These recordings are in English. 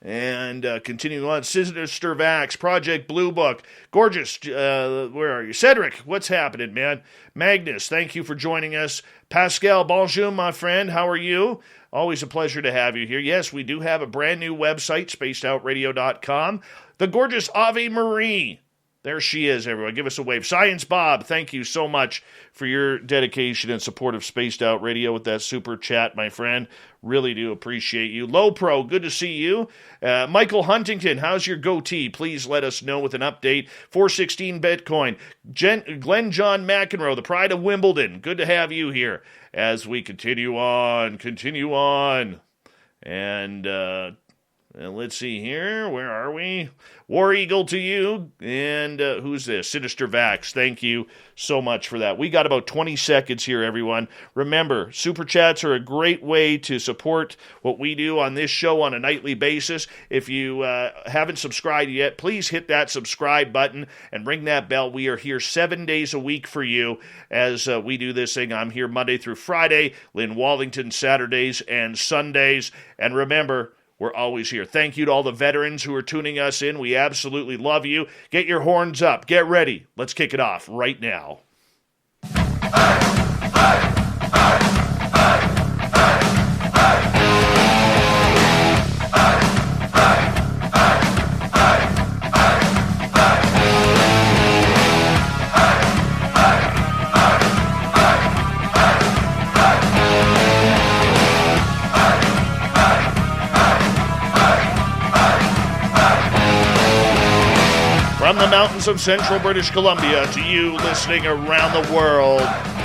And continuing on, Sinister Vax, Project Blue Book, Gorgeous, where are you? Cedric, what's happening, man? Magnus, thank you for joining us. Pascal, bonjour, my friend, how are you? Always a pleasure to have you here. Yes, we do have a brand new website, spacedoutradio.com. The gorgeous Ave Marie. There she is, everyone. Give us a wave. Science Bob, thank you so much for your dedication and support of Spaced Out Radio with that super chat, my friend. Really do appreciate you. Low Pro, good to see you. Michael Huntington, how's your goatee? Please let us know with an update. 416 Bitcoin. Glenn John McEnroe, the pride of Wimbledon. Good to have you here as we continue on. And let's see here. Where are we? War Eagle to you. And who's this? Sinister Vax. Thank you so much for that. We got about 20 seconds here, everyone. Remember, Super Chats are a great way to support what we do on this show on a nightly basis. If you haven't subscribed yet, please hit that subscribe button and ring that bell. We are here 7 days a week for you as we do this thing. I'm here Monday through Friday, Lynn Wallington Saturdays and Sundays. And remember, we're always here. Thank you to all the veterans who are tuning us in. We absolutely love you. Get your horns up. Get ready. Let's kick it off right now. From the mountains of central British Columbia to you listening around the world,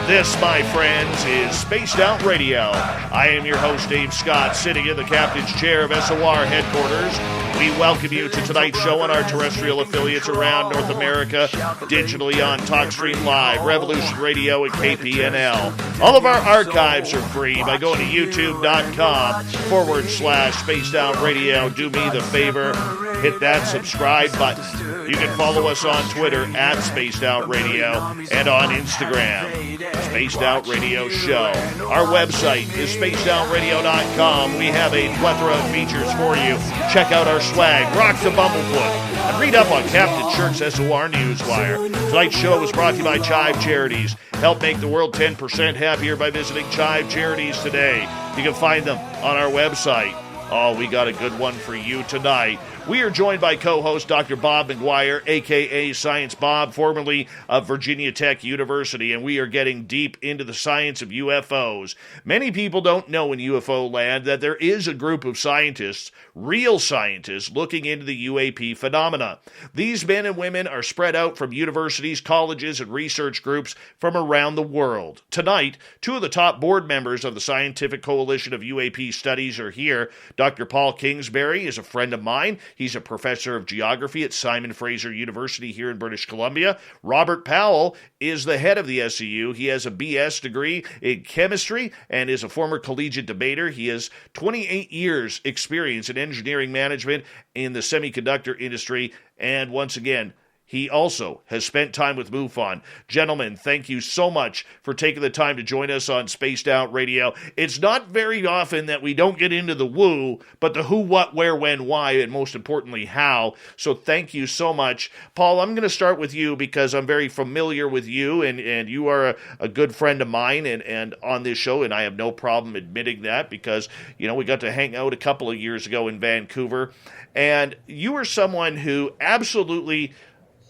this, my friends, is Spaced Out Radio. I am your host, Dave Scott, sitting in the captain's chair of SOR headquarters. We welcome you to tonight's show on our terrestrial affiliates around North America, digitally on TalkStream Live, Revolution Radio, and KPNL. All of our archives are free by going to youtube.com/Spaced Out Radio. Do me the favor, hit that subscribe button. You can follow us on Twitter at Spaced Out Radio and on Instagram, Spaced Out Radio Show. Our website is spacedoutradio.com. We have a plethora of features for you. Check out our swag, rock the Bumblefoot, and read up on Captain Shirk's SOR Newswire. Tonight's show was brought to you by Chive Charities. Help make the world 10% happier by visiting Chive Charities today. You can find them on our website. Oh, we got a good one for you tonight. We are joined by co-host Dr. Bob McGuire, a.k.a. Science Bob, formerly of Virginia Tech University, and we are getting deep into the science of UFOs. Many people don't know in UFO land that there is a group of scientists, real scientists, looking into the UAP phenomena. These men and women are spread out from universities, colleges, and research groups from around the world. Tonight, two of the top board members of the Scientific Coalition of UAP Studies are here. Dr. Paul Kingsbury is a friend of mine. He's a professor of geography at Simon Fraser University here in British Columbia. Robert Powell is the head of the SCU. He has a BS degree in chemistry and is a former collegiate debater. He has 28 years experience in engineering management in the semiconductor industry. And once again, he also has spent time with MUFON. Gentlemen, thank you so much for taking the time to join us on Spaced Out Radio. It's not very often that we don't get into the woo, but the who, what, where, when, why, and most importantly, how. So thank you so much. Paul, I'm going to start with you because I'm very familiar with you, and you are a good friend of mine and on this show, and I have no problem admitting that because, you know, we got to hang out a couple of years ago in Vancouver, and you are someone who absolutely...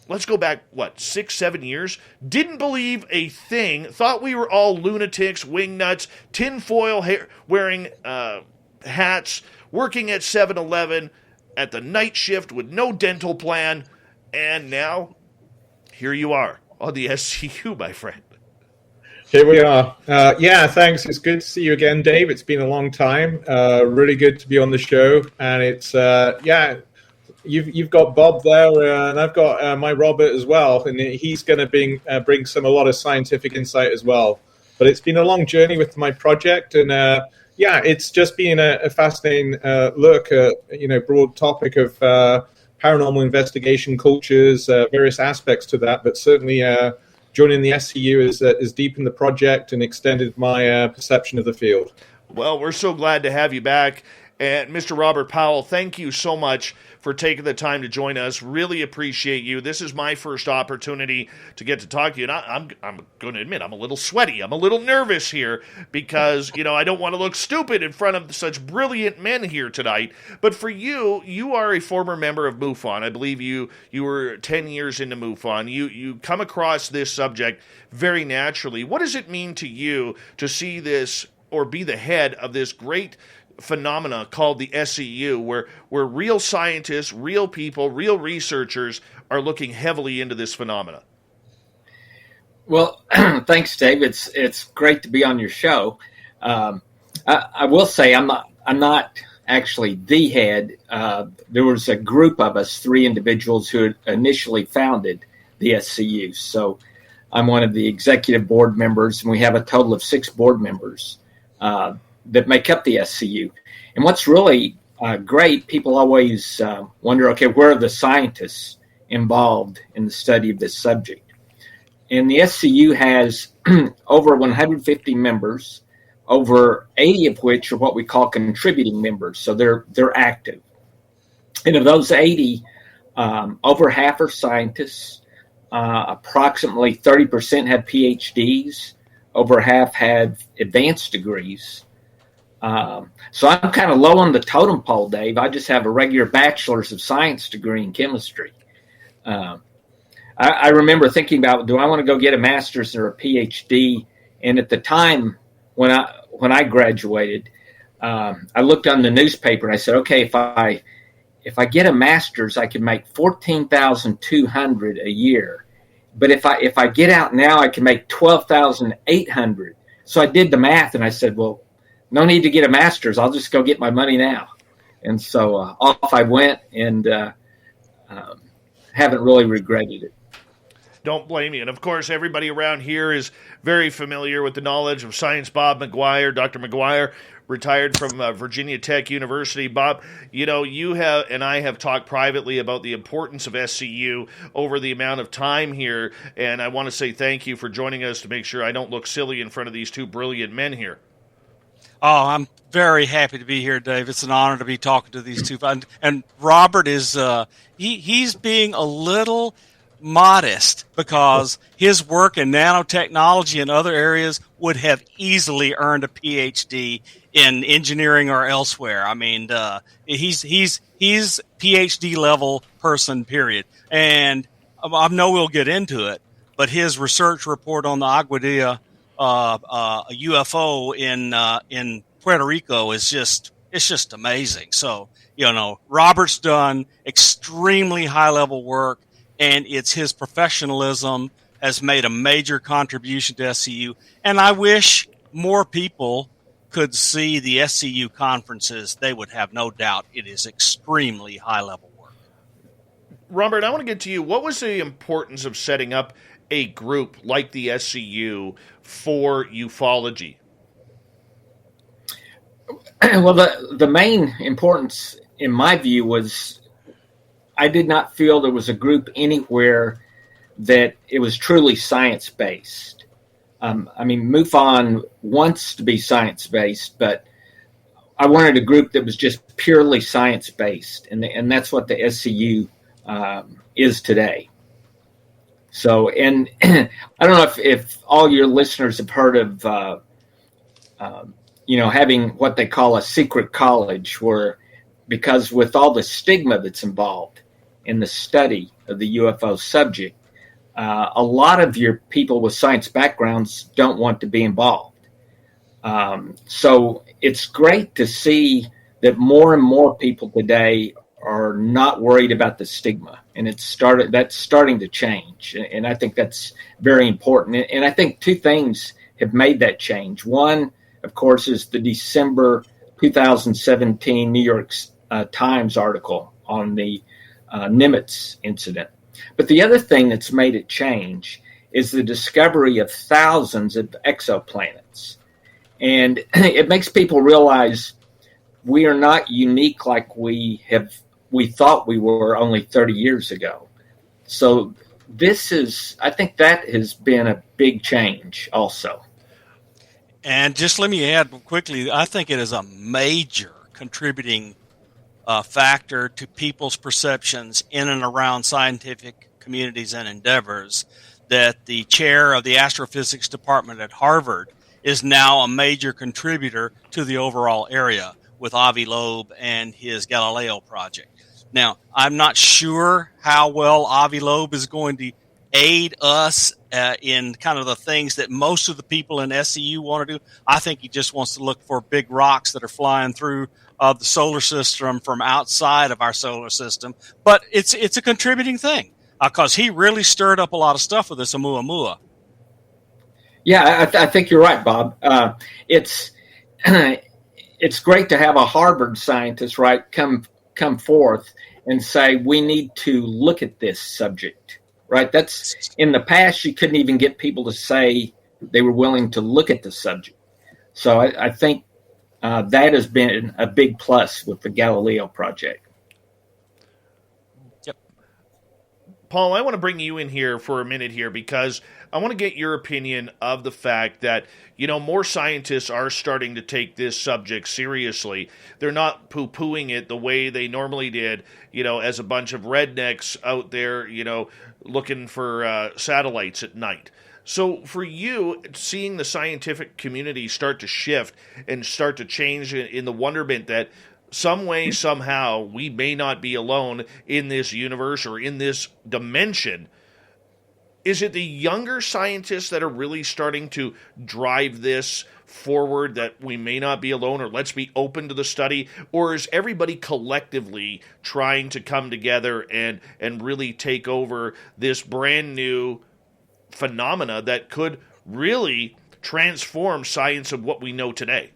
Let's go back, 6, 7 years? Didn't believe a thing, thought we were all lunatics, wingnuts, tinfoil wearing hats, working at 7-Eleven at the night shift with no dental plan, and now here you are on the SCU, my friend. Here we are. Yeah, thanks. It's good to see you again, Dave. It's been a long time. Really good to be on the show, and it's, You've got Bob there, and I've got my Robert as well, and he's going to bring a lot of scientific insight as well. But it's been a long journey with my project, and it's just been a fascinating look at broad topic of paranormal investigation cultures, various aspects to that. But certainly, joining the SCU is deepened the project and extended my perception of the field. Well, we're so glad to have you back. And Mr. Robert Powell, thank you so much for taking the time to join us. Really appreciate you. This is my first opportunity to get to talk to you. And I'm going to admit, I'm a little sweaty. I'm a little nervous here because, I don't want to look stupid in front of such brilliant men here tonight. But for you, you are a former member of MUFON. I believe you were 10 years into MUFON. You come across this subject very naturally. What does it mean to you to see this or be the head of this great phenomena called the SCU, where real scientists, real people, real researchers are looking heavily into this phenomena? Well, thanks, Dave. It's great to be on your show. I will say I'm not actually the head. There was a group of us, 3 individuals who had initially founded the SCU. So I'm one of the executive board members, and we have a total of 6 board members that make up the SCU. And what's really great, people always wonder, okay, where are the scientists involved in the study of this subject? And the SCU has over 150 members, over 80 of which are what we call contributing members. So they're active. And of those 80, over half are scientists. Approximately 30% have PhDs. Over half have advanced degrees. So I'm kind of low on the totem pole, Dave. I just have a regular bachelor's of science degree in chemistry. I remember thinking about, do I want to go get a master's or a PhD? And at the time when I graduated, I looked on the newspaper and I said, okay, if I get a master's, I can make $14,200 a year. But if I get out now, I can make $12,800. So I did the math and I said, well, no need to get a master's. I'll just go get my money now. And so off I went and haven't really regretted it. Don't blame me. And of course, everybody around here is very familiar with the knowledge of Science Bob McGuire. Dr. McGuire, retired from Virginia Tech University. Bob, you have and I have talked privately about the importance of SCU over the amount of time here. And I want to say thank you for joining us to make sure I don't look silly in front of these 2 brilliant men here. Oh, I'm very happy to be here, Dave. It's an honor to be talking to these 2. And Robert is he's being a little modest because his work in nanotechnology and other areas would have easily earned a PhD in engineering or elsewhere. I mean, he's PhD level person, period. And I know we'll get into it, but his research report on the Aguadilla a UFO in Puerto Rico is just amazing. So, Robert's done extremely high level work, and it's his professionalism has made a major contribution to SCU. And I wish more people could see the SCU conferences. They would have no doubt it is extremely high level work. Robert, I want to get to you. What was the importance of setting up a group like the SCU for ufology? Well, the main importance, in my view, was I did not feel there was a group anywhere that it was truly science-based. MUFON wants to be science-based, but I wanted a group that was just purely science-based, and that's what the SCU is today. So, and I don't know if all your listeners have heard of, having what they call a secret college, because with all the stigma that's involved in the study of the UFO subject, a lot of your people with science backgrounds don't want to be involved. So it's great to see that more and more people today are not worried about the stigma, and that's starting to change. And I think that's very important. And I think 2 things have made that change. One, of course, is the December 2017 New York Times article on the Nimitz incident. But the other thing that's made it change is the discovery of thousands of exoplanets. And it makes people realize we are not unique like we thought we were only 30 years ago. So I think that has been a big change also. And just let me add quickly, I think it is a major contributing factor to people's perceptions in and around scientific communities and endeavors that the chair of the astrophysics department at Harvard is now a major contributor to the overall area with Avi Loeb and his Galileo project. Now, I'm not sure how well Avi Loeb is going to aid us in kind of the things that most of the people in SCU want to do. I think he just wants to look for big rocks that are flying through the solar system from outside of our solar system. But it's a contributing thing because he really stirred up a lot of stuff with this Oumuamua. Yeah, I think you're right, Bob. It's great to have a Harvard scientist, right, come forth and say we need to look at this subject, right? That's in the past you couldn't even get people to say they were willing to look at the subject. So I think that has been a big plus with the Galileo project. Yep. Paul, I want to bring you in here for a minute here because I want to get your opinion of the fact that, more scientists are starting to take this subject seriously. They're not poo-pooing it the way they normally did, as a bunch of rednecks out there, looking for satellites at night. So for you, seeing the scientific community start to shift and start to change in the wonderment that some way, somehow, we may not be alone in this universe or in this dimension, is it the younger scientists that are really starting to drive this forward, that we may not be alone, or let's be open to the study? Or is everybody collectively trying to come together and really take over this brand new phenomena that could really transform science of what we know today?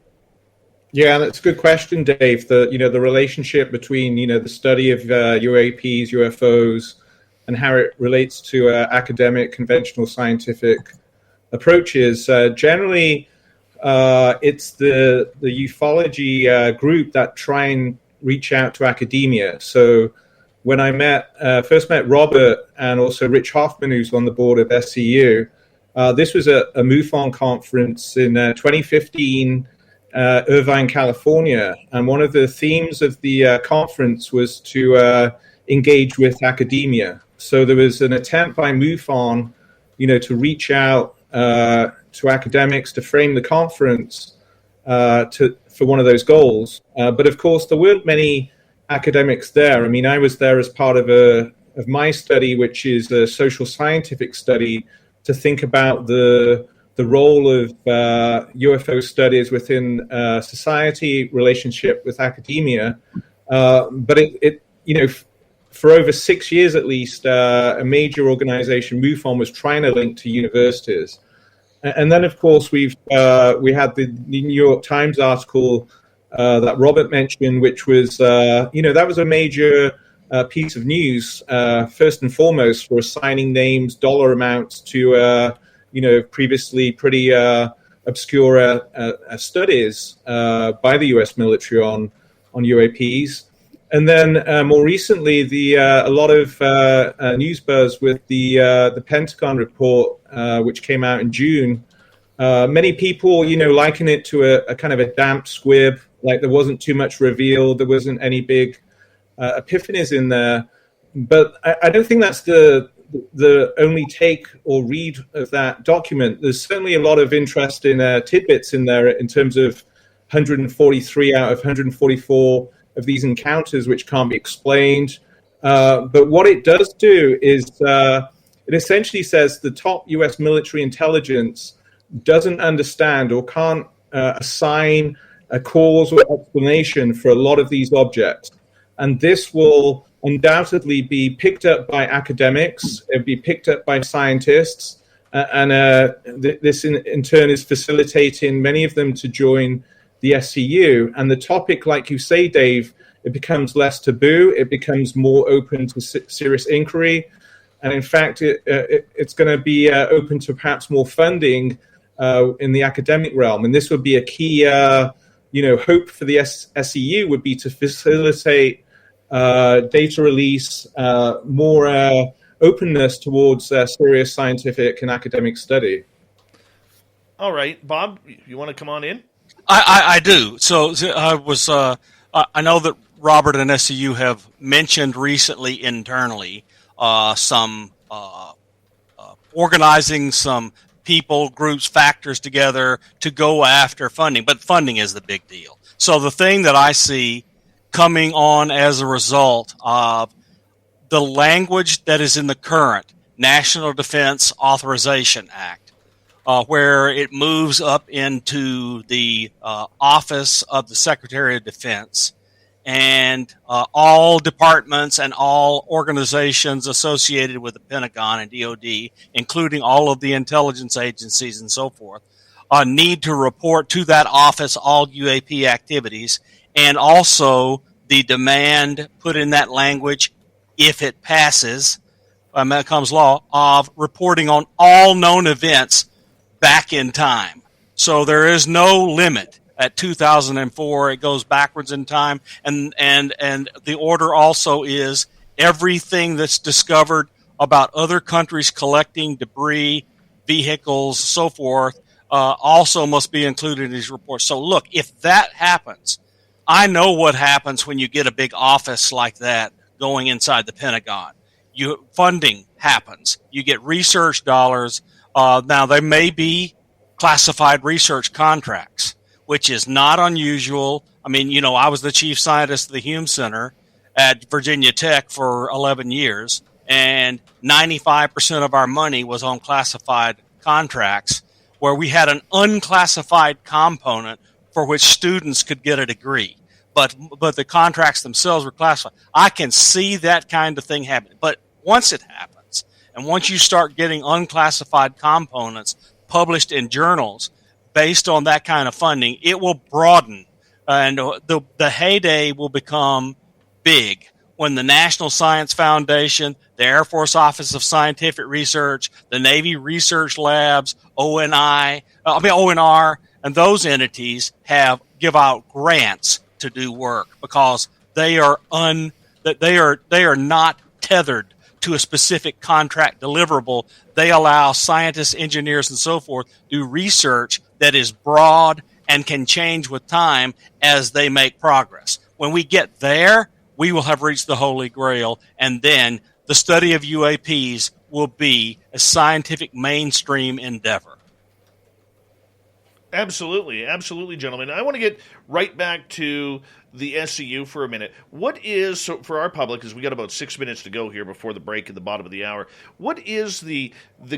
Yeah, that's a good question, Dave. The relationship between the study of UAPs, UFOs, and how it relates to academic, conventional scientific approaches. Generally, it's the ufology group that try and reach out to academia. So when I first met Robert and also Rich Hoffman, who's on the board of SCU, this was a MUFON conference in 2015, Irvine, California. And one of the themes of the conference was to engage with academia. So there was an attempt by MUFON, to reach out to academics to frame the conference for one of those goals. But of course, there weren't many academics there. I mean, I was there as part of my study, which is a social scientific study, to think about the role of UFO studies within society, relationship with academia. But it for over 6 years at least, a major organization, MUFON, was trying to link to universities. And then, of course, we had the New York Times article that Robert mentioned, which was, that was a major piece of news, first and foremost, for assigning names, dollar amounts to, previously pretty obscure studies by the U.S. military on UAPs. And then more recently, a lot of news buzz with the Pentagon report, which came out in June. Many people, liken it to a kind of a damp squib, like there wasn't too much revealed, there wasn't any big epiphanies in there. But I don't think that's the only take or read of that document. There's certainly a lot of interesting tidbits in there in terms of 143 out of 144 of these encounters which can't be explained. But what it does do is it essentially says the top U.S. military intelligence doesn't understand or can't assign a cause or explanation for a lot of these objects. And this will undoubtedly be picked up by academics, it'll be picked up by scientists, and this in turn is facilitating many of them to join the SCU. And the topic, like you say, Dave, it becomes less taboo, it becomes more open to serious inquiry, and in fact, it's going to be open to perhaps more funding in the academic realm. And this would be a key, hope for the SCU would be to facilitate data release, more openness towards serious scientific and academic study. All right, Bob, you want to come on in? I do. So I was I know that Robert and SCU have mentioned recently internally some organizing some people, groups, factors together to go after funding, but funding is the big deal. So the thing that I see coming on as a result of the language that is in the current National Defense Authorization Act, where it moves up into the Office of the Secretary of Defense, and all departments and all organizations associated with the Pentagon and DoD, including all of the intelligence agencies and so forth, need to report to that office all UAP activities, and also the demand put in that language, if it passes, becomes law, of reporting on all known events back in time. So there is no limit. At 2004, it goes backwards in time, and the order also is everything that's discovered about other countries collecting debris, vehicles, so forth, also must be included in these reports. So look, if that happens, I know what happens when you get a big office like that going inside the Pentagon. Funding happens. You get research dollars. Now, there may be classified research contracts, which is not unusual. I mean, I was the chief scientist of the Hume Center at Virginia Tech for 11 years, and 95% of our money was on classified contracts where we had an unclassified component for which students could get a degree. But the contracts themselves were classified. I can see that kind of thing happen. But once it happens, and once you start getting unclassified components published in journals based on that kind of funding, it will broaden, and the heyday will become big when the National Science Foundation, the Air Force Office of Scientific Research, the Navy Research Labs, ONR, and those entities give out grants to do work, because they are not tethered to a specific contract deliverable. They allow scientists, engineers, and so forth do research that is broad and can change with time as they make progress. When we get there, we will have reached the Holy Grail, and then the study of UAPs will be a scientific mainstream endeavor. Absolutely, gentlemen. I want to get right back to the SCU for a minute. What is, so for our public, because we got about 6 minutes to go here before the break at the bottom of the hour, what is the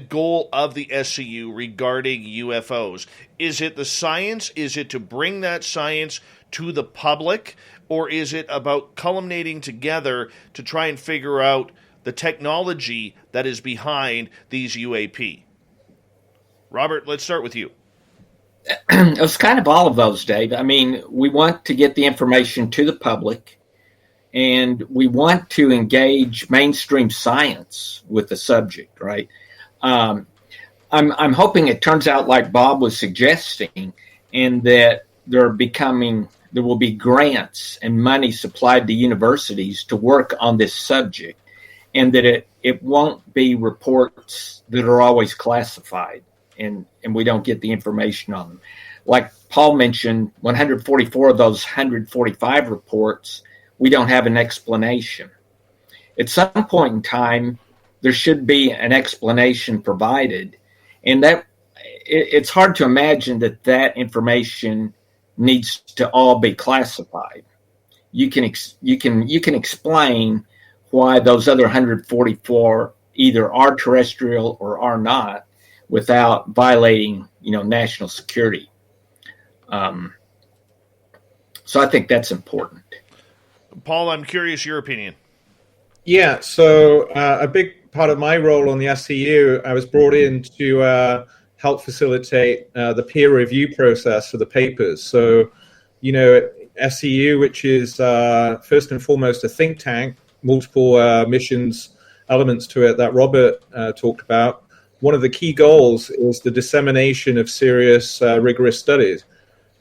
goal of the SCU regarding UFOs? Is it the science? Is it to bring that science to the public? Or is it about culminating together to try and figure out the technology that is behind these UAP? Robert, let's start with you. It's kind of all of those, Dave. I mean, we want to get the information to the public, and we want to engage mainstream science with the subject, right? I'm hoping it turns out like Bob was suggesting, and that there will be grants and money supplied to universities to work on this subject, and that it won't be reports that are always classified. And we don't get the information on them. Like Paul mentioned, 144 of those 145 reports, we don't have an explanation. At some point in time, there should be an explanation provided, and that it's hard to imagine that information needs to all be classified. You can explain why those other 144 either are terrestrial or are not, without violating, national security. So I think that's important. Paul, I'm curious your opinion. Yeah, so a big part of my role on the SCU, I was brought in to help facilitate the peer review process for the papers. So, SCU, which is first and foremost a think tank, multiple missions, elements to it that Robert talked about. One of the key goals is the dissemination of serious, rigorous studies.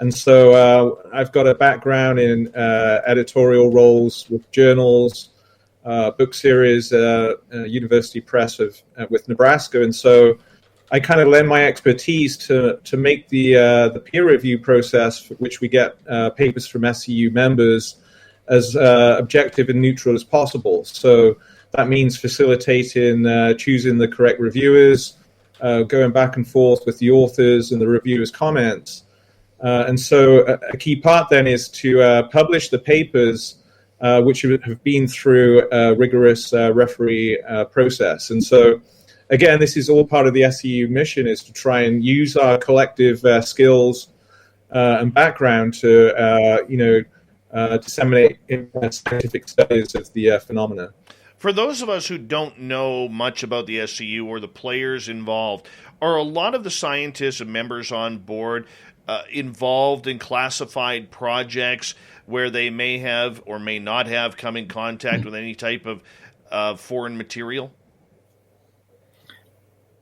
And so I've got a background in editorial roles with journals, book series, University Press with Nebraska. And so I kind of lend my expertise to make the peer review process, for which we get papers from SCU members, as objective and neutral as possible. So that means facilitating choosing the correct reviewers, going back and forth with the authors and the reviewers' comments. And so a key part then is to publish the papers which have been through a rigorous referee process. And so, again, this is all part of the SCU mission, is to try and use our collective skills and background to, disseminate scientific studies of the phenomena. For those of us who don't know much about the SCU or the players involved, are a lot of the scientists and members on board involved in classified projects where they may have or may not have come in contact with any type of foreign material?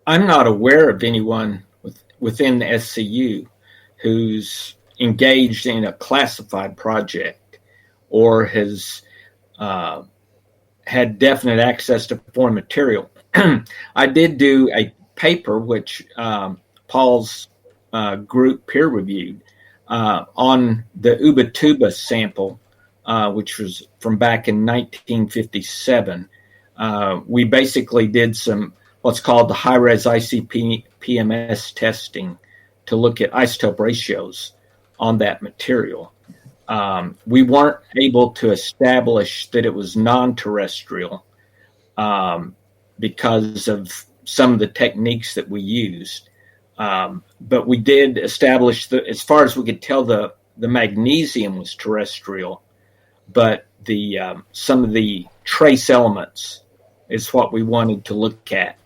I'm not aware of anyone within the SCU who's engaged in a classified project or has had definite access to foreign material. I did do a paper which Paul's group peer-reviewed on the Ubatuba sample, which was from back in 1957. We basically did some what's called the high-res ICP-PMS testing to look at isotope ratios on that material. We weren't able to establish that it was non-terrestrial because of some of the techniques that we used. But we did establish that, as far as we could tell, the magnesium was terrestrial, but some of the trace elements is what we wanted to look at.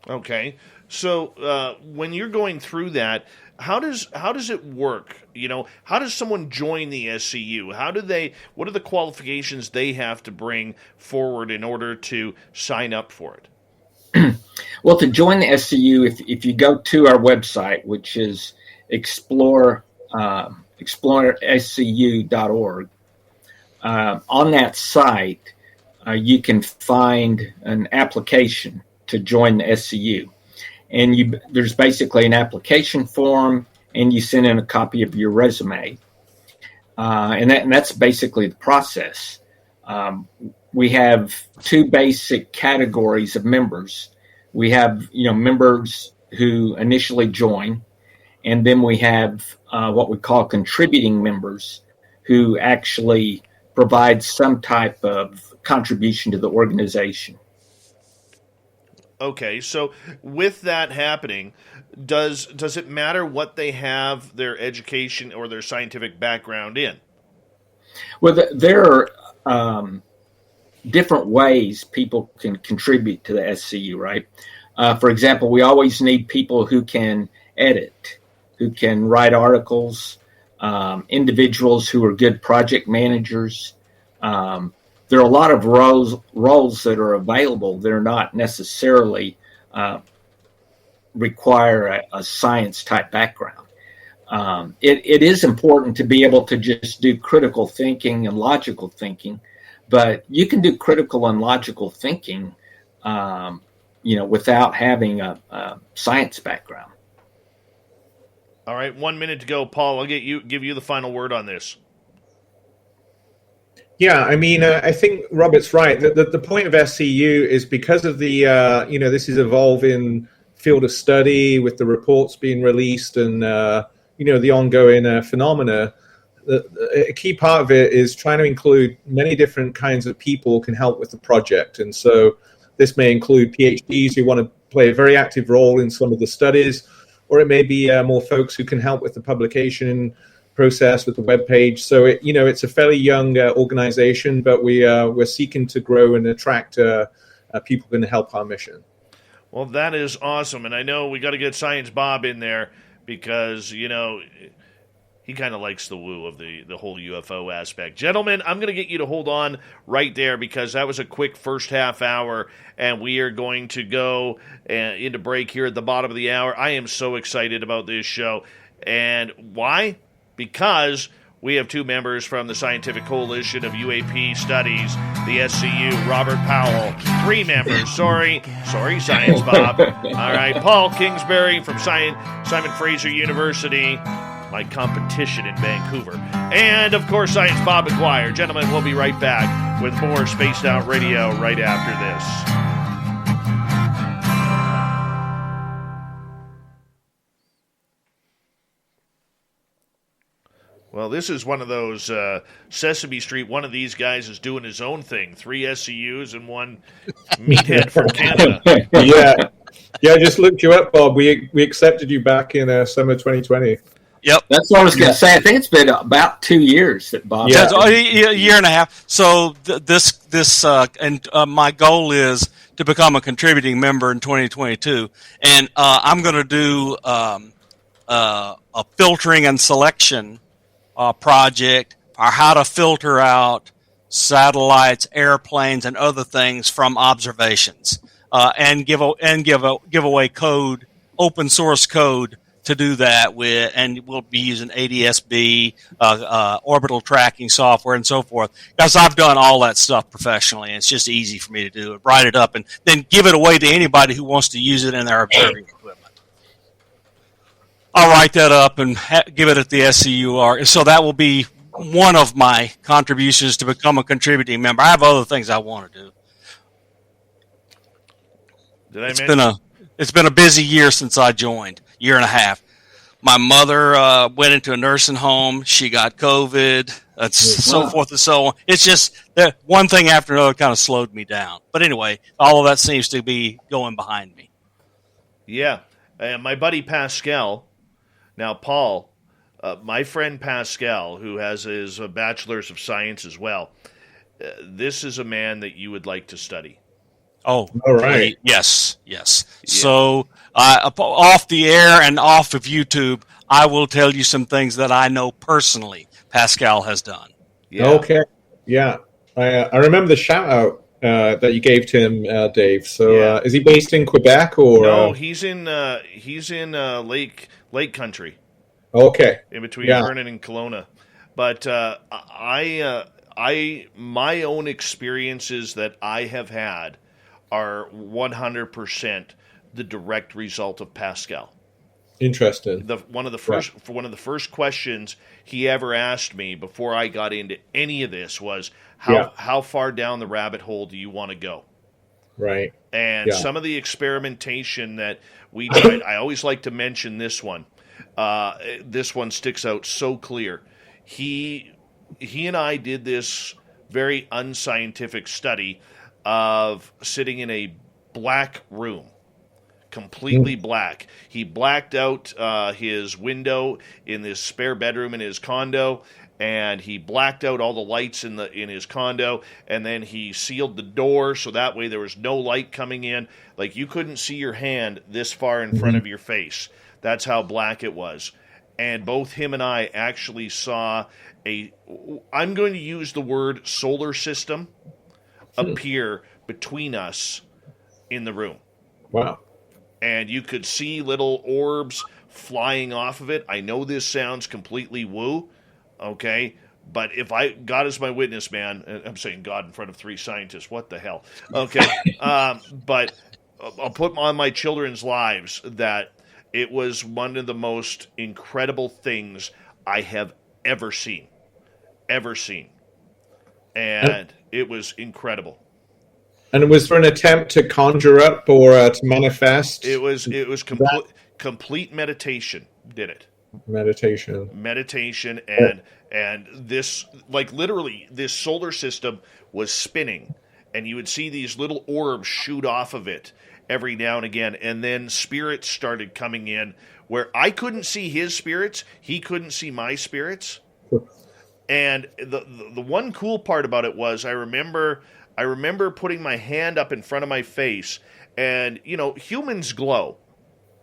Okay, so when you're going through that, how does it work? How does someone join the SCU? What are the qualifications they have to bring forward in order to sign up for it? Well, to join the SCU, if you go to our website, which is explorescu.org, on that site, you can find an application to join the SCU. And there's basically an application form, and you send in a copy of your resume. And that's basically the process. We have two basic categories of members. We have, members who initially join, and then we have what we call contributing members who actually provide some type of contribution to the organization. Okay, so with that happeing, does it matter what they have their education or their scientific background in? Well, there are different ways people can contribute to the SCU, right? For example, we always need people who can edit, who can write articles, individuals who are good project managers. There are a lot of roles that are available that are not necessarily require a science type background. It is important to be able to just do critical thinking and logical thinking, but you can do critical and logical thinking, without having a science background. All right, 1 minute to go, Paul. I'll give you the final word on this. Yeah, I mean, I think Robert's right. The point of SCU is because of the, this is evolving field of study with the reports being released and, the ongoing phenomena. A key part of it is trying to include many different kinds of people who can help with the project. And so this may include PhDs who want to play a very active role in some of the studies, or it may be more folks who can help with the publication process with the web page. So it's a fairly young organization, but we're seeking to grow and attract people who can help our mission. Well, that is awesome, and I know we got to get Science Bob in there because he kind of likes the woo of the whole UFO aspect. Gentlemen, I'm going to get you to hold on right there because that was a quick first half hour, and we are going to go into break here at the bottom of the hour. I am so excited about this show, and why? Because we have two members from the Scientific Coalition of UAP Studies, the SCU, Robert Powell. Three members. Sorry, Science Bob. All right, Paul Kingsbury from Simon Fraser University. my competition in Vancouver. And, of course, Science Bob McGuire. Gentlemen, we'll be right back with more Spaced Out Radio right after this. Well, this is one of those Sesame Street. One of these guys is doing his own thing. 3 SCUs and 1 meathead from Canada. Yeah. I just looked you up, Bob. We accepted you back in summer 2020. Yep, that's what I was going to say. I think it's been about 2 years that Bob. Yeah, a year and a half. So my goal is to become a contributing member in 2022, and I'm going to do a filtering and selection project, or how to filter out satellites, airplanes, and other things from observations, and give away code, open source code to do that with, and we'll be using ADS-B, orbital tracking software, and so forth. Because I've done all that stuff professionally, and it's just easy for me to do it. Write it up, and then give it away to anybody who wants to use it in their observing equipment. I'll write that up and give it at the SCU. So that will be one of my contributions to become a contributing member. I have other things I want to do. It's been a busy year since I joined, year and a half. My mother went into a nursing home. She got COVID, so forth and so on. It's just that one thing after another kind of slowed me down. But anyway, all of that seems to be going behind me. Yeah. My buddy Pascal, now Paul, my friend Pascal, who has his Bachelor's of Science as well, this is a man that you would like to study. Oh, all right. Yes. Yeah. So off the air and off of YouTube, I will tell you some things that I know personally Pascal has done. Yeah. Okay. Yeah. I remember the shout out that you gave to him, Dave. So is he based in Quebec or? No, he's in Lake Country. Okay. In between Vernon and Kelowna. But my own experiences that I have had are 100% the direct result of Pascal. Interesting. One of the first questions he ever asked me before I got into any of this was, how far down the rabbit hole do you want to go? Right. And some of the experimentation that we tried, I always like to mention this one. This one sticks out so clear. He and I did this very unscientific study of sitting in a black room, completely black. He blacked out his window in this spare bedroom in his condo, and he blacked out all the lights in his condo, and then he sealed the door so that way there was no light coming in. Like, you couldn't see your hand this far in front of your face. That's how black it was. And both him and I actually saw I'm going to use the word solar system appear between us in the room. Wow. And you could see little orbs flying off of it. I know this sounds completely woo, okay? But if God is my witness, man, and I'm saying God in front of 3 scientists, what the hell? Okay. But I'll put on my children's lives that it was one of the most incredible things I have ever seen. And it was incredible. And was there an attempt to conjure up or to manifest? It was complete meditation did it. Meditation and this, like, literally this solar system was spinning, and you would see these little orbs shoot off of it every now and again, and then spirits started coming in where I couldn't see his spirits, he couldn't see my spirits. And the one cool part about it was I remember putting my hand up in front of my face, and humans glow,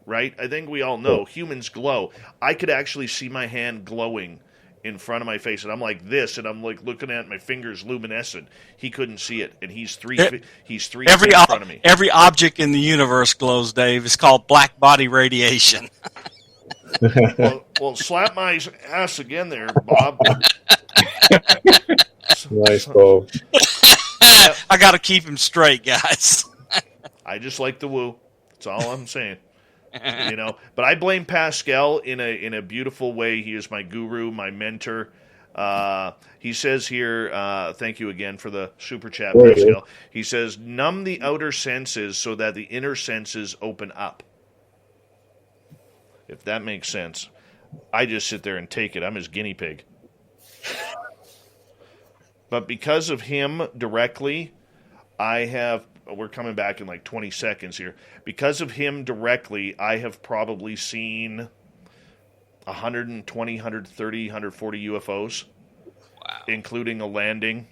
right? I think we all know humans glow. I could actually see my hand glowing in front of my face, and I'm like this, and I'm like looking at my fingers luminescent. He couldn't see it, and he's three feet in front of me. Every object in the universe glows, Dave. It's called black body radiation. well, slap my ass again there, Bob. Nice, Bob. I got to keep him straight, guys. I just like the woo. That's all I'm saying. But I blame Pascal in a beautiful way. He is my guru, my mentor. He says here, thank you again for the super chat, Pascal. He says, numb the outer senses so that the inner senses open up. If that makes sense. I just sit there and take it. I'm his guinea pig. But because of him directly, we're coming back in like 20 seconds here. Because of him directly, I have probably seen 120, 130, 140 UFOs. Wow. Including a landing.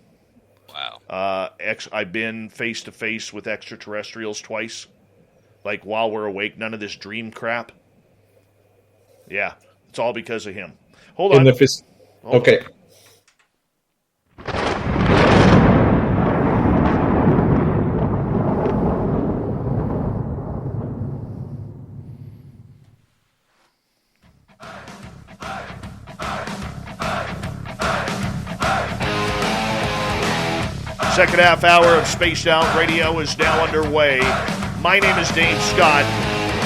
Wow. I've been face-to-face with extraterrestrials twice. Like, while we're awake, none of this dream crap. Yeah, it's all because of him. Hold on. Okay. Second half hour of Spaced Out Radio is now underway. My name is Dave Scott.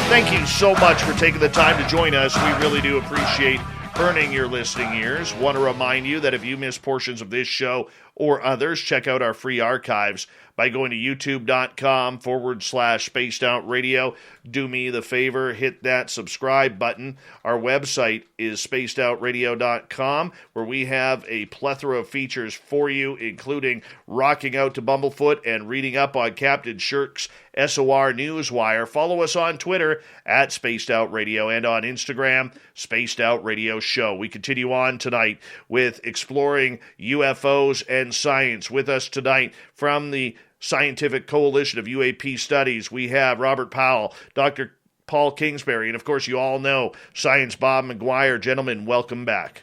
Thank you so much for taking the time to join us. We really do appreciate earning your listening ears. Want to remind you that if you miss portions of this show or others, check out our free archives by going to youtube.com/Spaced Out Radio. Do me the favor, hit that subscribe button. Our website is spacedoutradio.com, where we have a plethora of features for you, including rocking out to Bumblefoot and reading up on Captain Shirk's SOR Newswire. Follow us on Twitter at Spaced Out Radio and on Instagram, Spaced Out Radio Show. We continue on tonight with exploring UFOs and science. With us tonight from the Scientific Coalition of UAP Studies, we have Robert Powell, Dr. Paul Kingsbury, and of course you all know Science Bob McGuire. Gentlemen, welcome back.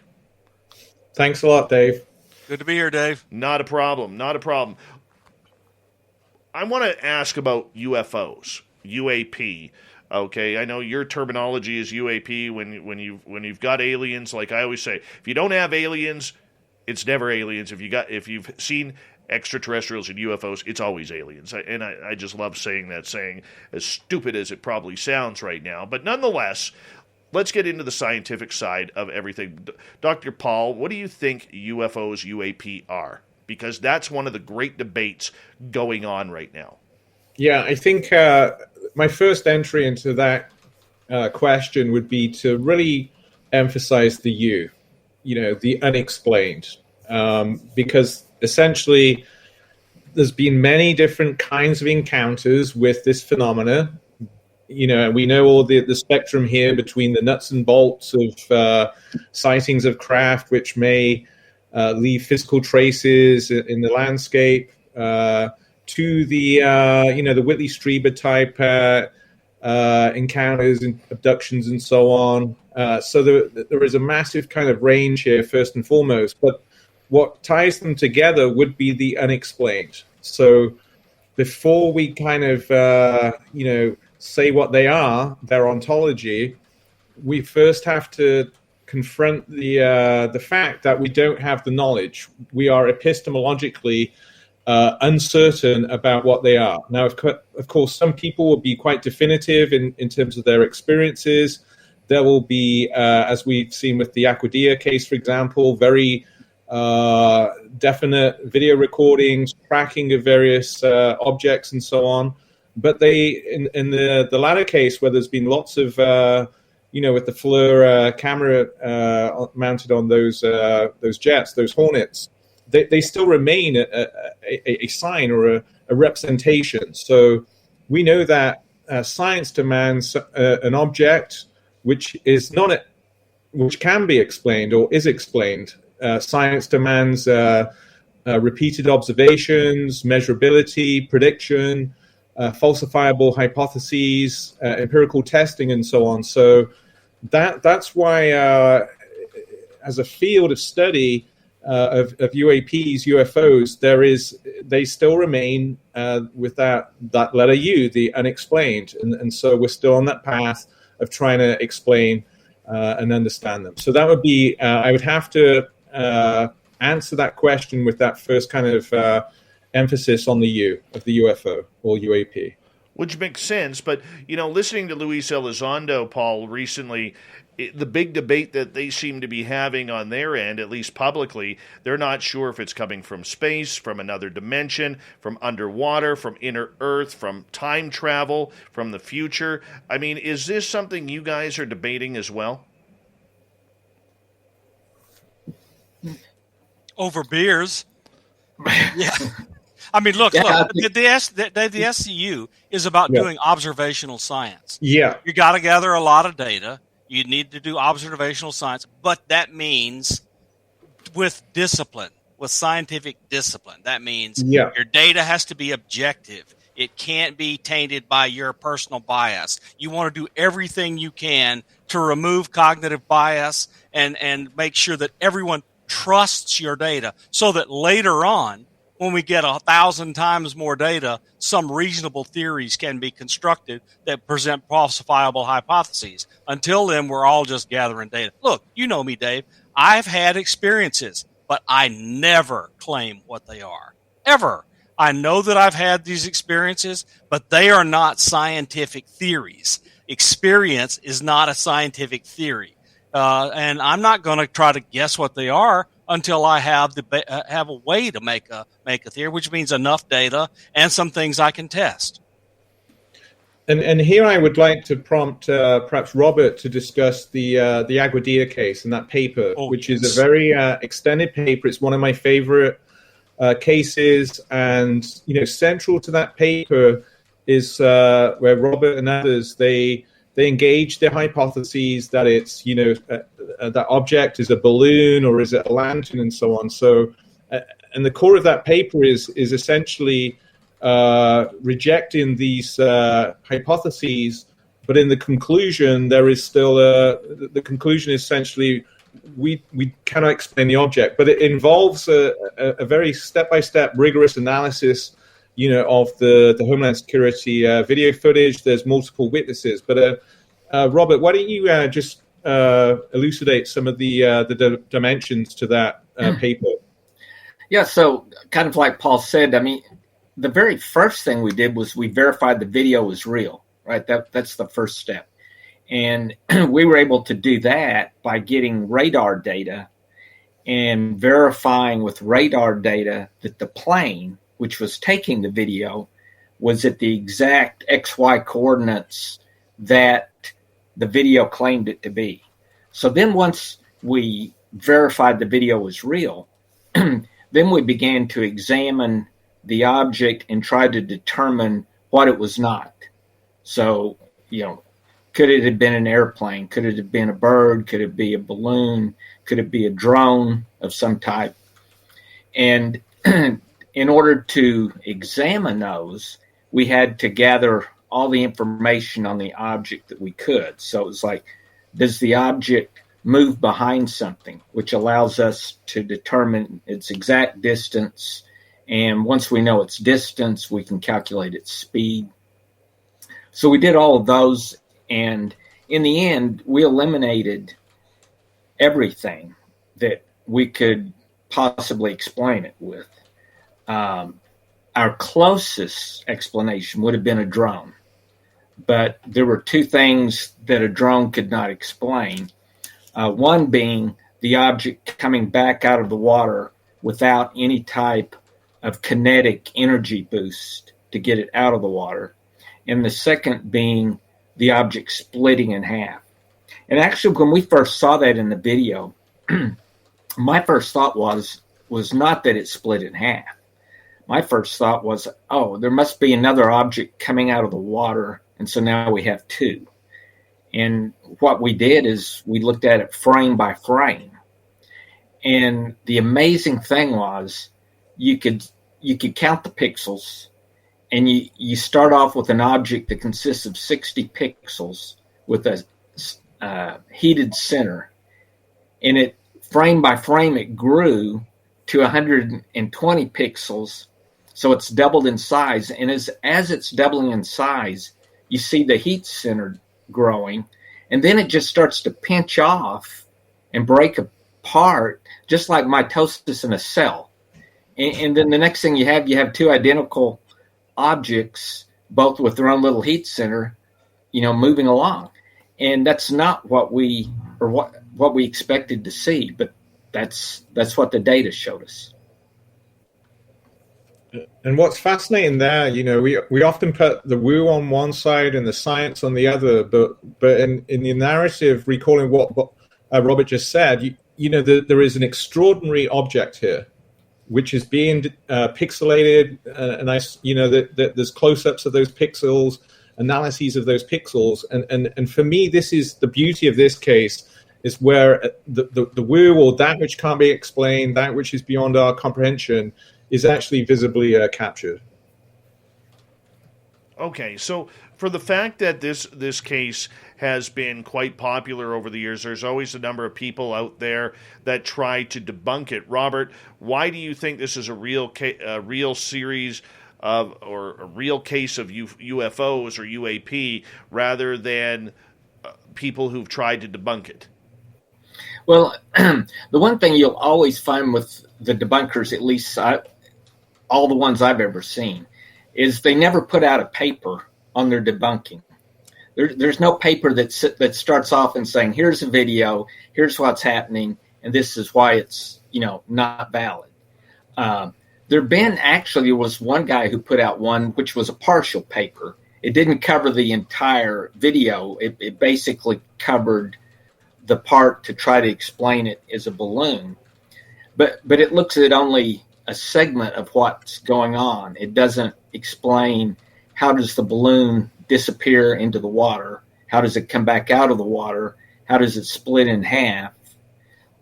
Thanks a lot, Dave. Good to be here, Dave. Not a problem. I want to ask about UFOs, UAP. Okay, I know your terminology is UAP when you've got aliens. Like I always say, if you don't have aliens, it's never aliens. If you've seen extraterrestrials and UFOs, it's always aliens. I just love saying that saying, as stupid as it probably sounds right now. But nonetheless, let's get into the scientific side of everything. Dr. Paul, what do you think UFOs, UAP are? Because that's one of the great debates going on right now. Yeah, I think my first entry into that question would be to really emphasize the the unexplained, because essentially there's been many different kinds of encounters with this phenomena. We know all the spectrum here between the nuts and bolts of sightings of craft, which may leave physical traces in the landscape, to the the Whitley Strieber type encounters and abductions and so on. So there is a massive kind of range here, first and foremost. But what ties them together would be the unexplained. So before we kind of say what they are, their ontology, we first have to confront the fact that we don't have the knowledge. We are epistemologically uncertain about what they are. Now, of course, some people will be quite definitive in terms of their experiences. There will be, as we've seen with the Aguadilla case, for example, very definite video recordings, tracking of various objects and so on. But in the latter case, where there's been lots of, with the FLIR camera mounted on those jets, those Hornets, they still remain a sign or a representation. So we know that science demands an object which can be explained or is explained. Science demands repeated observations, measurability, prediction, falsifiable hypotheses, empirical testing, and so on. So that's why, as a field of study of UAPs, UFOs, they still remain with that letter U, the unexplained, and so we're still on that path of trying to explain and understand them. So that would be, I would have to answer that question with that first kind of emphasis on the U of the UFO or UAP. Which makes sense, but, listening to Luis Elizondo, Paul, recently, the big debate that they seem to be having on their end, at least publicly, they're not sure if it's coming from space, from another dimension, from underwater, from inner Earth, from time travel, from the future. I mean, is this something you guys are debating as well? Over beers. Yeah. I mean, look, the SCU is about doing observational science. Yeah. You got to gather a lot of data. You need to do observational science, but that means with discipline, with scientific discipline. That means your data has to be objective. It can't be tainted by your personal bias. You want to do everything you can to remove cognitive bias and make sure that everyone trusts your data so that later on, when we get 1,000 times more data, some reasonable theories can be constructed that present falsifiable hypotheses. Until then, we're all just gathering data. Look, you know me, Dave. I've had experiences, but I never claim what they are. Ever. I know that I've had these experiences, but they are not scientific theories. Experience is not a scientific theory. And I'm not going to try to guess what they are until I have a way to make a theory, which means enough data and some things I can test. And here I would like to prompt perhaps Robert to discuss the Aguadilla case and that paper, which is a very extended paper. It's one of my favorite cases, and central to that paper is where Robert and others they engage their hypotheses that it's that object is a balloon or is it a lantern and so on. So, and the core of that paper is essentially rejecting these hypotheses, but in the conclusion there is still the conclusion is essentially we cannot explain the object, but it involves a very step-by-step rigorous analysis of the Homeland Security video footage. There's multiple witnesses. But Robert, why don't you just elucidate some of the dimensions to that paper? Yeah, so kind of like Paul said, I mean, the very first thing we did was we verified the video was real, right? That's the first step. And we were able to do that by getting radar data and verifying with radar data that the plane, which was taking the video, was at the exact XY coordinates that the video claimed it to be. So then once we verified the video was real, then we began to examine the object and try to determine what it was not. So, could it have been an airplane? Could it have been a bird? Could it be a balloon? Could it be a drone of some type? And in order to examine those, we had to gather all the information on the object that we could. So it was like, does the object move behind something, which allows us to determine its exact distance. And once we know its distance, we can calculate its speed. So we did all of those. And in the end, we eliminated everything that we could possibly explain it with. Our closest explanation would have been a drone. But there were two things that a drone could not explain. One being the object coming back out of the water without any type of kinetic energy boost to get it out of the water. And the second being the object splitting in half. And actually, when we first saw that in the video, my first thought was not that it split in half. My first thought was, there must be another object coming out of the water, and so now we have two. And what we did is we looked at it frame by frame. And the amazing thing was you could count the pixels, and you start off with an object that consists of 60 pixels with a heated center. And it frame by frame, it grew to 120 pixels. So it's doubled in size. And as it's doubling in size, you see the heat center growing. And then it just starts to pinch off and break apart, just like mitosis in a cell. And then the next thing you have two identical objects both with their own little heat center, moving along. And that's not what we expected to see, but that's what the data showed us. And what's fascinating there, we often put the woo on one side and the science on the other, but in the narrative, recalling what Robert just said, there is an extraordinary object here, which is being pixelated, and there's close-ups of those pixels, analyses of those pixels, and for me, this is the beauty of this case, is where the woo, or that which can't be explained, that which is beyond our comprehension, is actually visibly captured. Okay, so for the fact that this case has been quite popular over the years, there's always a number of people out there that try to debunk it. Robert, why do you think this is a real series of, or a real case of UFOs or UAP, rather than people who've tried to debunk it? Well, the one thing you'll always find with the debunkers, at least all the ones I've ever seen, is they never put out a paper on their debunking. There's no paper that starts off and saying, here's a video, here's what's happening, and this is why it's not valid. There was one guy who put out one which was a partial paper. It didn't cover the entire video. It basically covered the part to try to explain it as a balloon, but it looks at only a segment of what's going on. It doesn't explain how does the balloon disappear into the water, how does it come back out of the water, how does it split in half.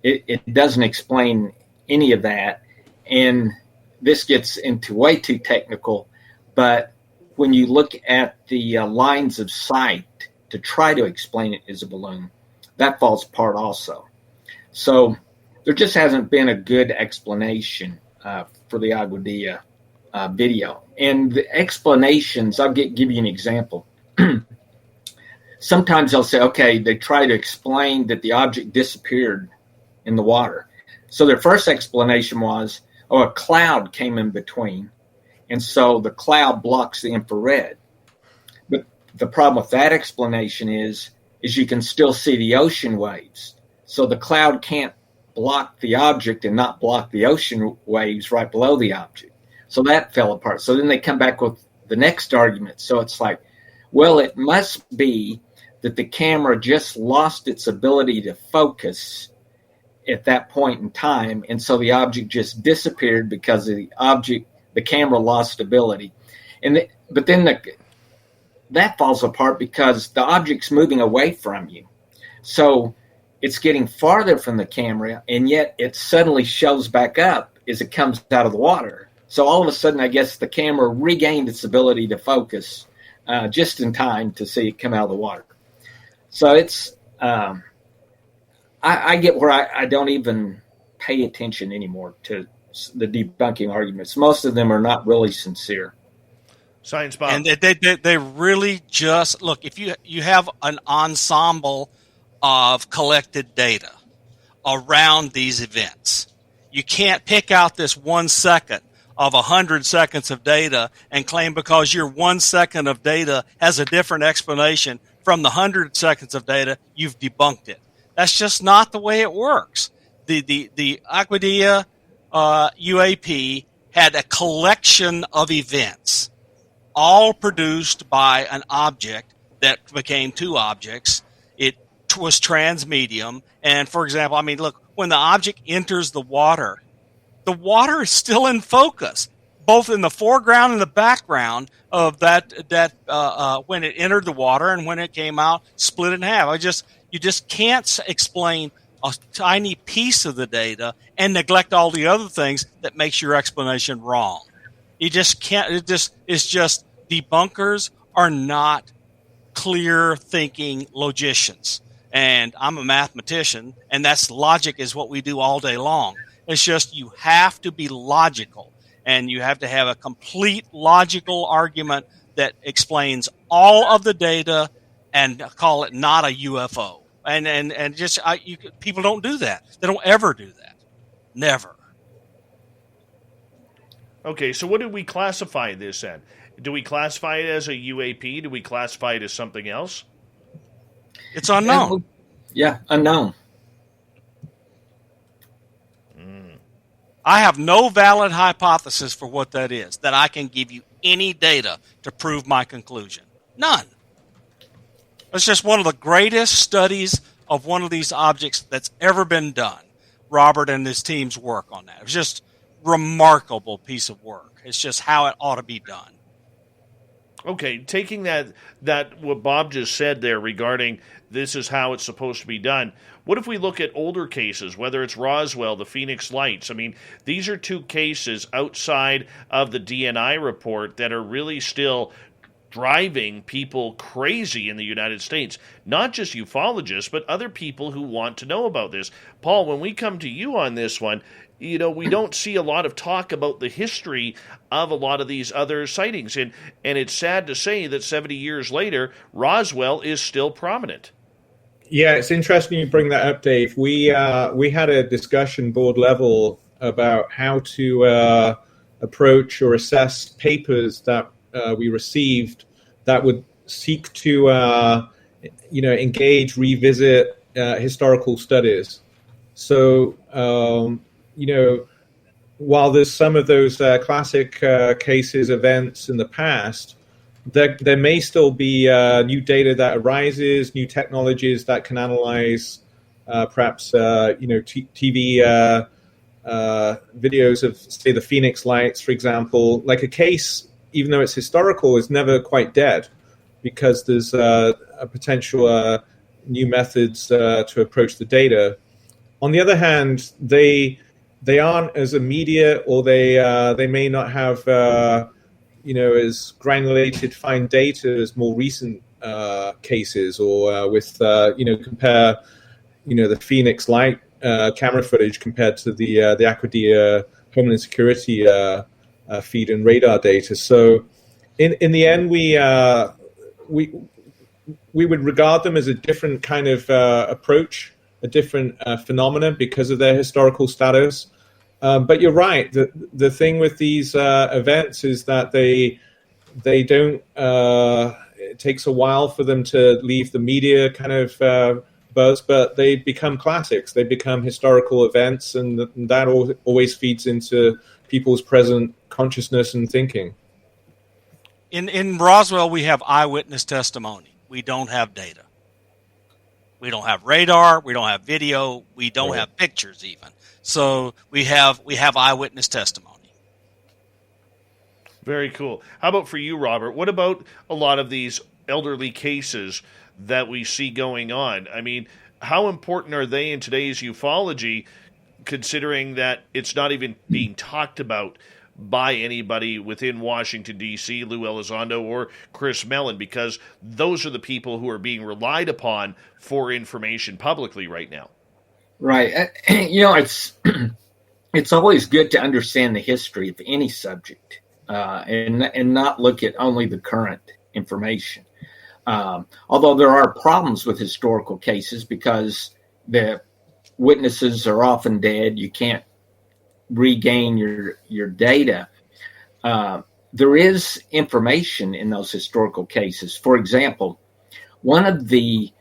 It doesn't explain any of that, and this gets into way too technical, but when you look at the lines of sight to try to explain it as a balloon, that falls apart also. So there just hasn't been a good explanation for the Aguadilla video. And the explanations, I'll give you an example. Sometimes they'll say, okay, they try to explain that the object disappeared in the water. So their first explanation was, a cloud came in between, and so the cloud blocks the infrared. But the problem with that explanation is you can still see the ocean waves. So the cloud can't block the object and not block the ocean waves right below the object. So that fell apart. So then they come back with the next argument. So it's like, well, it must be that the camera just lost its ability to focus at that point in time, and so the object just disappeared because the camera lost stability. But then that falls apart because the object's moving away from you. So it's getting farther from the camera, and yet it suddenly shows back up as it comes out of the water. So all of a sudden, I guess the camera regained its ability to focus just in time to see it come out of the water. So it's, I get where I don't even pay attention anymore to the debunking arguments. Most of them are not really sincere. Science Bob. And they really just, look, if you have an ensemble of collected data around these events, you can't pick out this 1 second of 100 seconds of data and claim because your 1 second of data has a different explanation from the 100 seconds of data, you've debunked it. That's just not the way it works. The Aguadilla UAP had a collection of events, all produced by an object that became two objects. It was transmedium. And for example, look, when the object enters the water is still in focus, both in the foreground and the background of that when it entered the water and when it came out, split in half. You just can't explain a tiny piece of the data and neglect all the other things that makes your explanation wrong. You just can't. It's just debunkers are not clear thinking logicians. And I'm a mathematician, and that's logic is what we do all day long. It's just you have to be logical, and you have to have a complete logical argument that explains all of the data and call it not a UFO. And just people don't do that. They don't ever do that. Never. Okay, so what do we classify this in? Do we classify it as a UAP? Do we classify it as something else? It's unknown. Yeah, unknown. I have no valid hypothesis for what that is, that I can give you any data to prove my conclusion. None. It's just one of the greatest studies of one of these objects that's ever been done. Robert and his team's work on that. It was just remarkable piece of work. It's just how it ought to be done. Okay, taking that what Bob just said there regarding this is how it's supposed to be done, what if we look at older cases, whether it's Roswell, the Phoenix Lights? I mean, these are two cases outside of the DNI report that are really still driving people crazy in the United States. Not just ufologists, but other people who want to know about this. Paul, when we come to you on this one, we don't see a lot of talk about the history of a lot of these other sightings. And it's sad to say that 70 years later, Roswell is still prominent. Yeah, it's interesting you bring that up, Dave. We had a discussion board level about how to approach or assess papers that we received that would seek to engage, revisit historical studies. So while there's some of those classic cases, events in the past, there may still be new data that arises, new technologies that can analyze perhaps TV videos of, say, the Phoenix Lights, for example. Like a case, even though it's historical, is never quite dead because there's a potential new methods to approach the data. On the other hand, they aren't as immediate, or they may not have as granulated fine data as more recent cases, or with compare the Phoenix Light camera footage compared to the Aguadilla Homeland Security feed and radar data. So in the end, we would regard them as a different kind of approach, a different phenomenon because of their historical status. But you're right. The thing with these events is that they don't. It takes a while for them to leave the media kind of buzz, but they become classics. They become historical events, and that always feeds into people's present consciousness and thinking. In Roswell, we have eyewitness testimony. We don't have data. We don't have radar. We don't have video. We don't have pictures even. So we have eyewitness testimony. Very cool. How about for you, Robert? What about a lot of these elderly cases that we see going on? I mean, how important are they in today's ufology, considering that it's not even being talked about by anybody within Washington, D.C., Lou Elizondo or Chris Mellon, because those are the people who are being relied upon for information publicly right now? Right. It's always good to understand the history of any subject and not look at only the current information. Although there are problems with historical cases because the witnesses are often dead, you can't regain your data. There is information in those historical cases. For example, one of the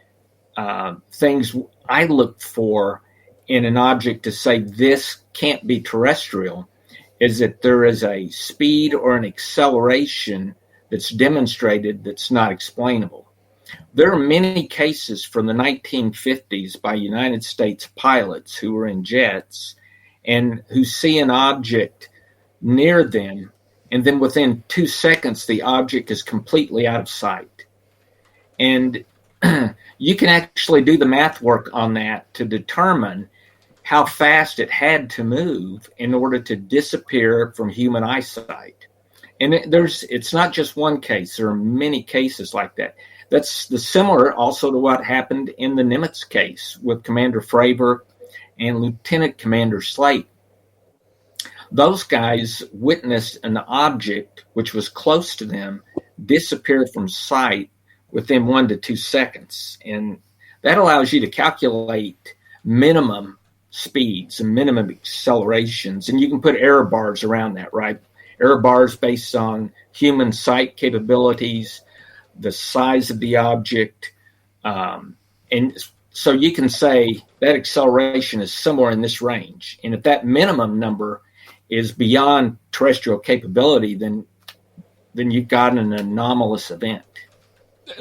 things I look for in an object to say this can't be terrestrial is that there is a speed or an acceleration that's demonstrated that's not explainable. There are many cases from the 1950s by United States pilots who were in jets and who see an object near them, and then within 2 seconds, the object is completely out of sight. And you can actually do the math work on that to determine how fast it had to move in order to disappear from human eyesight. And it's not just one case. There are many cases like that. That's similar also to what happened in the Nimitz case with Commander Fravor and Lieutenant Commander Slate. Those guys witnessed an object which was close to them disappear from sight within 1 to 2 seconds. And that allows you to calculate minimum speeds and minimum accelerations. And you can put error bars around that, right? error bars based on human sight capabilities, the size of the object. And so you can say that acceleration is somewhere in this range. And if that minimum number is beyond terrestrial capability, then you've got an anomalous event.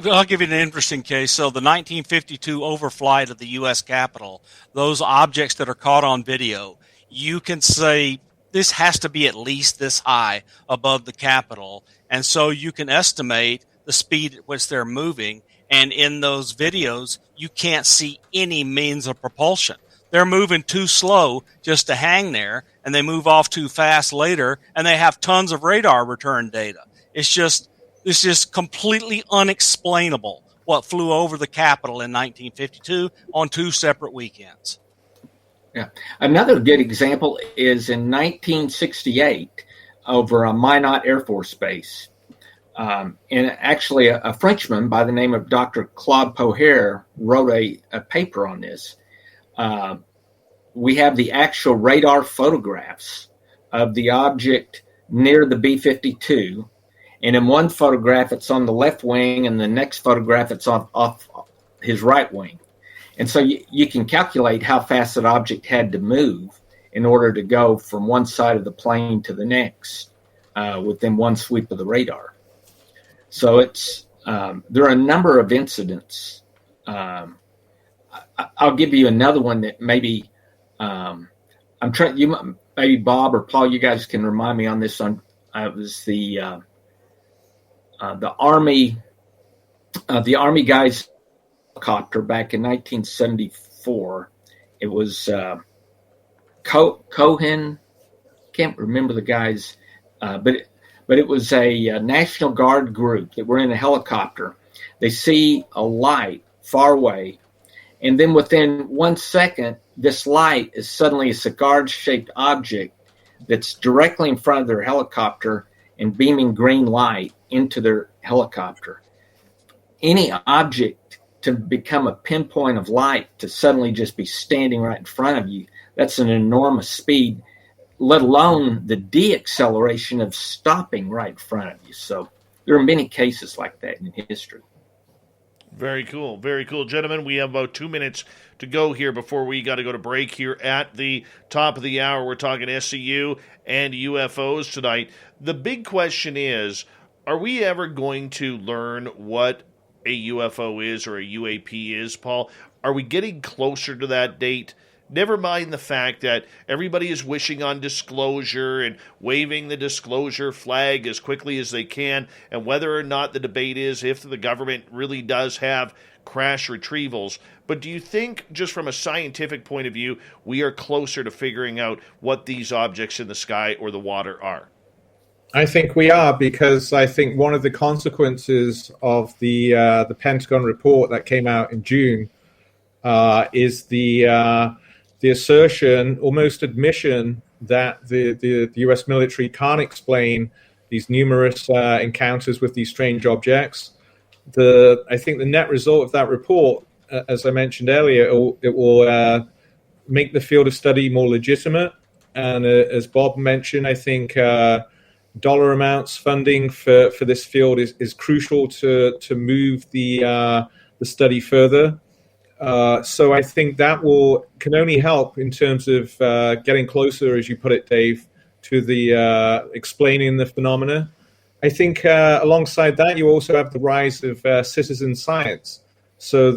I'll give you an interesting case. So the 1952 overflight of the U.S. Capitol, those objects that are caught on video, you can say this has to be at least this high above the Capitol. And so you can estimate the speed at which they're moving. And in those videos, you can't see any means of propulsion. They're moving too slow just to hang there, and they move off too fast later, and they have tons of radar return data. It's just completely unexplainable what flew over the Capitol in 1952 on 2 separate weekends. Yeah. Another good example is in 1968 over Minot Air Force Base. And actually, a Frenchman by the name of Dr. Claude Poher wrote a paper on this. We have the actual radar photographs of the object near the B-52. And in one photograph, it's on the left wing, and the next photograph, it's off his right wing. And so you can calculate how fast that object had to move in order to go from one side of the plane to the next within one sweep of the radar. So it's there are a number of incidents. I'll give you another one that maybe I'm trying. Maybe Bob or Paul, you guys can remind me on this. It was the Army guys helicopter back in 1974. It was Cohen. Can't remember the guys, but it was a National Guard group that were in a helicopter. They see a light far away, and then within 1 second, this light is suddenly a cigar-shaped object that's directly in front of their helicopter and beaming green light into their helicopter. Any object to become a pinpoint of light to suddenly just be standing right in front of you, that's an enormous speed, let alone the de-acceleration of stopping right in front of you. So there are many cases like that in history. Very cool. Very cool. Gentlemen, we have about 2 minutes to go here before we got to go to break here at the top of the hour. We're talking SCU and UFOs tonight. The big question is, are we ever going to learn what a UFO is or a UAP is, Paul? Are we getting closer to that date? Never mind the fact that everybody is wishing on disclosure and waving the disclosure flag as quickly as they can, and whether or not the debate is if the government really does have crash retrievals. But do you think, just from a scientific point of view, we are closer to figuring out what these objects in the sky or the water are? I think we are, because I think one of the consequences of the Pentagon report that came out in June is the assertion, almost admission, that the U.S. military can't explain these numerous encounters with these strange objects. I think the net result of that report, as I mentioned earlier, it will make the field of study more legitimate. And as Bob mentioned, I think dollar amounts, funding for this field is crucial to move the study further. So I think that can only help in terms of getting closer, as you put it, Dave, to the explaining the phenomena. I think alongside that, you also have the rise of citizen science. So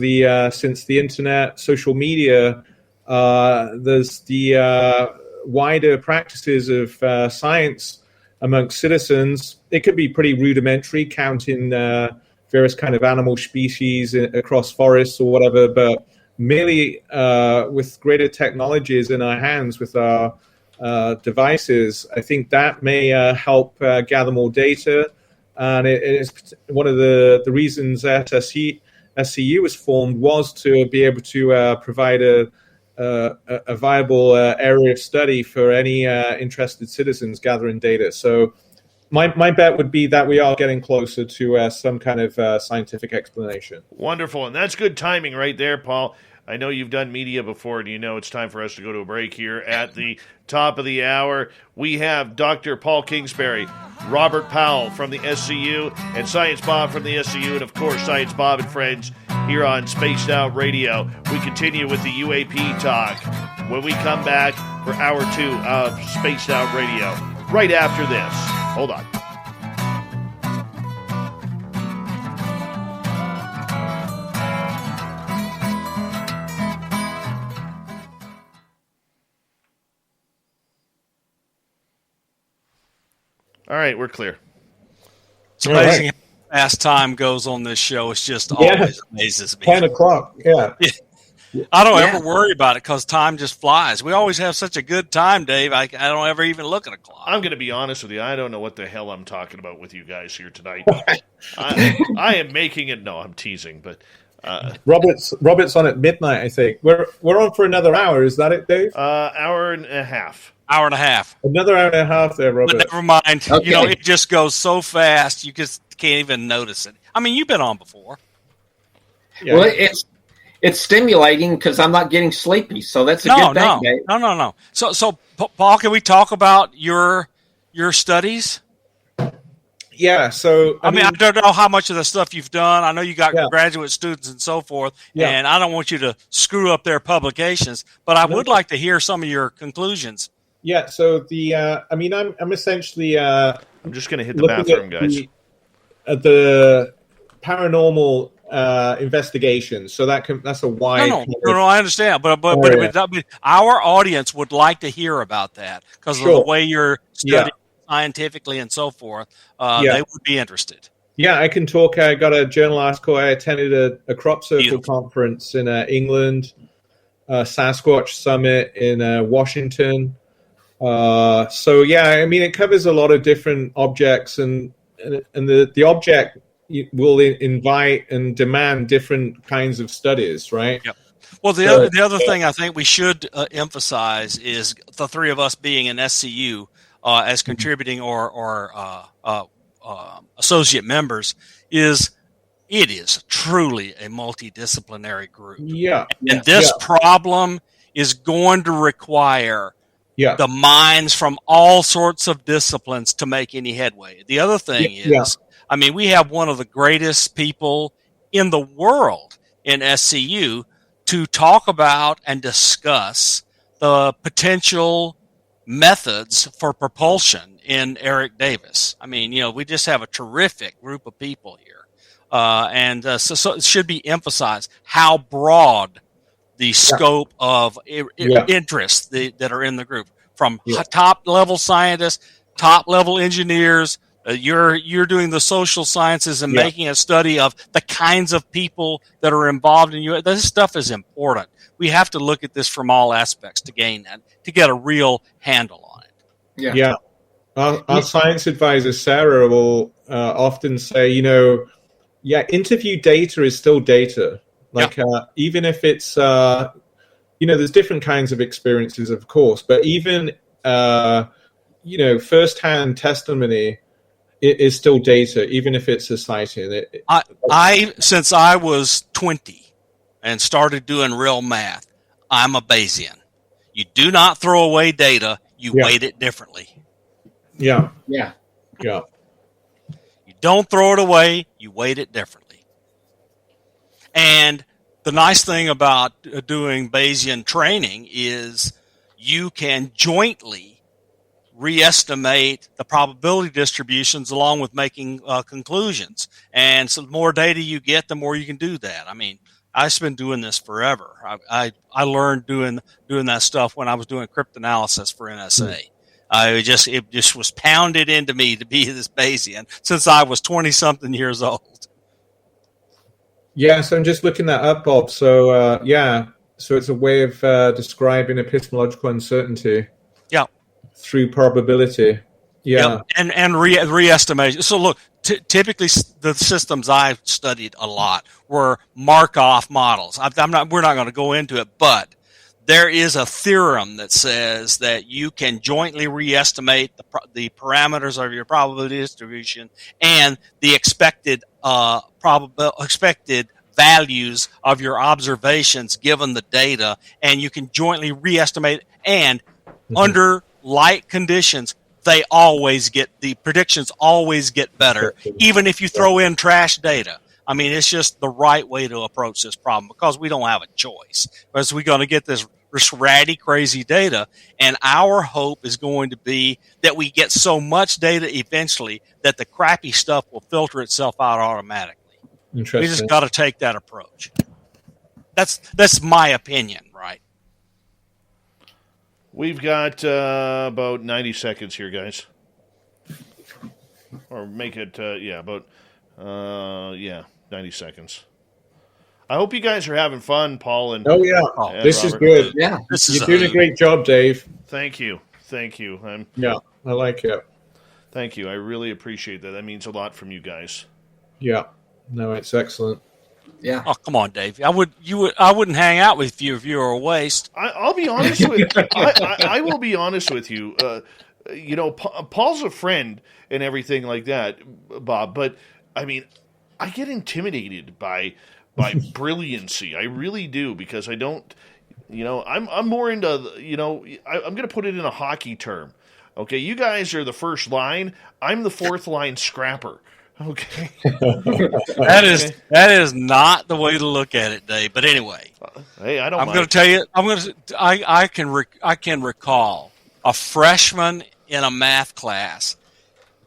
since the internet, social media, there's the wider practices of science amongst citizens. It could be pretty rudimentary, counting various kind of animal species across forests or whatever, but merely with greater technologies in our hands with our devices, I think that may help gather more data. And it is one of the reasons that SCU was formed, was to be able to provide a viable area of study for any interested citizens gathering data. So my bet would be that we are getting closer to some kind of scientific explanation. Wonderful. And that's good timing right there, Paul. I know you've done media before, and you know it's time for us to go to a break here at the top of the hour. We have Dr. Paul Kingsbury, Robert Powell from the SCU, and Science Bob from the SCU, and of course Science Bob and Friends here on Spaced Out Radio. We continue with the UAP talk when we come back for hour 2 of Spaced Out Radio. Right after this. Hold on. All right, we're clear. It's amazing how fast time goes on this show. It's just always amazes me. 10 o'clock, yeah. I don't ever worry about it because time just flies. We always have such a good time, Dave. I don't ever even look at a clock. I'm going to be honest with you. I don't know what the hell I'm talking about with you guys here tonight. I am making it. No, I'm teasing, but Robert's on at midnight. I think we're on for another hour. Is that it, Dave? Hour and a half. Hour and a half. Another hour and a half there, Robert. But never mind. Okay. You know, it just goes so fast you just can't even notice it. I mean, you've been on before. Yeah. Well, it's stimulating because I'm not getting sleepy, so that's a good thing, Dave. No. So, Paul, can we talk about your studies? Yeah. So I mean, I don't know how much of the stuff you've done. I know you got Yeah. graduate students and so forth, Yeah. and I don't want you to screw up their publications, but I would like to hear some of your conclusions. Yeah. So I'm essentially I'm just going to hit the looking bathroom, at guys. the paranormal investigations. So that's a wide. No, I understand, but our audience would like to hear about that because of the way you're studying scientifically and so forth. They would be interested. Yeah, I can talk. I got a journal article. I attended a crop circle conference in England, Sasquatch Summit in Washington. So I mean, it covers a lot of different objects, and the object will invite and demand different kinds of studies, right? Yep. Well, the other thing I think we should emphasize is the three of us being in SCU as contributing or associate members it is truly a multidisciplinary group. Yeah. And this problem is going to require the minds from all sorts of disciplines to make any headway. The other thing is, I mean, we have one of the greatest people in the world in SCU to talk about and discuss the potential methods for propulsion in Eric Davis. I mean, we just have a terrific group of people here. So it should be emphasized how broad the scope of interests that are in the group, from top-level scientists, top-level engineers. You're doing the social sciences and making a study of the kinds of people that are involved in you. This stuff is important. We have to look at this from all aspects to gain that, to get a real handle on it. Yeah. Our science advisor, Sarah, will often say, interview data is still data. Even if it's, there's different kinds of experiences, of course, but even, firsthand testimony is still data, even if it's a sighting. Since I was 20 and started doing real math, I'm a Bayesian. You do not throw away data, you weight it differently. Yeah. You don't throw it away, you weight it differently. And the nice thing about doing Bayesian training is you can jointly re-estimate the probability distributions along with making conclusions. And so the more data you get, the more you can do that. I mean, I've been doing this forever. I learned doing that stuff when I was doing cryptanalysis for NSA. It just was pounded into me to be this Bayesian since I was 20-something years old. Yeah, so I'm just looking that up, Bob. So, so it's a way of describing epistemological uncertainty. Yeah. Through probability. Yeah. Yep. And re-estimation. So, look, typically the systems I've studied a lot were Markov models. We're not going to go into it, but there is a theorem that says that you can jointly re-estimate the parameters of your probability distribution and the expected values of your observations given the data, and you can jointly re-estimate. And under light conditions, the predictions always get better, even if you throw in trash data. I mean, it's just the right way to approach this problem, because we don't have a choice. Because we're going to get this ratty, crazy data, and our hope is going to be that we get so much data eventually that the crappy stuff will filter itself out automatically. Interesting. We just got to take that approach. That's my opinion, right? We've got about 90 seconds here, guys. Or make it, 90 seconds. I hope you guys are having fun, Paul. And this Robert. is good. Yeah, You're doing a great job, Dave. Thank you. I like it. Thank you. I really appreciate that. That means a lot from you guys. Yeah. No, it's excellent. Yeah. Oh, come on, Dave. I wouldn't hang out with you if you were a waste. I'll be honest with you. I will be honest with you. Paul's a friend and everything like that, Bob. But I mean, I get intimidated by brilliancy. I really do, because I don't. I'm more into. I'm going to put it in a hockey term. Okay, you guys are the first line. I'm the fourth line scrapper. Okay. That is not the way to look at it, Dave. But anyway, hey, I don't. I'm going to tell you. I can recall a freshman in a math class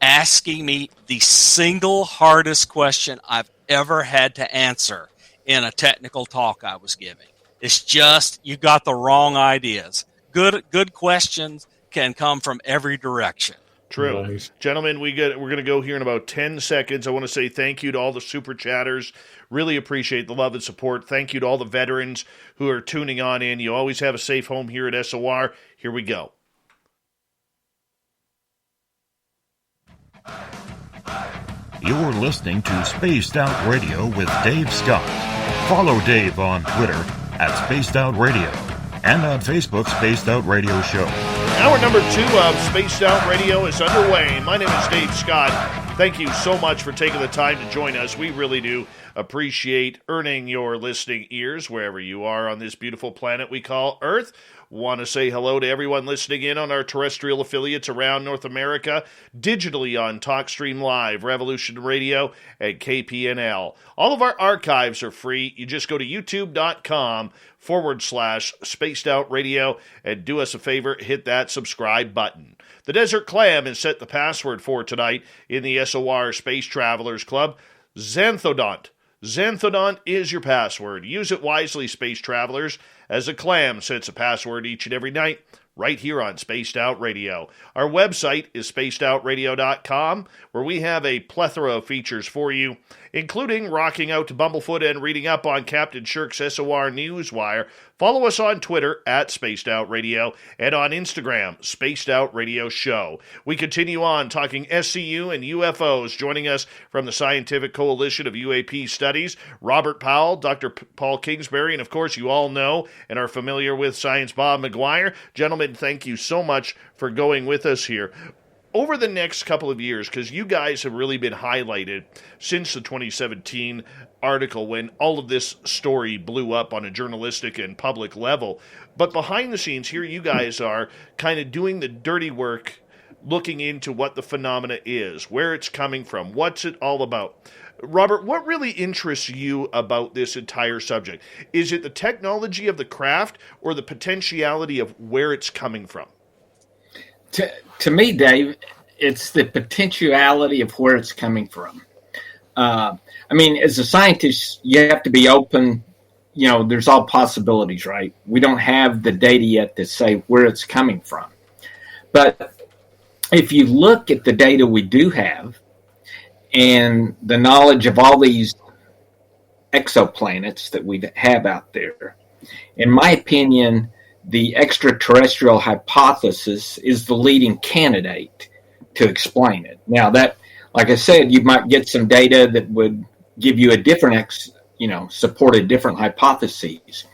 asking me the single hardest question I've ever had to answer in a technical talk I was giving. It's just you got the wrong ideas. Good questions can come from every direction. True. Nice. Gentlemen, we're going to go here in about 10 seconds. I want to say thank you to all the super chatters. Really appreciate the love and support. Thank you to all the veterans who are tuning on in. You always have a safe home here at SOR. Here we go. You're listening to Spaced Out Radio with Dave Scott. Follow Dave on Twitter at Spaced Out Radio and on Facebook, Spaced Out Radio Show. Hour number 2 of Spaced Out Radio is underway. My name is Dave Scott. Thank you so much for taking the time to join us. We really do appreciate earning your listening ears wherever you are on this beautiful planet we call Earth. Want to say hello to everyone listening in on our terrestrial affiliates around North America, digitally on TalkStream Live, Revolution Radio, and KPNL. All of our archives are free. You just go to youtube.com/Spaced Out Radio and do us a favor, hit that subscribe button. The Desert Clam has set the password for tonight in the SOR Space Travelers Club, Xanthodont. Xanthodont is your password. Use it wisely, space travelers, as a clam sets a password each and every night right here on Spaced Out Radio. Our website is spacedoutradio.com, where we have a plethora of features for you, including rocking out to Bumblefoot and reading up on Captain Shirk's SOR Newswire. Follow us on Twitter at Spaced Out Radio and on Instagram, Spaced Out Radio Show. We continue on talking SCU and UFOs. Joining us from the Scientific Coalition of UAP Studies, Robert Powell, Dr. Paul Kingsbury, and of course you all know and are familiar with Science Bob McGuire. Gentlemen, thank you so much for going with us here. Over the next couple of years, because you guys have really been highlighted since the 2017 article when all of this story blew up on a journalistic and public level. But behind the scenes, here you guys are kind of doing the dirty work, looking into what the phenomena is, where it's coming from, what's it all about. Robert, what really interests you about this entire subject? Is it the technology of the craft or the potentiality of where it's coming from? To me, Dave, it's the potentiality of where it's coming from. I mean, as a scientist, you have to be open. You know, there's all possibilities, right? We don't have the data yet to say where it's coming from. But if you look at the data we do have and the knowledge of all these exoplanets that we have out there, in my opinion, the extraterrestrial hypothesis is the leading candidate to explain it. Now that, like I said, you might get some data that would give you a different, support a different hypotheses.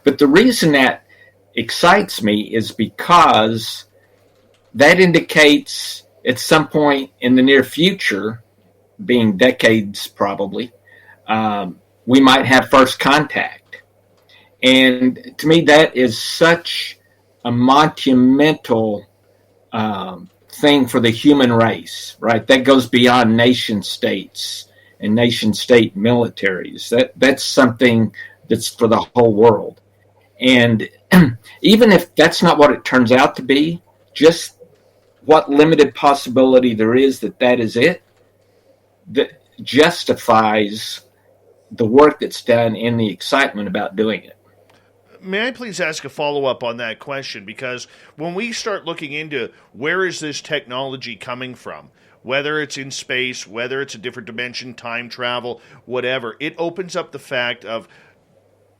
But the reason that excites me is because that indicates at some point in the near future, being decades probably, we might have first contact. And to me, that is such a monumental thing for the human race, right? That goes beyond nation states and nation state militaries. That's something that's for the whole world. And even if that's not what it turns out to be, just what limited possibility there is that is it, that justifies the work that's done and the excitement about doing it. May I please ask a follow-up on that question? Because when we start looking into where is this technology coming from, whether it's in space, whether it's a different dimension, time travel, whatever, it opens up the fact of,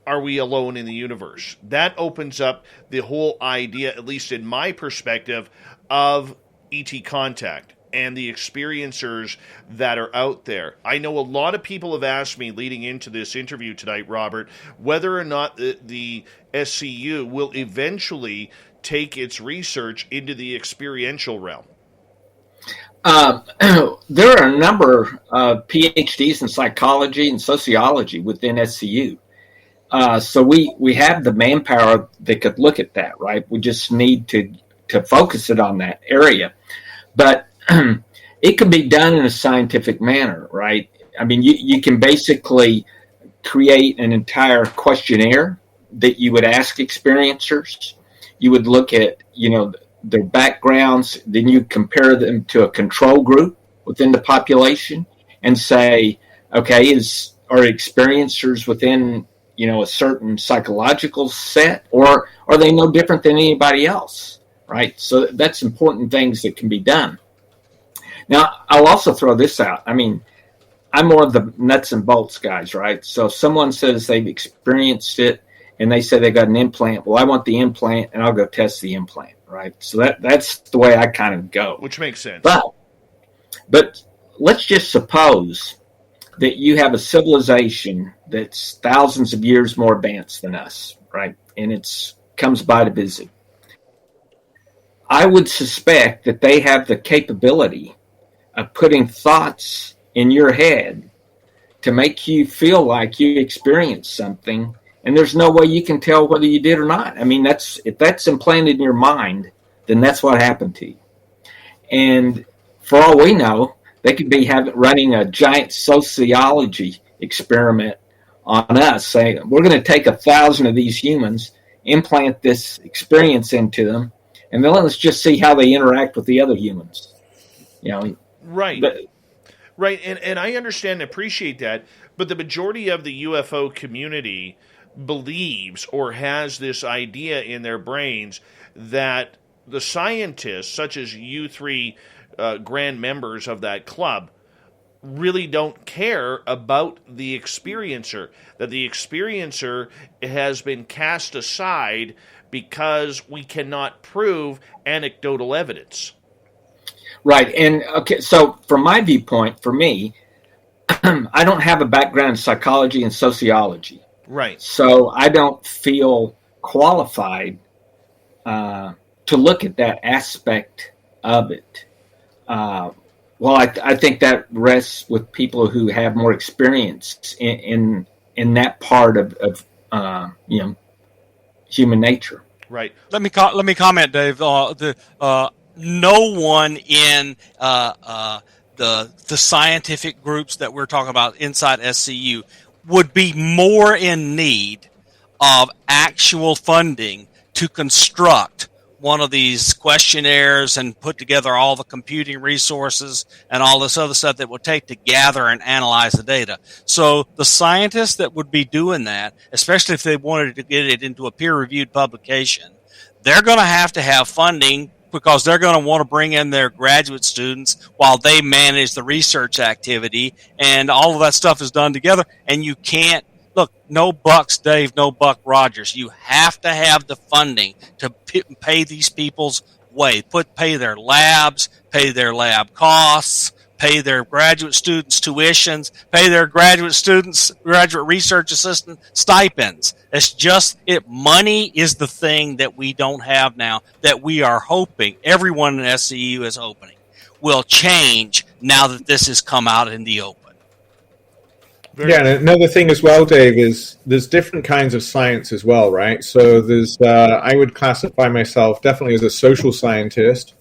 are we alone in the universe? That opens up the whole idea, at least in my perspective, of ET contact and the experiencers that are out there. I know a lot of people have asked me leading into this interview tonight, Robert, whether or not the SCU will eventually take its research into the experiential realm. There are a number of PhDs in psychology and sociology within SCU. So we have the manpower that could look at that, right? We just need to focus it on that area. But it can be done in a scientific manner, right? I mean, you can basically create an entire questionnaire that you would ask experiencers. You would look at, their backgrounds, then you compare them to a control group within the population and say, okay, are experiencers within, a certain psychological set, or are they no different than anybody else, right? So that's important things that can be done. Now, I'll also throw this out. I mean, I'm more of the nuts and bolts guys, right? So if someone says they've experienced it and they say they got an implant, well, I want the implant and I'll go test the implant, right? So that's the way I kind of go. Which makes sense. But let's just suppose that you have a civilization that's thousands of years more advanced than us, right? And it comes by to visit. I would suspect that they have the capability of putting thoughts in your head to make you feel like you experienced something, and there's no way you can tell whether you did or not. I mean, if that's implanted in your mind, then that's what happened to you. And for all we know, they could be running a giant sociology experiment on us, saying, we're going to take 1,000 of these humans, implant this experience into them, and then let's just see how they interact with the other humans. Right. Right, and I understand and appreciate that, but the majority of the UFO community believes or has this idea in their brains that the scientists, such as you three grand members of that club, really don't care about the experiencer, that the experiencer has been cast aside because we cannot prove anecdotal evidence. Right. And okay, so from my viewpoint, for me, I don't have a background in psychology and sociology. Right. So I don't feel qualified to look at that aspect of it. Well, I think that rests with people who have more experience in that part of human nature. Right. Let me comment, Dave. No one in the scientific groups that we're talking about inside SCU would be more in need of actual funding to construct one of these questionnaires and put together all the computing resources and all this other stuff that would take to gather and analyze the data. So the scientists that would be doing that, especially if they wanted to get it into a peer-reviewed publication, they're going to have funding because they're going to want to bring in their graduate students while they manage the research activity, and all of that stuff is done together. And you can't, look, no bucks, Dave, no buck Rogers. You have to have the funding to pay these people's way, pay their labs, pay their lab costs, pay their graduate students' tuitions, pay their graduate research assistant stipends. It's just money is the thing that we don't have now that we are hoping, everyone in SCU is hoping, will change now that this has come out in the open. And another thing as well, Dave, is there's different kinds of science as well, right? So there's, I would classify myself definitely as a social scientist.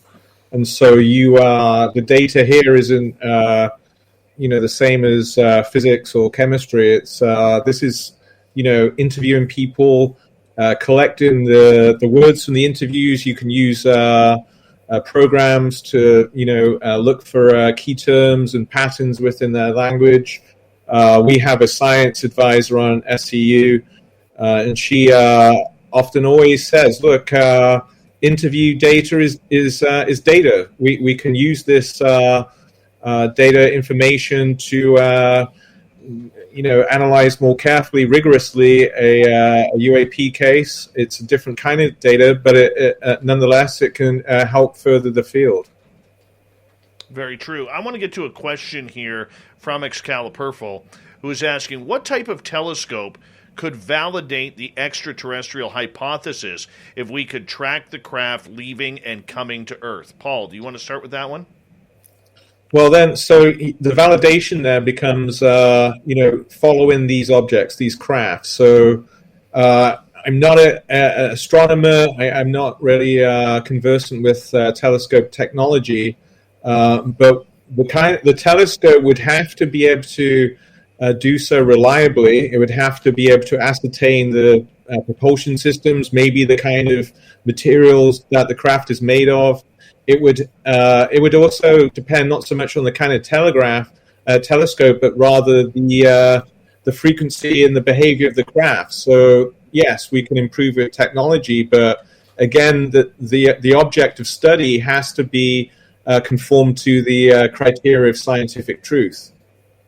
And so the data here isn't, the same as physics or chemistry. This is, interviewing people, collecting the words from the interviews. You can use programs to, look for key terms and patterns within their language. We have a science advisor on SCU, and she often always says, look, interview data is data. We can use this data information to analyze more carefully, rigorously a UAP case. It's a different kind of data, but nonetheless it can help further the field. Very true. I want to get to a question here from Excalibur, who is asking, what type of telescope could validate the extraterrestrial hypothesis if we could track the craft leaving and coming to Earth? Paul, do you want to start with that one? Well, then, so the validation there becomes, following these objects, these crafts. So I'm not an astronomer. I'm not really conversant with telescope technology, but the telescope would have to be able to do so reliably. It would have to be able to ascertain the propulsion systems, maybe the kind of materials that the craft is made of. It would also depend not so much on the kind of telescope, but rather the frequency and the behavior of the craft. So yes, we can improve with technology, but again, the object of study has to be conform to the criteria of scientific truth.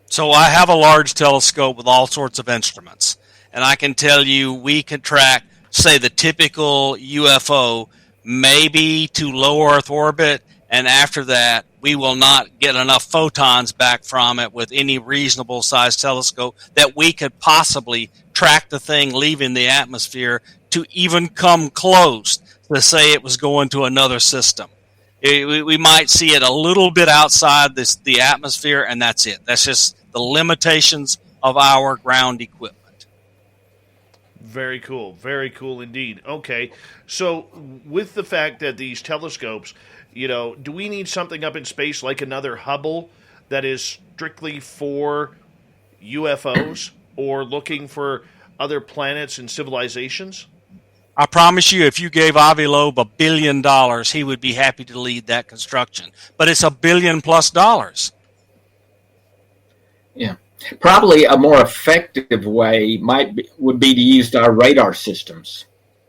So I have a large telescope with all sorts of instruments, and I can tell you we can track, say, the typical UFO maybe to low Earth orbit, and after that we will not get enough photons back from it with any reasonable sized telescope that we could possibly track the thing leaving the atmosphere to even come close to say it was going to another system. We might see it a little bit outside the atmosphere, and that's it. That's just the limitations of our ground equipment. Very cool. Very cool indeed. Okay, so with the fact that these telescopes, do we need something up in space like another Hubble that is strictly for UFOs or looking for other planets and civilizations? I promise you, if you gave Avi Loeb $1 billion, he would be happy to lead that construction. But it's $1 billion+. Yeah, probably a more effective way would be to use our radar systems.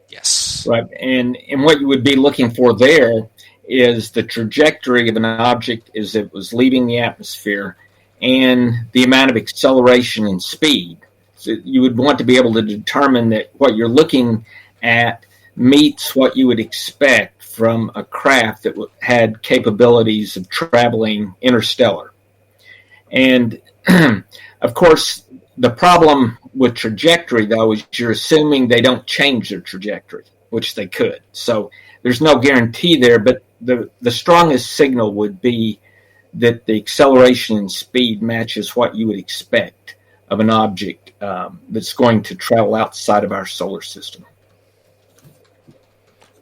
Yes, right. And what you would be looking for there is the trajectory of an object as it was leaving the atmosphere, and the amount of acceleration and speed. So you would want to be able to determine that what you're looking at meets what you would expect from a craft that had capabilities of traveling interstellar. And of course, the problem with trajectory, though, is you're assuming they don't change their trajectory, which they could. So there's no guarantee there, but the strongest signal would be that the acceleration and speed matches what you would expect of an object that's going to travel outside of our solar system.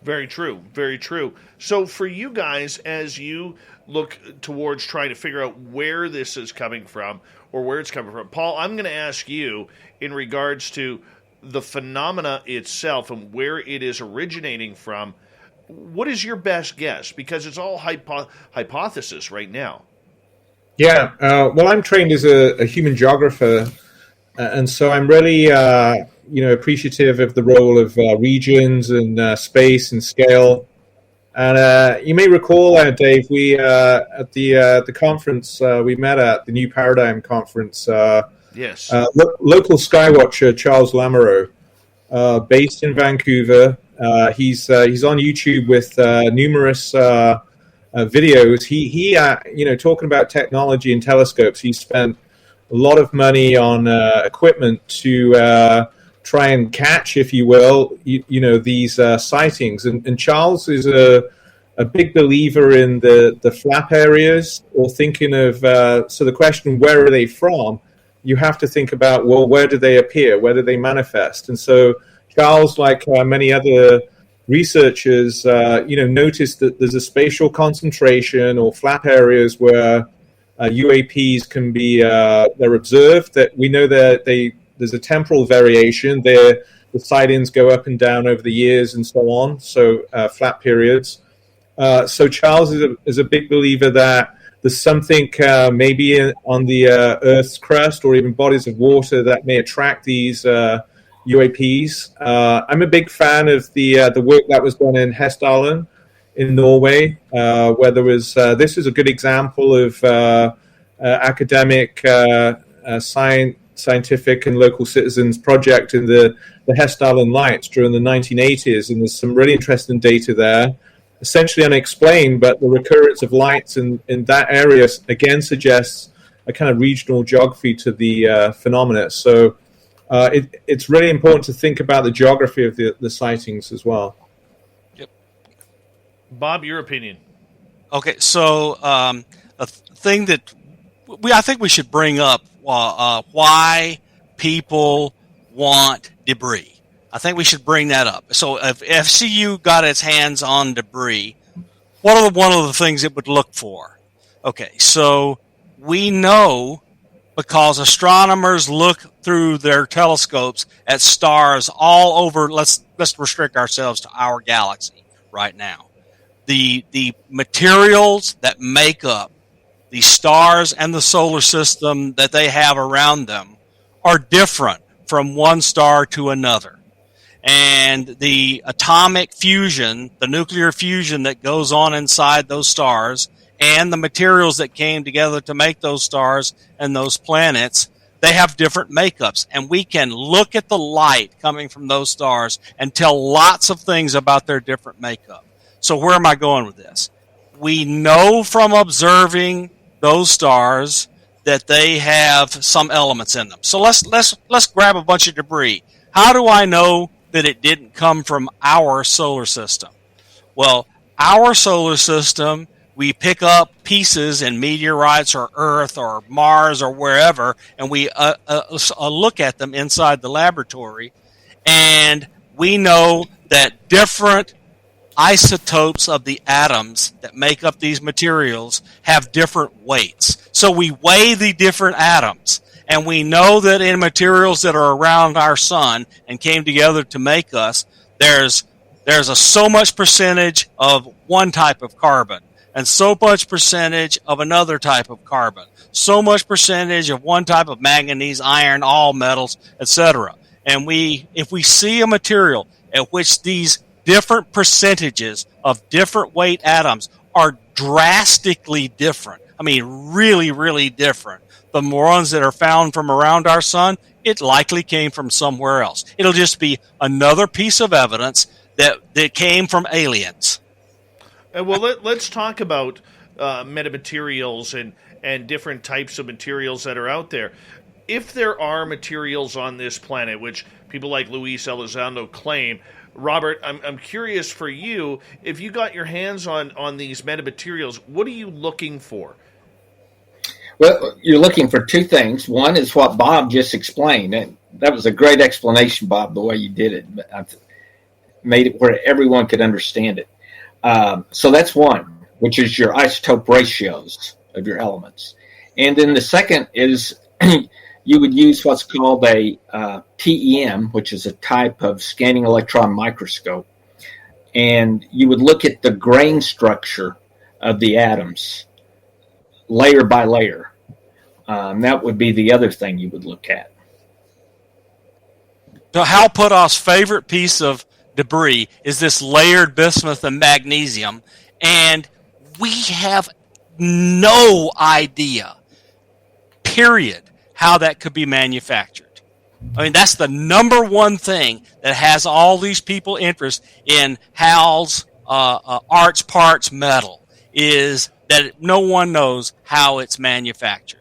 Very true. Very true. So for you guys, as you look towards trying to figure out where this is coming from or where it's coming from, Paul, I'm going to ask you in regards to the phenomena itself and where it is originating from. What is your best guess? Because it's all hypothesis right now. Yeah. Well, I'm trained as a human geographer, and so I'm really appreciative of the role of regions and space and scale. And you may recall, Dave, we at the conference we met at, the New Paradigm Conference. Yes. Local skywatcher Charles Lamoureux, based in Vancouver. He's on YouTube with numerous videos. He talking about technology and telescopes. He spent a lot of money on equipment to try and catch, if you will, these sightings. And Charles is a big believer in the flap areas, or thinking of so the question, where are they from? you have to think about, well, where do they appear? Where do they manifest? And so Charles, like many other researchers, noticed that there's a spatial concentration or flap areas where UAPs can be they're observed. That we know that there's a temporal variation. The sightings go up and down over the years and so on. So flap periods. So Charles is a big believer that there's something maybe on the Earth's crust or even bodies of water that may attract these UAPs. I'm a big fan of the work that was done in Hessdalen in Norway, where there was this is a good example of academic, scientific, and local citizens project in the Hessdalen Lights during the 1980s, and there's some really interesting data there. Essentially unexplained, but the recurrence of lights in that area again suggests a kind of regional geography to the phenomena. So it's really important to think about the geography of the sightings as well. Yep. Bob, your opinion? Okay, so a thing that I think we should bring up why people want debris. I think we should bring that up. So if SCU got its hands on debris, what are one of the things it would look for? Okay, so we know because astronomers look through their telescopes at stars all over. Let's restrict ourselves to our galaxy right now. The materials that make up the stars and the solar system that they have around them are different from one star to another. And the atomic fusion, the nuclear fusion that goes on inside those stars, and the materials that came together to make those stars and those planets, they have different makeups. And we can look at the light coming from those stars and tell lots of things about their different makeup. So where am I going with this? We know from observing those stars that they have some elements in them. So let's grab a bunch of debris. How do I know that it didn't come from our solar system? Well, our solar system, we pick up pieces in meteorites or Earth or Mars or wherever, and we look at them inside the laboratory, and we know that different isotopes of the atoms that make up these materials have different weights. So we weigh the different atoms. And we know that in materials that are around our sun and came together to make us, there's so much percentage of one type of carbon and so much percentage of another type of carbon, so much percentage of one type of manganese, iron, all metals, etc. And if we see a material at which these different percentages of different weight atoms are drastically different, I mean really, really different, the ones that are found from around our sun, it likely came from somewhere else. It'll just be another piece of evidence that came from aliens. Well, let's talk about metamaterials and different types of materials that are out there. If there are materials on this planet, which people like Luis Elizondo claim, Robert, I'm curious for you, if you got your hands on these metamaterials, what are you looking for? Well, you're looking for two things. One is what Bob just explained. And that was a great explanation, Bob, the way you did it. I've made it where everyone could understand it. So that's one, which is your isotope ratios of your elements. And then the second is you would use what's called a TEM, which is a type of scanning electron microscope. And you would look at the grain structure of the atoms, layer by layer. That would be the other thing you would look at. So Hal Puthoff's favorite piece of debris is this layered bismuth and magnesium, and we have no idea, period, how that could be manufactured. I mean, that's the number one thing that has all these people interest in Hal's Arts Parts metal, is that no one knows how it's manufactured.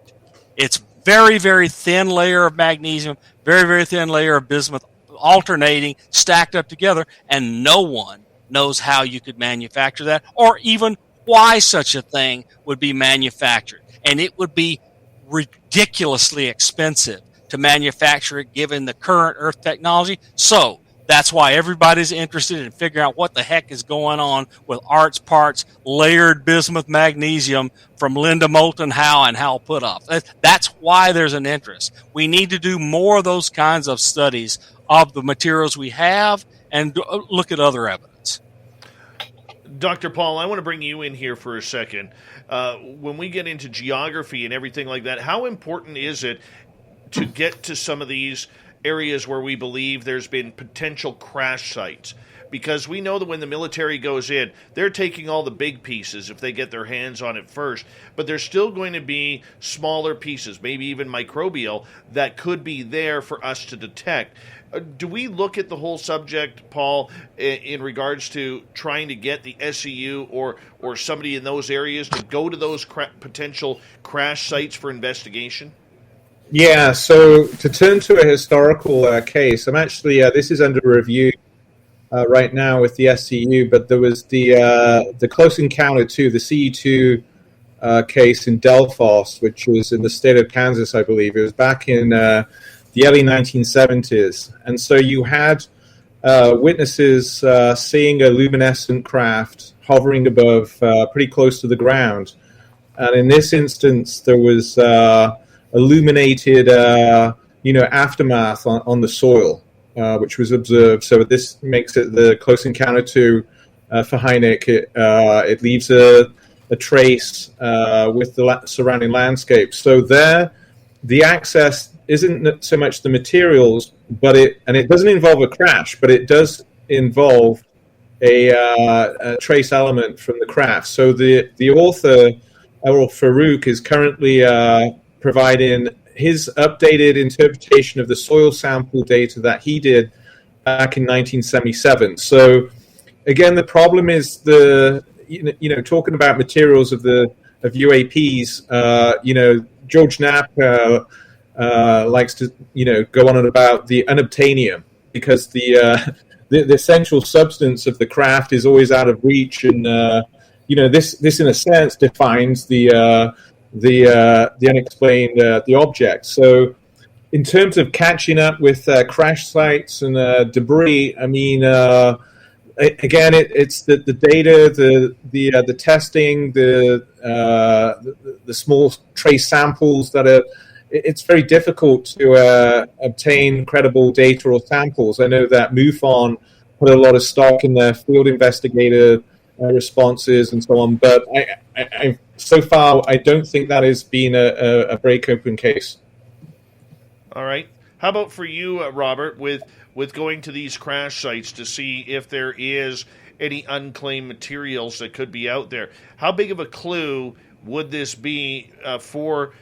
It's very, very thin layer of magnesium, very, very thin layer of bismuth, alternating, stacked up together, and no one knows how you could manufacture that, or even why such a thing would be manufactured. And it would be ridiculously expensive to manufacture it given the current Earth technology. So that's why everybody's interested in figuring out what the heck is going on with Art's parts, layered bismuth magnesium from Linda Moulton Howe and Hal Puthoff. That's why there's an interest. We need to do more of those kinds of studies of the materials we have and look at other evidence. Dr. Paul, I want to bring you in here for a second. When we get into geography and everything like that, how important is it to get to some of these areas where we believe there's been potential crash sites? Because we know that when the military goes in, they're taking all the big pieces if they get their hands on it first. But there's still going to be smaller pieces, maybe even microbial, that could be there for us to detect. Do we look at the whole subject, Paul, in regards to trying to get the SCU or somebody in those areas to go to those potential crash sites for investigation? Yeah, so to turn to a historical case, I'm actually, this is under review right now with the SCU, but there was the close encounter too, the CE2 case in Delphos, which was in the state of Kansas, I believe. It was back in the early 1970s. And so you had witnesses seeing a luminescent craft hovering above pretty close to the ground. And in this instance, there was illuminated, aftermath on the soil, which was observed. So this makes it the close encounter to for Hynek. It leaves a trace with the surrounding landscape. So there, the access isn't so much the materials, but it doesn't involve a crash, but it does involve a trace element from the craft. So the author, Errol Farouk, is currently providing his updated interpretation of the soil sample data that he did back in 1977. So again, the problem is talking about materials of UAPs. George Knapp likes to go on and about the unobtainium, because the essential substance of the craft is always out of reach, and this in a sense defines the unexplained, the object. So in terms of catching up with crash sites and debris, I mean, again, it's the data, the testing, the small trace samples that are. It's very difficult to obtain credible data or samples. I know that MUFON put a lot of stock in their field investigator responses and so on, but I so far I don't think that has been a break open case. All right. How about for you, Robert, with going to these crash sites to see if there is any unclaimed materials that could be out there? How big of a clue would this be for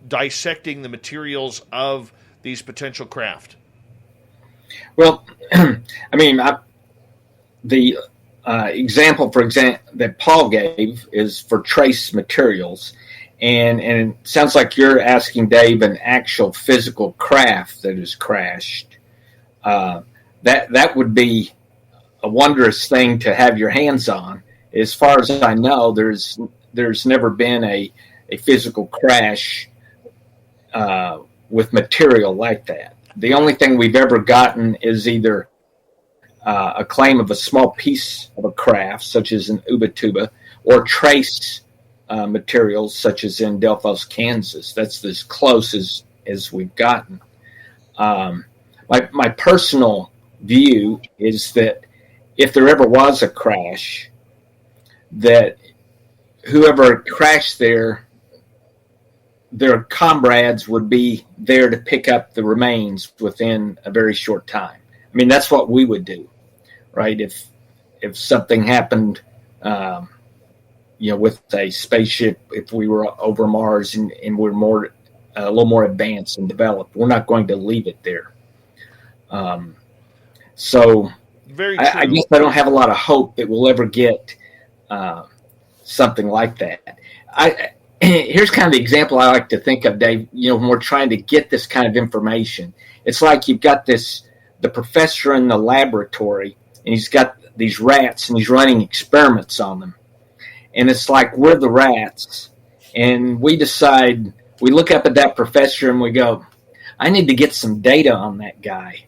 dissecting the materials of these potential craft? Well, I mean, the example, that Paul gave is for trace materials, and it sounds like you're asking, Dave, an actual physical craft that has crashed. That would be a wondrous thing to have your hands on. As far as I know, there's never been a physical crash with material like that. The only thing we've ever gotten is either a claim of a small piece of a craft, such as an Ubatuba, or trace materials, such as in Delphos, Kansas. That's as close as we've gotten. My personal view is that if there ever was a crash, that whoever crashed there, their comrades would be there to pick up the remains within a very short time. I mean, that's what we would do, right? If something happened, with a spaceship, if we were over Mars and we're a little more advanced and developed, we're not going to leave it there. So very true. I guess I don't have a lot of hope that we'll ever get something like that. Here's kind of the example I like to think of, Dave. When we're trying to get this kind of information, it's like you've got the professor in the laboratory, and he's got these rats, and he's running experiments on them. And it's like we're the rats, and we decide we look up at that professor and we go, I need to get some data on that guy.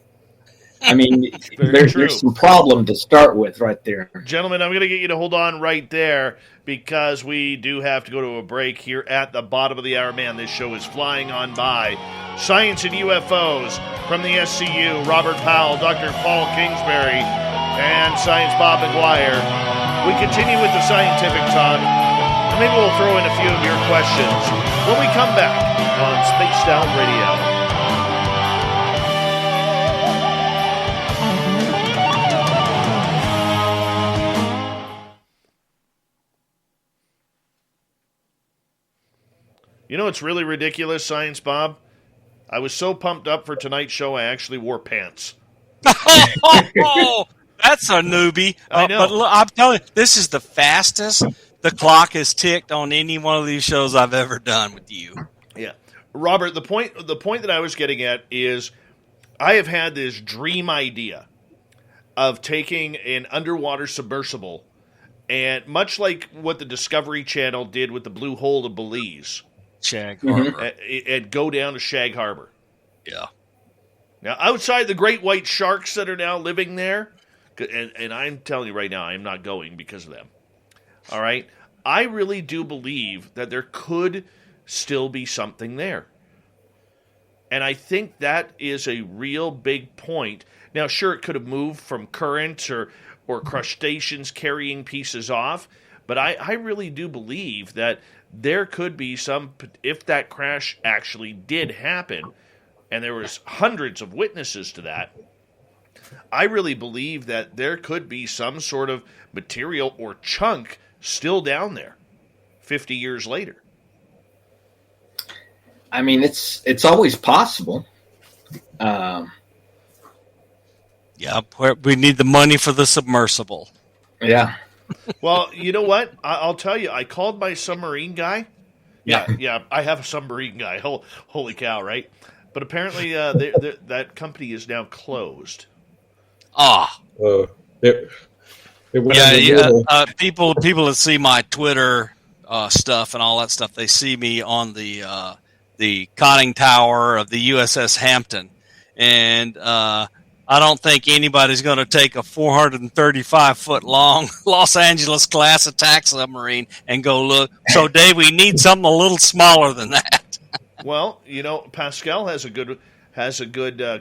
I mean, there's some problem to start with right there. Gentlemen, I'm going to get you to hold on right there because we do have to go to a break here at the bottom of the hour. Man, this show is flying on by. Science and UFOs from the SCU, Robert Powell, Dr. Paul Kingsbury, and Science Bob McGuire. We continue with the scientific talk. And maybe we'll throw in a few of your questions when we come back on Spaced Out Radio. You know what's really ridiculous, Science Bob? I was so pumped up for tonight's show, I actually wore pants. Oh, that's a newbie. I know. But look, I'm telling you, this is the fastest the clock has ticked on any one of these shows I've ever done with you. Yeah. Robert, the point that I was getting at is I have had this dream idea of taking an underwater submersible and much like what the Discovery Channel did with the Blue Hole of Belize, Shag Harbor. and go down to Shag Harbor. Yeah. Now, outside the great white sharks that are now living there, and I'm telling you right now, I'm not going because of them. All right? I really do believe that there could still be something there. And I think that is a real big point. Now, sure, it could have moved from currents or crustaceans carrying pieces off, but I really do believe that there could be some, if that crash actually did happen, and there was hundreds of witnesses to that, I really believe that there could be some sort of material or chunk still down there 50 years later. I mean, it's always possible. Yeah, we need the money for the submersible. Yeah. Well, you know what? I'll tell you, I called my submarine guy. Yeah, I have a submarine guy. Holy cow, right? But apparently that company is now closed. Ah. People that see my Twitter stuff and all that stuff, they see me on the conning tower of the USS Hampton, and I don't think anybody's going to take a 435-foot long Los Angeles class attack submarine and go look. So, Dave, we need something a little smaller than that. Well, you know, Pascal has a good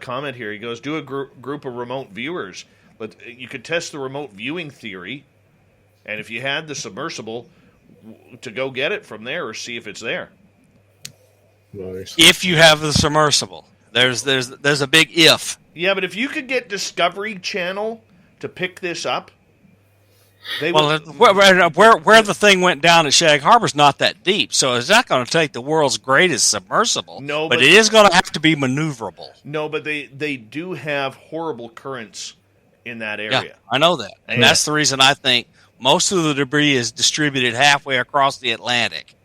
comment here. He goes, do a group of remote viewers. But you could test the remote viewing theory, and if you had the submersible, to go get it from there or see if it's there. Nice. If you have the submersible, there's a big if. Yeah, but if you could get Discovery Channel to pick this up, they where the thing went down at Shag Harbor is not that deep, so it's not going to take the world's greatest submersible. No, but it is going to have to be maneuverable. No, but they do have horrible currents in that area. Yeah, I know that, and that's the reason I think most of the debris is distributed halfway across the Atlantic.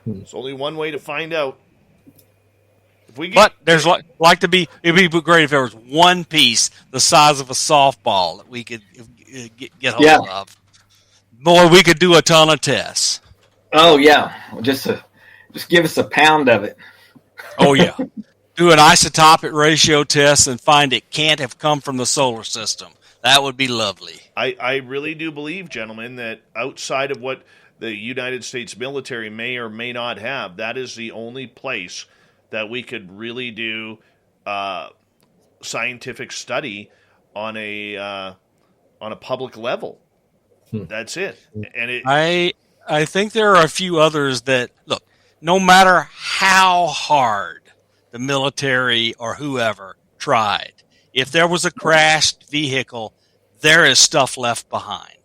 There's only one way to find out. But there's it'd be great if there was one piece the size of a softball that we could get hold of. Boy, we could do a ton of tests. Oh yeah, just give us a pound of it. Oh yeah, do an isotopic ratio test and find it can't have come from the solar system. That would be lovely. I really do believe, gentlemen, that outside of what the United States military may or may not have, that is the only place that we could really do scientific study on a public level. That's it. And I think there are a few others that look. No matter how hard the military or whoever tried, if there was a crashed vehicle, there is stuff left behind.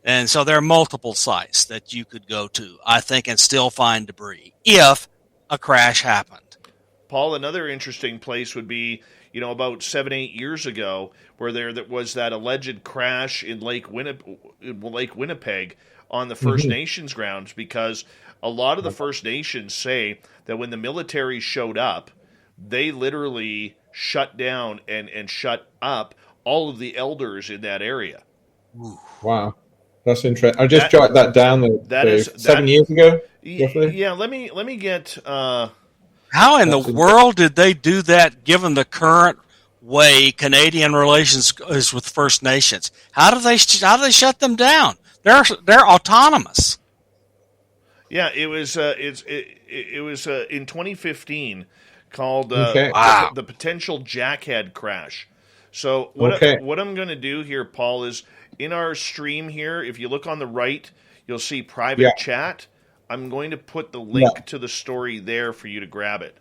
And so there are multiple sites that you could go to, I think, and still find debris if a crash happened. Paul, another interesting place would be, about 7-8 years ago, where there was that alleged crash in Lake Winnipeg on the First Nations grounds, because a lot of the First Nations say that when the military showed up, they literally shut down and shut up all of the elders in that area. Wow. That's interesting. I just jotted that down. That is 7 years ago. Roughly? Yeah. Let me get. How in the world did they do that? Given the current way Canadian relations is with First Nations, how do they shut them down? They're autonomous. Yeah, it was. It was in 2015 called the potential jackhead crash. So what I'm going to do here, Paul, is in our stream here. If you look on the right, you'll see private chat. I'm going to put the link to the story there for you to grab it.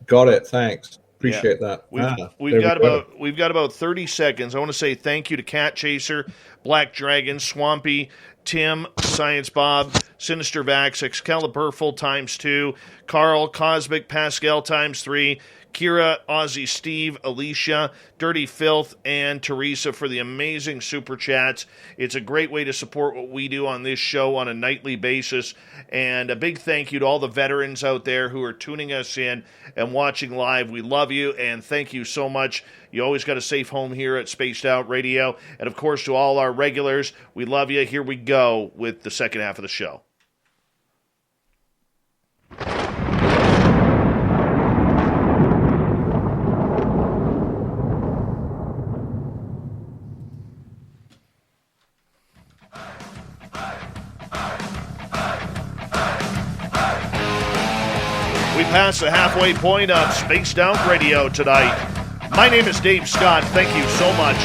Got it. Thanks. Appreciate that. We've got about 30 seconds. I want to say thank you to Cat Chaser, Black Dragon, Swampy, Tim, Science Bob, Sinister Vax, Excalibur full times 2, Carl, Cosmic, Pascal times 3, Kira, Aussie Steve, Alicia, Dirty Filth, and Teresa for the amazing super chats. It's a great way to support what we do on this show on a nightly basis. And a big thank you to all the veterans out there who are tuning us in and watching live. We love you, and thank you so much. You always got a safe home here at Spaced Out Radio. And, of course, to all our regulars, we love you. Here we go with the second half of the show. We passed the halfway point of Spaced Out Radio tonight. My name is Dave Scott. Thank you so much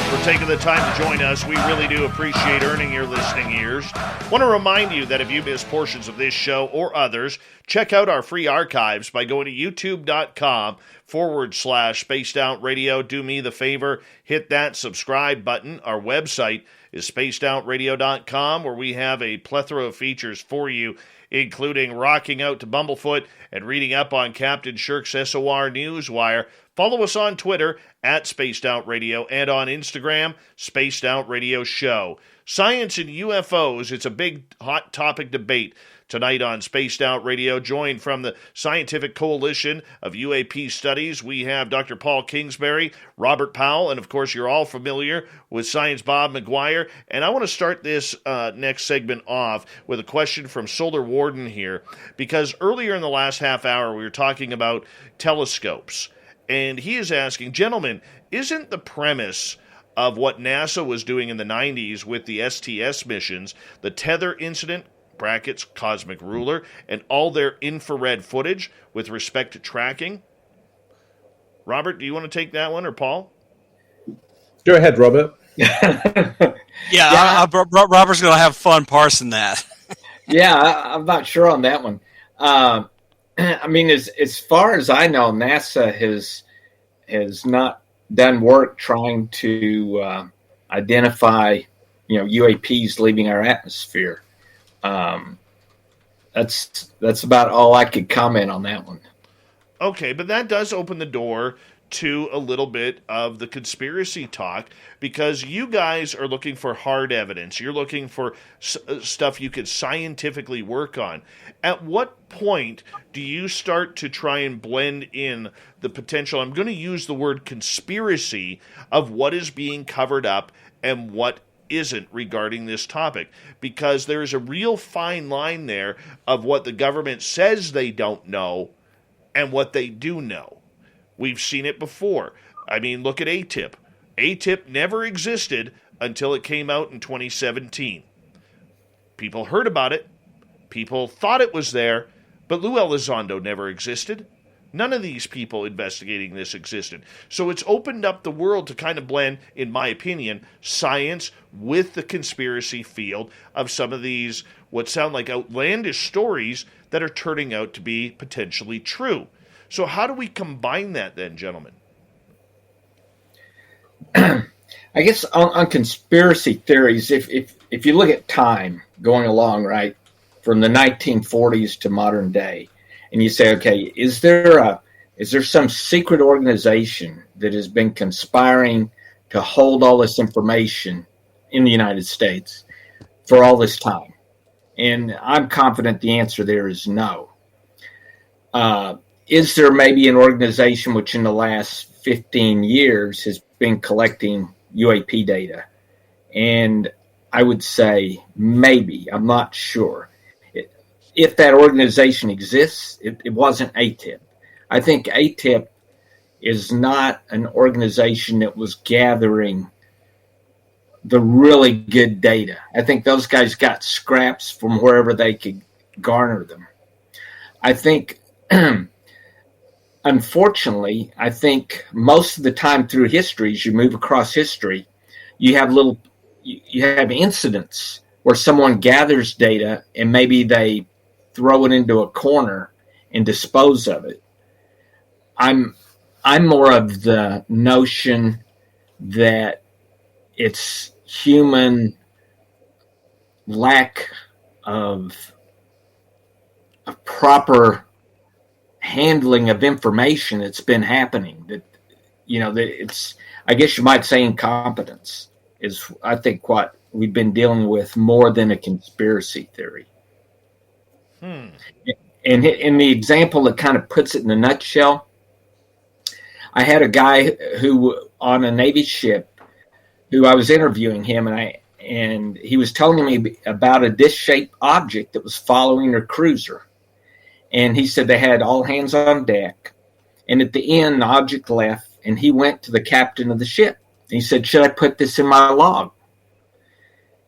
for taking the time to join us. We really do appreciate earning your listening ears. Want to remind you that if you miss portions of this show or others, check out our free archives by going to youtube.com/Spaced Out Radio. Do me the favor, hit that subscribe button. Our website is spacedoutradio.com, where we have a plethora of features for you, including rocking out to Bumblefoot and reading up on Captain Shirk's SOR Newswire. Follow us on Twitter at Spaced Out Radio and on Instagram, Spaced Out Radio Show. Science and UFOs, it's a big hot topic debate tonight on Spaced Out Radio. Joined from the Scientific Coalition of UAP Studies, we have Dr. Paul Kingsbury, Robert Powell, and of course you're all familiar with Science Bob McGuire. And I want to start this next segment off with a question from Solar Warden here, because earlier in the last half hour we were talking about telescopes. And he is asking, gentlemen, isn't the premise of what NASA was doing in the 90s with the STS missions, the Tether incident, brackets, Cosmic Ruler, and all their infrared footage with respect to tracking? Robert, do you want to take that one, or Paul? Go ahead, Robert. Robert's going to have fun parsing that. I'm not sure on that one. I mean, as far as I know, NASA has not done work trying to identify, UAPs leaving our atmosphere. That's about all I could comment on that one. Okay, but that does open the door to a little bit of the conspiracy talk, because you guys are looking for hard evidence. You're looking for stuff you could scientifically work on. At what point do you start to try and blend in the potential, I'm going to use the word conspiracy, of what is being covered up and what isn't regarding this topic? Because there is a real fine line there of what the government says they don't know and what they do know. We've seen it before. I mean, look at ATIP. ATIP never existed until it came out in 2017. People heard about it. People thought it was there. But Lou Elizondo never existed. None of these people investigating this existed. So it's opened up the world to kind of blend, in my opinion, science with the conspiracy field of some of these what sound like outlandish stories that are turning out to be potentially true. So how do we combine that then, gentlemen? I guess on conspiracy theories, if you look at time going along, right, from the 1940s to modern day, and you say, okay, is there some secret organization that has been conspiring to hold all this information in the United States for all this time? And I'm confident the answer there is no. Is there maybe an organization which in the last 15 years has been collecting UAP data? And I would say maybe. I'm not sure. If that organization exists, it wasn't ATIP. I think ATIP is not an organization that was gathering the really good data. I think those guys got scraps from wherever they could garner them. I think, unfortunately, I think most of the time through history, as you move across history, you have incidents where someone gathers data and maybe they throw it into a corner and dispose of it. I'm more of the notion that it's human lack of a proper handling of information that's been happening. That it's, I guess you might say, incompetence is, I think, what we've been dealing with more than a conspiracy theory. And in the example that kind of puts it in a nutshell, I had a guy who on a Navy ship who I was interviewing him, and he was telling me about a disc-shaped object that was following their cruiser. And he said they had all hands on deck. And at the end, the object left, and he went to the captain of the ship. He said, "Should I put this in my log?"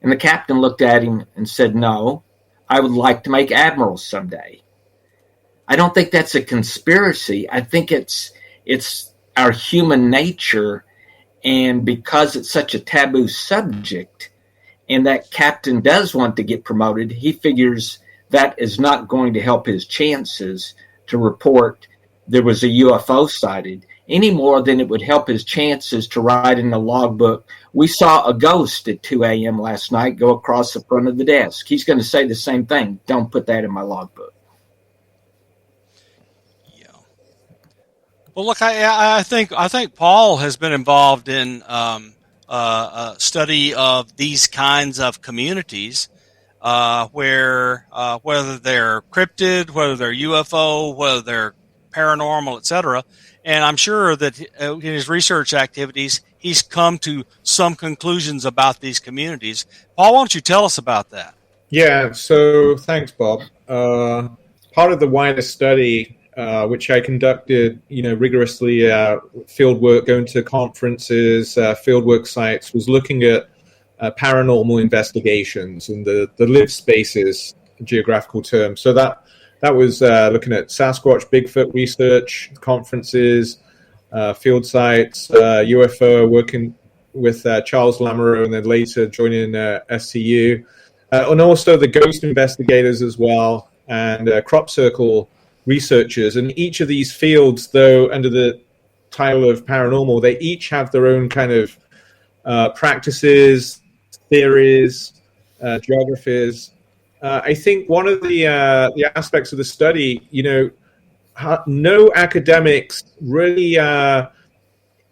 And the captain looked at him and said, "No, I would like to make admiral someday." I don't think that's a conspiracy. I think it's our human nature. And because it's such a taboo subject, and that captain does want to get promoted, he figures that is not going to help his chances to report there was a UFO sighted any more than it would help his chances to write in the logbook, "We saw a ghost at 2 a.m. last night go across the front of the desk." He's going to say the same thing. "Don't put that in my logbook." Yeah. Well, look, I think Paul has been involved in a study of these kinds of communities, where whether they're cryptid, whether they're UFO, whether they're paranormal, etc. And I'm sure that in his research activities, he's come to some conclusions about these communities. Paul, why don't you tell us about that? Yeah, so thanks, Bob. Part of the wider study, which I conducted, rigorously, field work, going to conferences, fieldwork sites, was looking at paranormal investigations and the live spaces, geographical term. So that was looking at Sasquatch, Bigfoot research, conferences, field sites, UFO, working with Charles Lamoureux, and then later joining SCU, and also the ghost investigators as well, and crop circle researchers. And each of these fields, though under the title of paranormal, they each have their own kind of practices, theories, geographies. I think one of the aspects of the study, no academics really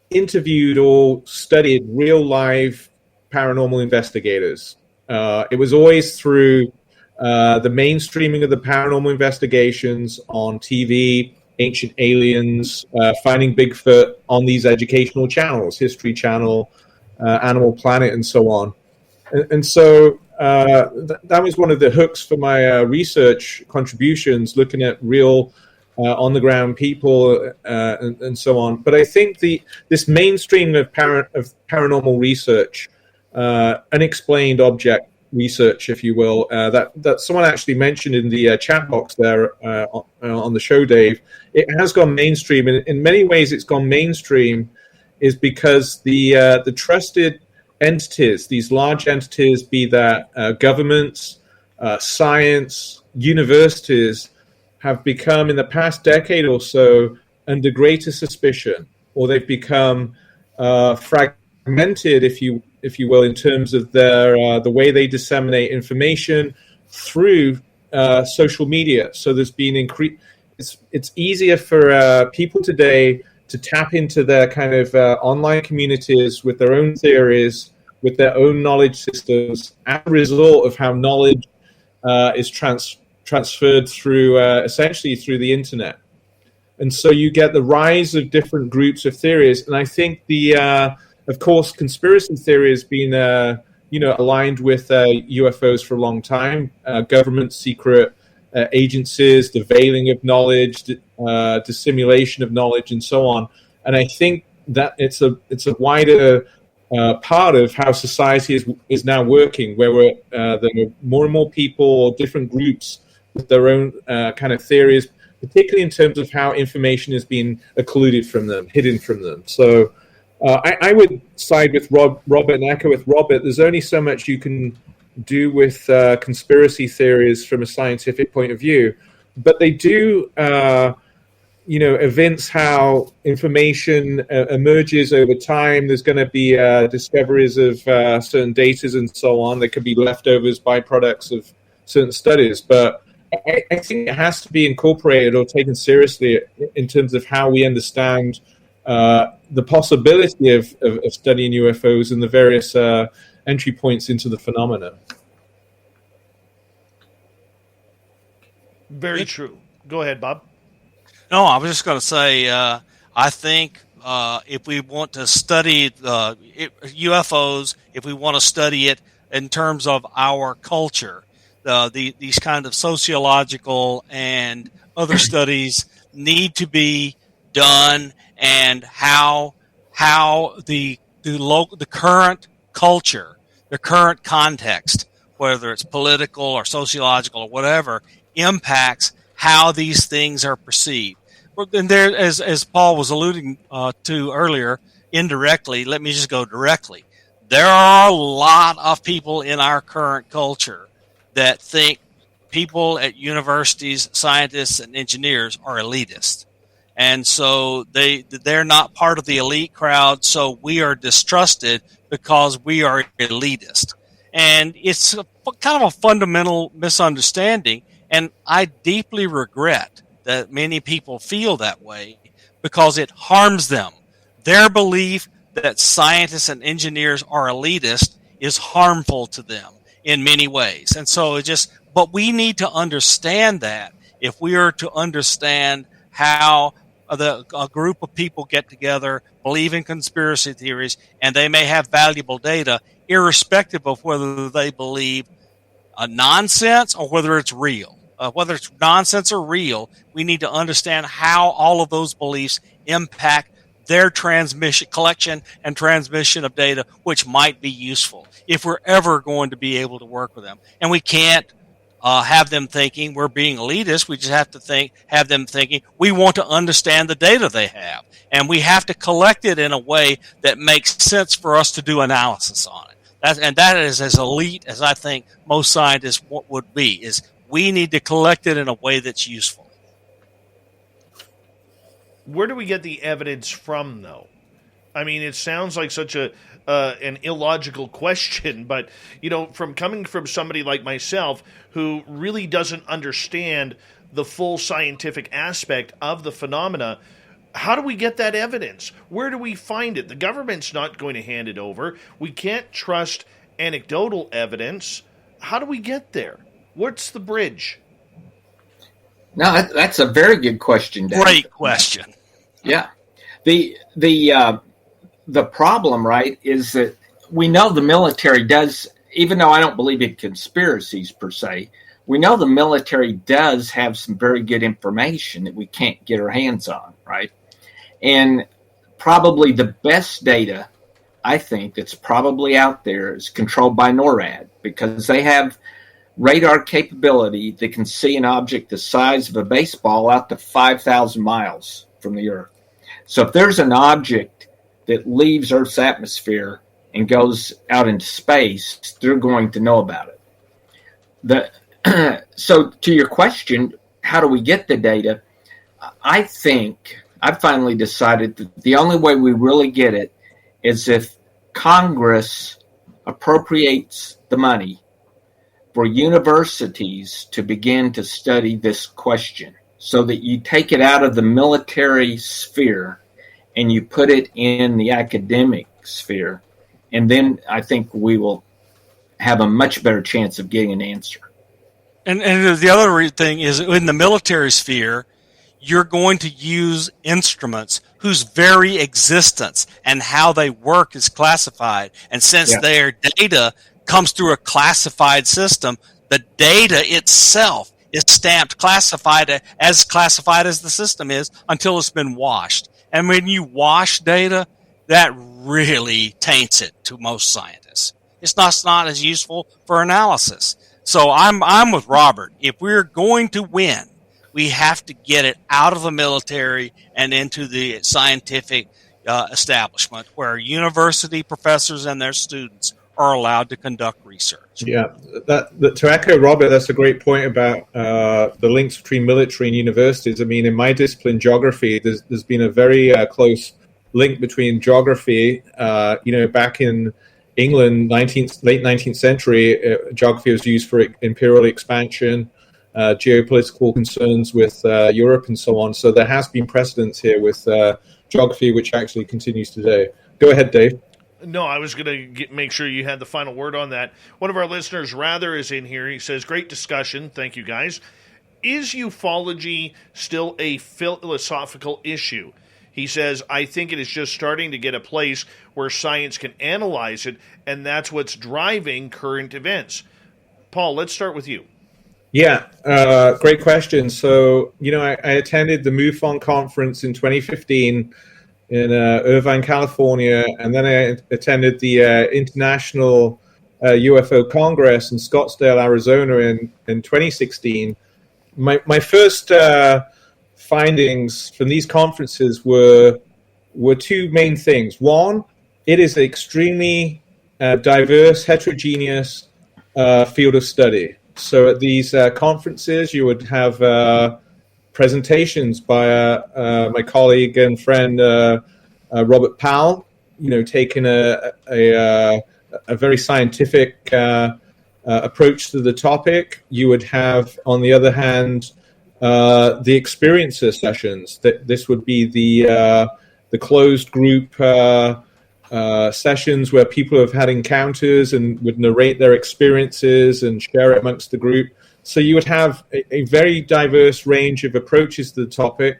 interviewed or studied real live paranormal investigators. It was always through the mainstreaming of the paranormal investigations on TV, Ancient Aliens, Finding Bigfoot on these educational channels, History Channel, Animal Planet, and so on. And so that was one of the hooks for my research contributions, looking at real on-the-ground people and so on. But I think this mainstream of paranormal research, unexplained object research, if you will, that someone actually mentioned in the chat box there on the show, Dave, it has gone mainstream. And in many ways it's gone mainstream is because the trusted entities, these large entities, be that governments, science, universities, have become in the past decade or so under greater suspicion, or they've become fragmented, if you will, in terms of their the way they disseminate information through social media. So there's been it's easier for people today to tap into their kind of online communities with their own theories, with their own knowledge systems, as a result of how knowledge is transferred through essentially through the internet. And so you get the rise of different groups of theories. And I think of course, conspiracy theory has been aligned with UFOs for a long time. Government secret agencies, the veiling of knowledge, dissimulation of knowledge, and so on. And I think that it's a wider part of how society is now working, where there are more and more people, different groups with their own kind of theories, particularly in terms of how information is being occluded from them, hidden from them. So I would side with Robert and echo with Robert. There's only so much you can do with conspiracy theories from a scientific point of view, but they do evince how information emerges over time. There's going to be discoveries of certain data and so on. There could be leftovers, byproducts of certain studies, but I think it has to be incorporated or taken seriously in terms of how we understand the possibility of studying UFOs and the various entry points into the phenomena. Very true. Go ahead, Bob. No, I was just going to say, I think if we want to study UFOs, if we want to study it in terms of our culture, these kind of sociological and other studies need to be done, and how the current culture, the current context, whether it's political or sociological or whatever, impacts how these things are perceived. And there, as Paul was alluding to earlier, indirectly, let me just go directly. There are a lot of people in our current culture that think people at universities, scientists, and engineers are elitist. And so they're not part of the elite crowd, so we are distrusted because we are elitist. And it's kind of a fundamental misunderstanding, and I deeply regret that many people feel that way because it harms them. Their belief that scientists and engineers are elitist is harmful to them in many ways. And so but we need to understand that if we are to understand how a group of people get together, believe in conspiracy theories, and they may have valuable data, irrespective of whether they believe nonsense or whether it's real. Whether it's nonsense or real, we need to understand how all of those beliefs impact their collection and transmission of data, which might be useful if we're ever going to be able to work with them. And we can't have them thinking we're being elitist. We just have to have them thinking we want to understand the data they have, and we have to collect it in a way that makes sense for us to do analysis on it. That is as elite as I think most scientists would be. Is we need to collect it in a way that's useful. Where do we get the evidence from, though? I mean, it sounds like such an illogical question, but coming from somebody like myself who really doesn't understand the full scientific aspect of the phenomena, how do we get that evidence? Where do we find it? The government's not going to hand it over. We can't trust anecdotal evidence. How do we get there? What's the bridge? No, that's a very good question, Dave. Great question. Yeah. The problem, right, is that we know the military does, even though I don't believe in conspiracies per se, we know the military does have some very good information that we can't get our hands on, right? And probably the best data, I think, that's probably out there is controlled by NORAD, because they have radar capability that can see an object the size of a baseball out to 5,000 miles from the Earth. So if there's an object that leaves Earth's atmosphere and goes out into space, they're going to know about it. So to your question, how do we get the data? I think I've finally decided that the only way we really get it is if Congress appropriates the money for universities to begin to study this question, so that you take it out of the military sphere and you put it in the academic sphere. And then I think we will have a much better chance of getting an answer. And the other thing is, in the military sphere, you're going to use instruments whose very existence and how they work is classified. And since their data comes through a classified system, the data itself is stamped classified as the system is until it's been washed. And when you wash data, that really taints it to most scientists. It's not as useful for analysis. So I'm with Robert. If we're going to win, we have to get it out of the military and into the scientific establishment where university professors and their students are allowed to conduct research. Yeah, to echo Robert, that's a great point about the links between military and universities. I mean, in my discipline, geography, there's been a very close link between geography. Back in England, late 19th century, geography was used for imperial expansion, geopolitical concerns with Europe and so on. So there has been precedence here with geography, which actually continues today. Go ahead, Dave. No, I was going to make sure you had the final word on that. One of our listeners, Rather, is in here. He says, great discussion. Thank you, guys. Is ufology still a philosophical issue? He says, I think it is just starting to get a place where science can analyze it, and that's what's driving current events. Paul, let's start with you. Yeah, great question. So, I attended the MUFON conference in 2015 in Irvine, California, and then I attended the International UFO Congress in Scottsdale, Arizona in 2016. My first findings from these conferences were two main things. One, it is an extremely diverse, heterogeneous field of study. So at these conferences, you would have presentations by my colleague and friend Robert Powell, taking a very scientific approach to the topic. You would have, on the other hand, the experiencer sessions. This would be the closed group sessions where people have had encounters and would narrate their experiences and share it amongst the group. So you would have a very diverse range of approaches to the topic,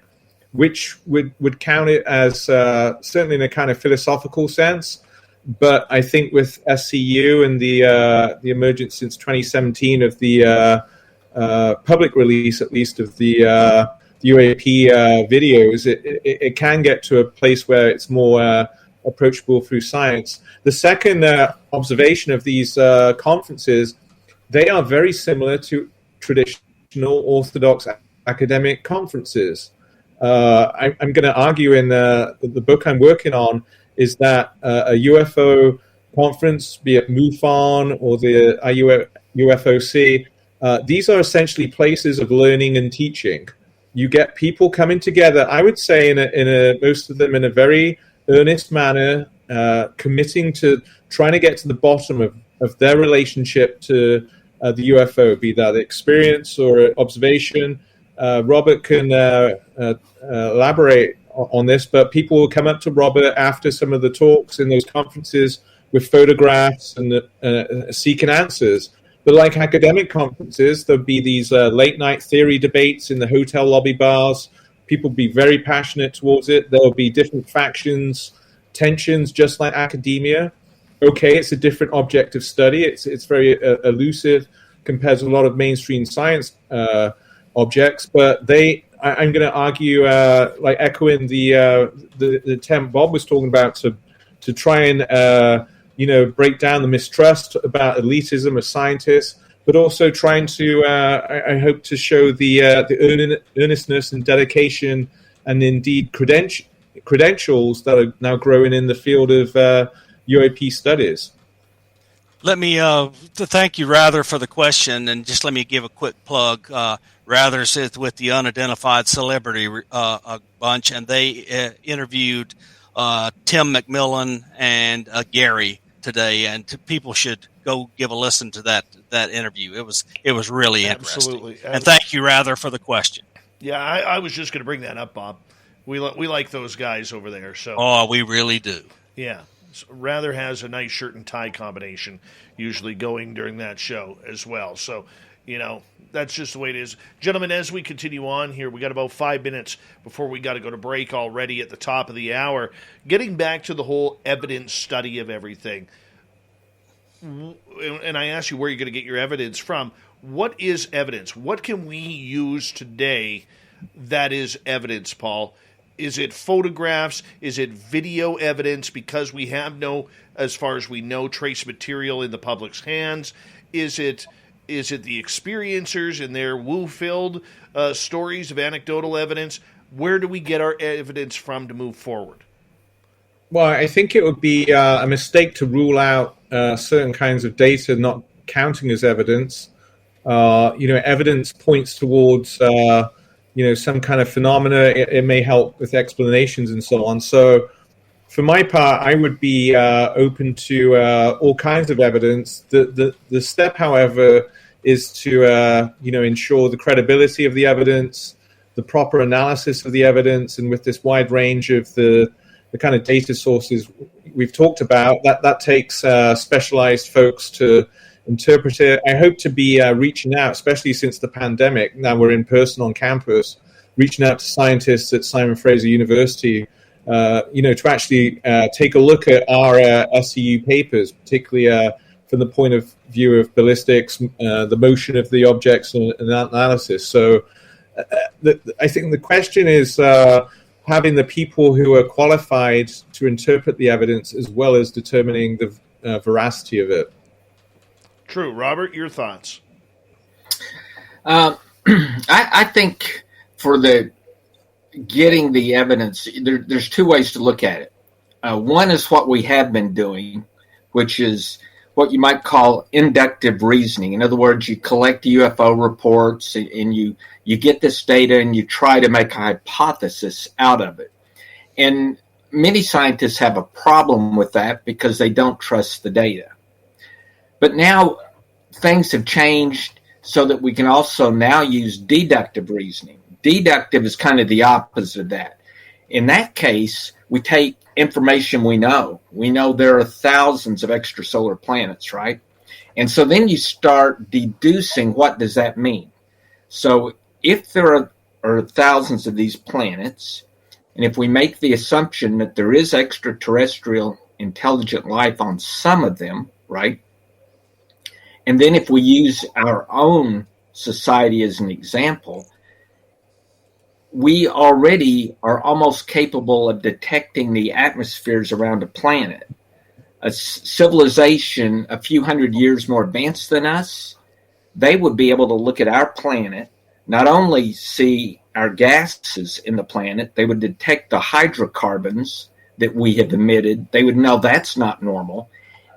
which would count it as certainly in a kind of philosophical sense. But I think with SCU and the emergence since 2017 of the public release, at least, of the UAP videos, it can get to a place where it's more approachable through science. The second observation of these conferences, they are very similar to traditional orthodox academic conferences. I'm going to argue in the book I'm working on is that a UFO conference, be it MUFON or the UFOC, these are essentially places of learning and teaching. You get people coming together, I would say, most of them in a very earnest manner, committing to trying to get to the bottom of their relationship to the UFO, be that experience or observation. Robert can elaborate on this, but people will come up to Robert after some of the talks in those conferences with photographs and seeking answers. But like academic conferences, there'll be these late-night theory debates in the hotel lobby bars. People will be very passionate towards it. There'll be different factions, tensions, just like academia. Okay, it's a different object of study. It's very elusive compared to a lot of mainstream science objects. But I'm going to argue, like echoing the attempt Bob was talking about to try and break down the mistrust about elitism of scientists, but also trying to, I hope, to show the earnestness and dedication and indeed credentials that are now growing in the field of UAP studies. Let me to thank you, Rather, for the question, and just let me give a quick plug. Rather sits with the Unidentified Celebrity bunch, and they interviewed Tim McMillan and Gary today, and people should go give a listen to that interview. It was really interesting. Absolutely. And thank you, Rather, for the question. Yeah, I was just going to bring that up, Bob. We like those guys over there. So. Oh, we really do. Yeah. Rather has a nice shirt and tie combination usually going during that show as well. So, that's just the way it is. Gentlemen, as we continue on here, we got about 5 minutes before we got to go to break already at the top of the hour. Getting back to the whole evidence study of everything. and I asked you where you're going to get your evidence from. What is evidence? What can we use today that is evidence, Paul? Is it photographs? Is it video evidence because we have no, as far as we know, trace material in the public's hands? Is it the experiencers and their woo-filled stories of anecdotal evidence? Where do we get our evidence from to move forward? Well, I think it would be a mistake to rule out certain kinds of data not counting as evidence. Evidence points towards some kind of phenomena. It may help with explanations and so on. So for my part, I would be open to all kinds of evidence. The step, however, is to ensure the credibility of the evidence, the proper analysis of the evidence, and with this wide range of the kind of data sources we've talked about, that takes specialized folks to interpret it. I hope to be reaching out, especially since the pandemic. Now we're in person on campus, reaching out to scientists at Simon Fraser University, to actually take a look at our SCU papers, particularly from the point of view of ballistics, the motion of the objects, and analysis. So I think the question is having the people who are qualified to interpret the evidence as well as determining the veracity of it. True. Robert, your thoughts? I think for the getting the evidence, there's two ways to look at it. One is what we have been doing, which is what you might call inductive reasoning. In other words, you collect UFO reports and you get this data and you try to make a hypothesis out of it. And many scientists have a problem with that because they don't trust the data. But now things have changed so that we can also now use deductive reasoning. Deductive is kind of the opposite of that. In that case, we take information we know. We know there are thousands of extrasolar planets, right? And so then you start deducing, what does that mean? So if there are thousands of these planets, and if we make the assumption that there is extraterrestrial intelligent life on some of them, right? And then if we use our own society as an example, we already are almost capable of detecting the atmospheres around a planet. A civilization a few hundred years more advanced than us, they would be able to look at our planet, not only see our gases in the planet, they would detect the hydrocarbons that we have emitted. They would know that's not normal.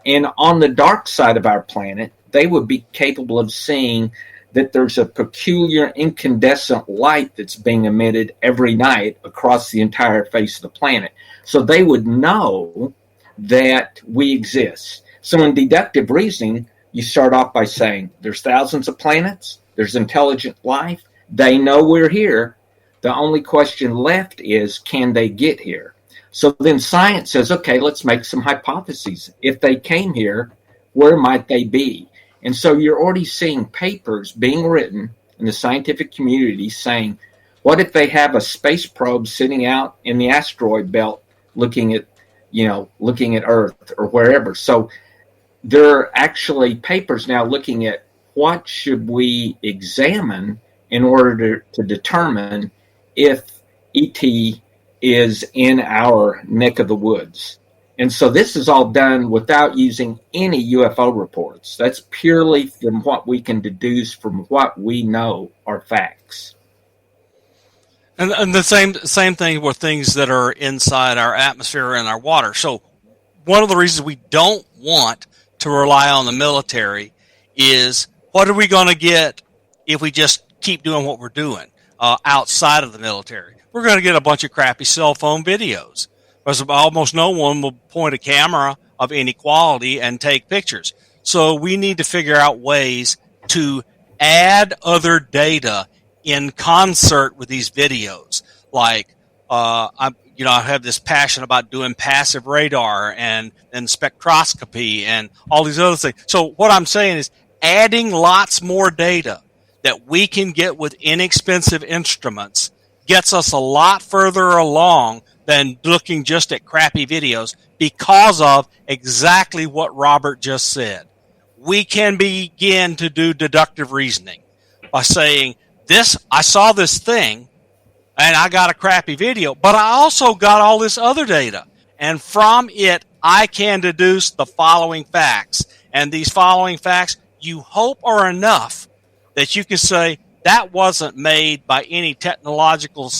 And on the dark side of our planet, they would be capable of seeing that there's a peculiar incandescent light that's being emitted every night across the entire face of the planet. So they would know that we exist. So in deductive reasoning, you start off by saying there's thousands of planets, there's intelligent life, they know we're here. The only question left is, can they get here? So then science says, okay, let's make some hypotheses. If they came here, where might they be? And so you're already seeing papers being written in the scientific community saying, what if they have a space probe sitting out in the asteroid belt looking at Earth or wherever? So there are actually papers now looking at what should we examine in order to determine if ET is in our neck of the woods. And so this is all done without using any UFO reports. That's purely from what we can deduce from what we know are facts. And the same thing with things that are inside our atmosphere and our water. So one of the reasons we don't want to rely on the military is, what are we going to get if we just keep doing what we're doing outside of the military? We're going to get a bunch of crappy cell phone videos. Because almost no one will point a camera of any quality and take pictures. So we need to figure out ways to add other data in concert with these videos. Like, I have this passion about doing passive radar and spectroscopy and all these other things. So what I'm saying is adding lots more data that we can get with inexpensive instruments gets us a lot further along than looking just at crappy videos, because of exactly what Robert just said. we can begin to do deductive reasoning by saying, I saw this thing, and I got a crappy video, but I also got all this other data. And from it, I can deduce the following facts. And these following facts, you hope, are enough that you can say, that wasn't made by any technological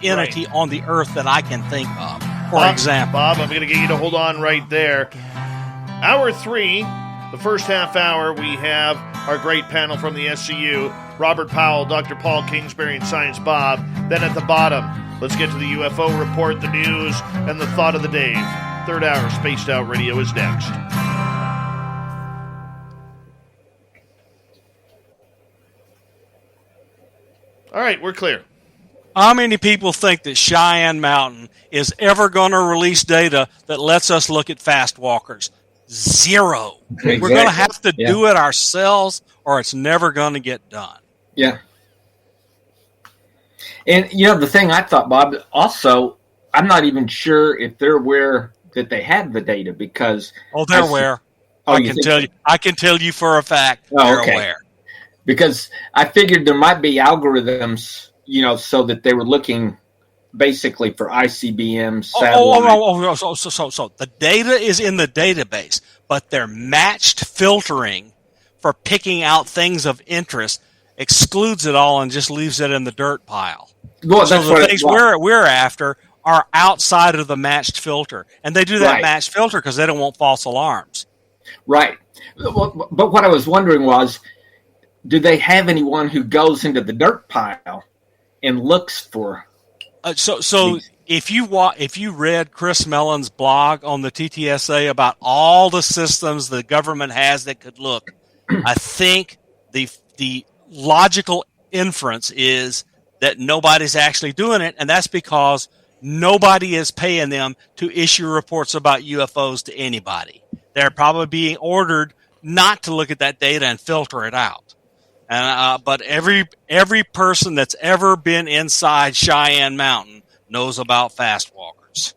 entity on the earth that I can think of. For example. Bob, I'm going to get you to hold on right there. Hour 3, the first half hour, we have our great panel from the SCU, Robert Powell, Dr. Paul Kingsbury, and Science Bob. Then at the bottom, let's get to the UFO report, the news, and the thought of the day. Third hour, Spaced Out Radio is next. All right, we're clear. How many people think that Cheyenne Mountain is ever going to release data that lets us look at fast walkers? Zero. Exactly. We're going to have to do it ourselves, or it's never going to get done. Yeah. And, the thing I thought, Bob, also, I'm not even sure if they're aware that they have the data because... Oh, they're aware. I can tell you for a fact they're aware. Because I figured there might be algorithms, so that they were looking basically for ICBMs, satellite. So the data is in the database, but their matched filtering for picking out things of interest excludes it all and just leaves it in the dirt pile. Well, so the things we're after are outside of the matched filter, and they do that matched filter because they don't want false alarms. Right. But what I was wondering was, do they have anyone who goes into the dirt pile and looks for? So if you read Chris Mellon's blog on the TTSA about all the systems the government has that could look, I think the logical inference is that nobody's actually doing it, and that's because nobody is paying them to issue reports about UFOs to anybody. They're probably being ordered not to look at that data and filter it out. But every person that's ever been inside Cheyenne Mountain knows about fast walkers.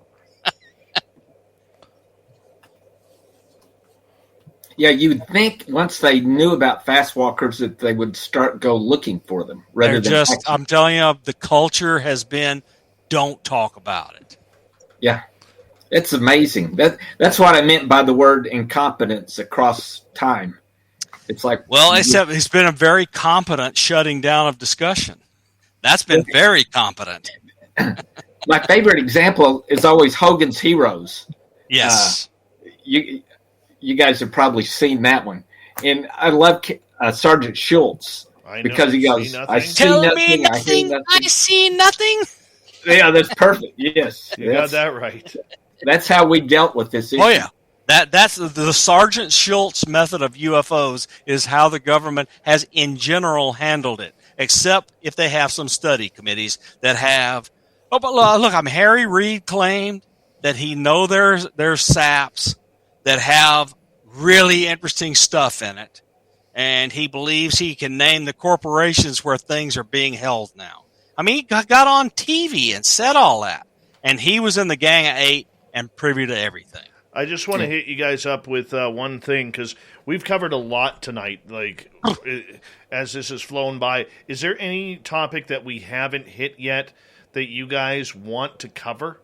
Yeah, you would think once they knew about fast walkers that they would go looking for them rather than I'm telling you, the culture has been don't talk about it. Yeah. It's amazing. That's what I meant by the word incompetence across time. It's like, well, except it's been a very competent shutting down of discussion. That's been very competent. My favorite example is always Hogan's Heroes. Yes. You guys have probably seen that one. And I love Sergeant Schultz because he goes, I see nothing, I hear nothing. I see nothing. Yeah, that's perfect. Yes. You got that right. That's how we dealt with this issue. Oh, yeah. That's the Sergeant Schultz method of UFOs is how the government has in general handled it, except if they have some study committees that have. Oh, but look, Harry Reid claimed that he know there's SAPs that have really interesting stuff in it, and he believes he can name the corporations where things are being held now. I mean, he got on TV and said all that, and he was in the Gang of 8 and privy to everything. I just want to hit you guys up with one thing, because we've covered a lot tonight, like, as this has flown by. Is there any topic that we haven't hit yet that you guys want to cover?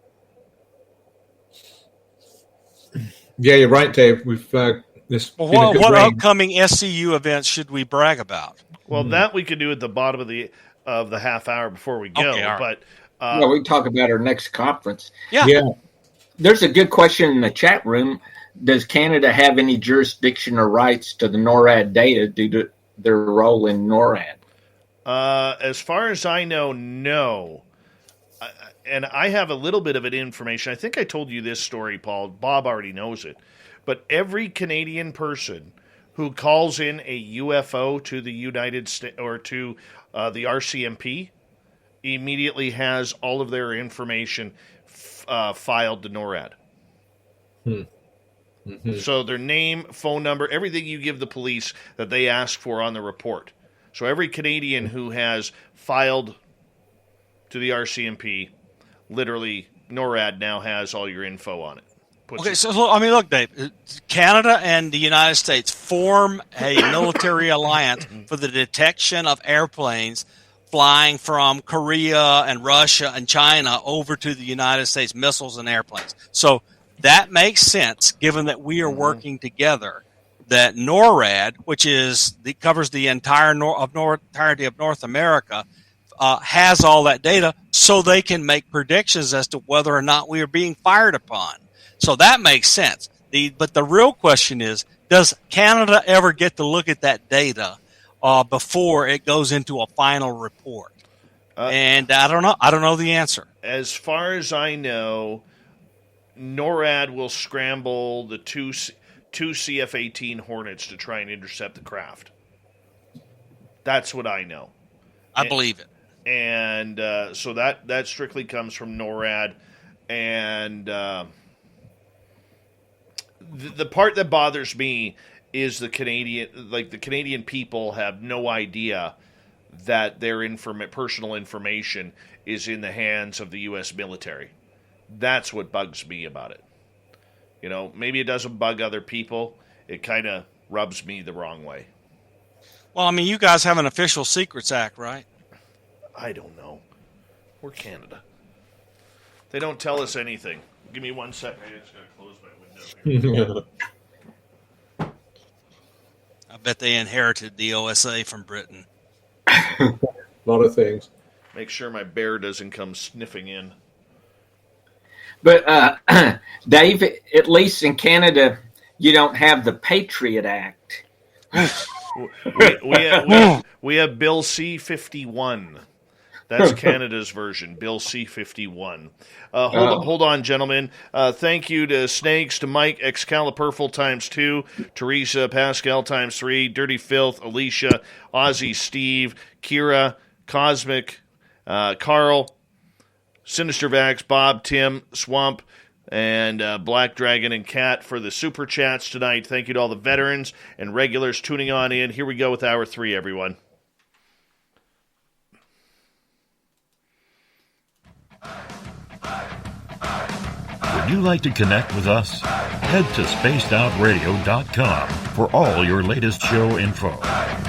Yeah, you're right, Dave. We've what upcoming SCU events should we brag about? Well, that we could do at the bottom of the half hour before we go. Okay, but we can talk about our next conference. Yeah. There's a good question in the chat room. Does Canada have any jurisdiction or rights to the NORAD data due to their role in NORAD? As far as I know, no. And I have a little bit of it information. I think I told you this story, Paul. Bob already knows it. But every Canadian person who calls in a UFO to the United States or to the RCMP immediately has all of their information filed to NORAD. Mm-hmm. So their name, phone number, everything you give the police that they ask for on the report. So every Canadian who has filed to the RCMP, literally NORAD now has all your info on it. Okay, so look, Dave. Canada and the United States form a military alliance for the detection of airplanes flying from Korea and Russia and China over to the United States, missiles and airplanes. So that makes sense, given that we are working together. That NORAD, which covers the entirety of North America, has all that data, so they can make predictions as to whether or not we are being fired upon. So that makes sense. But the real question is, does Canada ever get to look at that data before it goes into a final report? And I don't know. I don't know the answer. As far as I know, NORAD will scramble the two CF-18 Hornets to try and intercept the craft. That's what I know. I believe it. And so that strictly comes from NORAD. And the part that bothers me is the Canadian people have no idea that their personal information is in the hands of the U.S. military. That's what bugs me about it. You know, maybe it doesn't bug other people. It kind of rubs me the wrong way. Well, I mean, you guys have an Official Secrets Act, right? I don't know. We're Canada. They don't tell us anything. Give me 1 second. I just got to close my window here. I bet they inherited the OSA from Britain. A lot of things. Make sure my bear doesn't come sniffing in. But, Dave, at least in Canada, you don't have the Patriot Act. We have Bill C-51. That's Canada's version, Bill C-51. Hold on, gentlemen. Thank you to Snakes, to Mike, Excalibur ×2, Teresa, Pascal ×3, Dirty Filth, Alicia, Ozzy, Steve, Kira, Cosmic, Carl, Sinister Vax, Bob, Tim, Swamp, and Black Dragon and Cat for the super chats tonight. Thank you to all the veterans and regulars tuning on in. Here we go with Hour 3, everyone. Would you like to connect with us? Head to spacedoutradio.com for all your latest show info.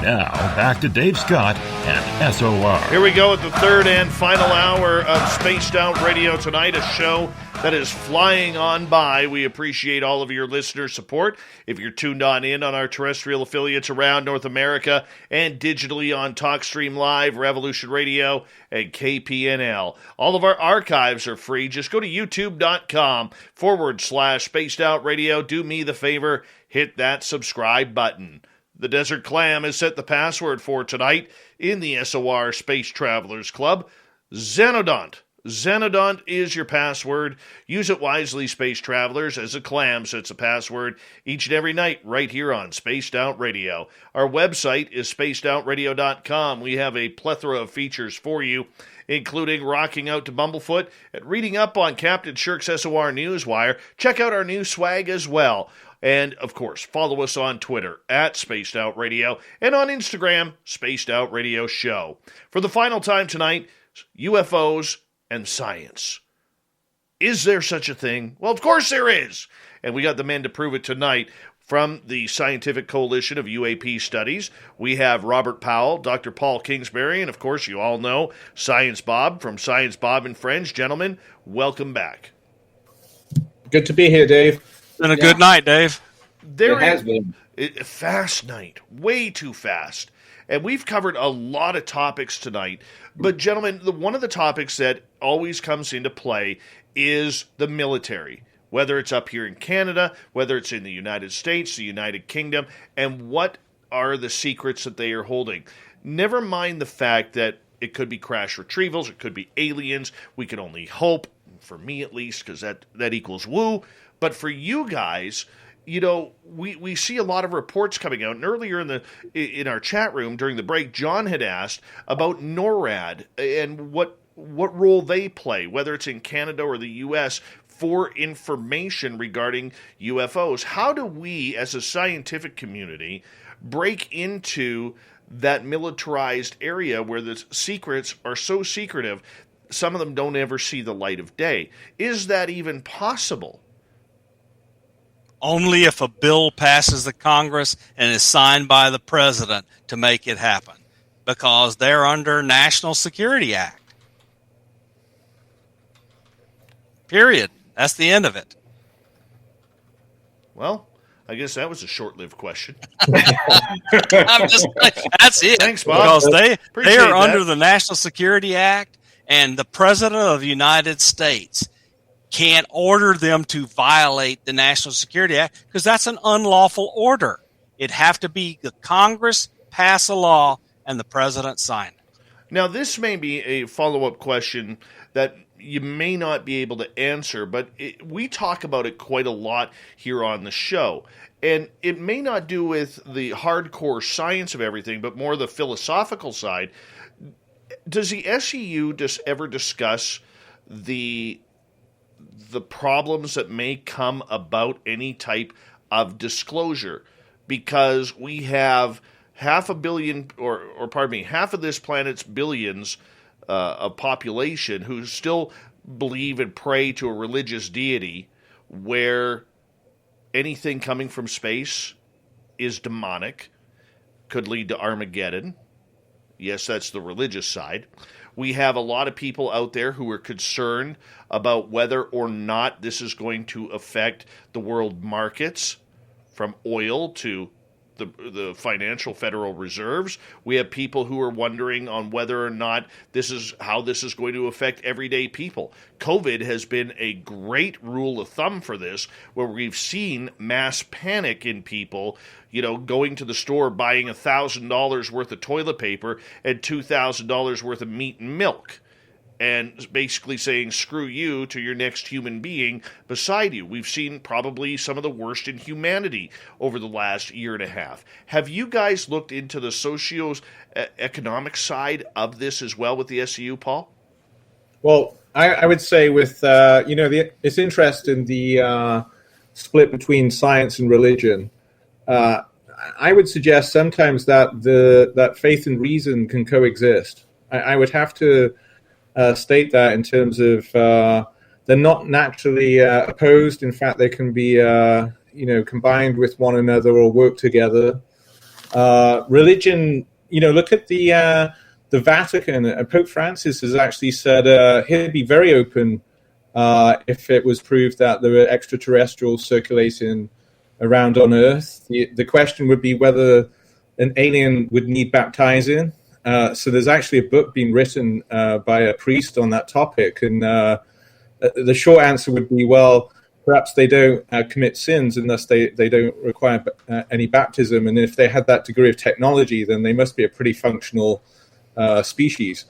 Now, back to Dave Scott and SOR. Here we go with the third and final hour of Spaced Out Radio tonight, a show that is flying on by. We appreciate all of your listener support. If you're tuned in on our terrestrial affiliates around North America and digitally on TalkStream Live, Revolution Radio, and KPNL. All of our archives are free. Just go to youtube.com/Spaced Out Radio. Do me the favor, hit that subscribe button. The Desert Clam has set the password for tonight in the SOR Space Travelers Club. Xenodont. Xenodont is your password. Use it wisely, space travelers, as a clam sets a password each and every night right here on Spaced Out Radio. Our website is spacedoutradio.com. We have a plethora of features for you, including rocking out to Bumblefoot and reading up on Captain Shirk's SOR Newswire. Check out our new swag as well. And, of course, follow us on Twitter at Spaced Out Radio and on Instagram, Spaced Out Radio Show. For the final time tonight, UFOs and science. Is there such a thing? Well, of course there is. And we got the men to prove it tonight. From the Scientific Coalition of UAP Studies, we have Robert Powell, Dr. Paul Kingsbury, and of course you all know Science Bob from Science Bob and Friends. Gentlemen, welcome back. Good to be here, Dave. It's been a good night, Dave. It has been. Fast night. Way too fast. And we've covered a lot of topics tonight. But, gentlemen, one of the topics that always comes into play is the military. Whether it's up here in Canada, whether it's in the United States, the United Kingdom, and what are the secrets that they are holding. Never mind the fact that it could be crash retrievals, it could be aliens. We can only hope, for me at least, because that equals woo. But for you guys, you know, we see a lot of reports coming out. And earlier in our chat room during the break, John had asked about NORAD and what role they play, whether it's in Canada or the U.S., for information regarding UFOs. How do we, as a scientific community, break into that militarized area where the secrets are so secretive, some of them don't ever see the light of day? Is that even possible? only if a bill passes the Congress and is signed by the president to make it happen, because they're under National Security Act. Period. That's the end of it. Well, I guess that was a short-lived question. I'm just, that's it. Thanks, Bob. Because they are that. under the National Security Act, and the President of the United States can't order them to violate the National Security Act because that's an unlawful order. It'd have to be the Congress pass a law and the President sign it. Now, this may be a follow-up question that you may not be able to answer, but we talk about it quite a lot here on the show. And it may not do with the hardcore science of everything, but more the philosophical side. Does the SCU ever discuss the problems that may come about any type of disclosure? Because we have half of this planet's billions of population who still believe and pray to a religious deity where anything coming from space is demonic, could lead to Armageddon. Yes, that's the religious side. We have a lot of people out there who are concerned about whether or not this is going to affect the world markets, from oil to the financial Federal Reserves. We have people who are wondering on whether or not this is going to affect everyday people. COVID has been a great rule of thumb for this, where we've seen mass panic in people, going to the store, buying $1,000 worth of toilet paper and $2,000 worth of meat and milk, and basically saying screw you to your next human being beside you. We've seen probably some of the worst in humanity over the last year and a half. Have you guys looked into the socio-economic side of this as well with the SCU, Paul? Well, I would say with, it's interesting, the split between science and religion. I would suggest sometimes that faith and reason can coexist. I would have to state that in terms of they're not naturally opposed. In fact, they can be combined with one another or work together. Religion, look at the Vatican. Pope Francis has actually said he'd be very open if it was proved that there were extraterrestrials circulating around on Earth. The question would be whether an alien would need baptizing. So there's actually a book being written by a priest on that topic, and the short answer would be, well, perhaps they don't commit sins, and thus they don't require any baptism, and if they had that degree of technology, then they must be a pretty functional species.